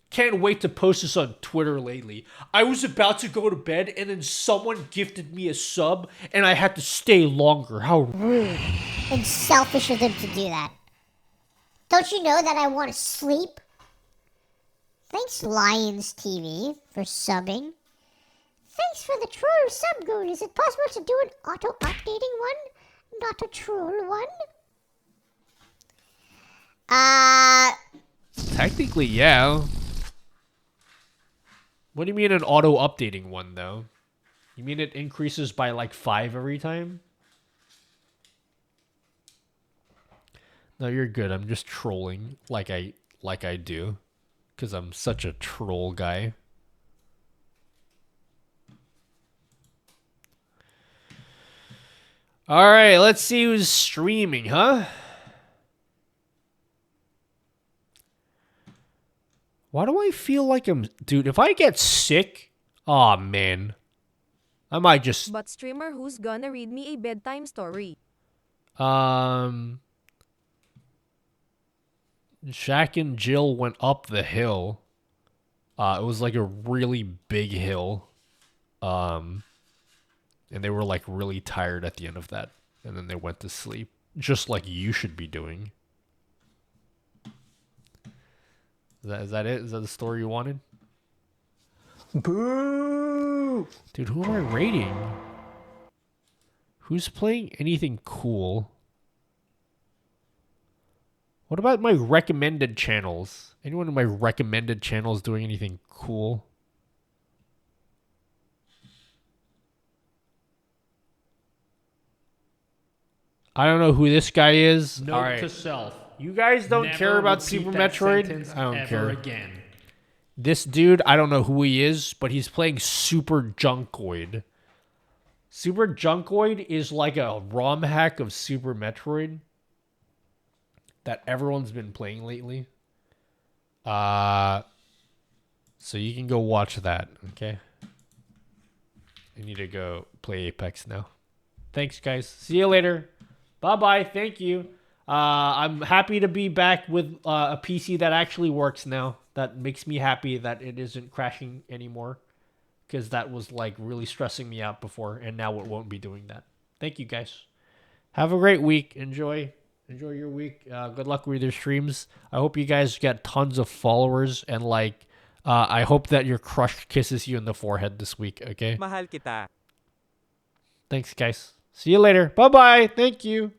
Can't wait to post this on Twitter lately. I was about to go to bed and then someone gifted me a sub and I had to stay longer. How rude and selfish of them to do that. Don't you know that I want to sleep? Thanks, Lions TV, for subbing. Thanks for the troll sub, Goon. Is it possible to do an auto-updating one? Not a troll one? Technically, yeah. What do you mean an auto-updating one, though? You mean it increases by like 5 every time? No, you're good. I'm just trolling like I do. Because I'm such a troll guy. Alright, let's see who's streaming, huh? Why do I feel like I'm... Dude, if I get sick... Aw, man. I might just... But streamer who's gonna read me a bedtime story? Shaq and Jill went up the hill. It was like a really big hill. And they were like really tired at the end of that. And then they went to sleep. Just like you should be doing. Is that it? Is that the story you wanted? Boo! Dude, who am I rating? Who's playing anything cool? What about my recommended channels? Anyone in my recommended channels doing anything cool? I don't know who this guy is. Note to self. You guys don't Never care about repeat Super that Metroid? sentence I don't ever care. again. This dude, I don't know who he is, but he's playing Super Junkoid. Super Junkoid is like a ROM hack of Super Metroid that everyone's been playing lately. So you can go watch that, okay? I need to go play Apex now. Thanks, guys. See you later. Bye-bye. Thank you. I'm happy to be back with a PC that actually works now. That makes me happy that it isn't crashing anymore. Because that was like really stressing me out before, and now it won't be doing that. Thank you, guys. Have a great week. Enjoy your week. Good luck with your streams. I hope you guys get tons of followers, and like, I hope that your crush kisses you in the forehead this week. Okay. Mahal kita. Thanks, guys. See you later. Bye bye. Thank you.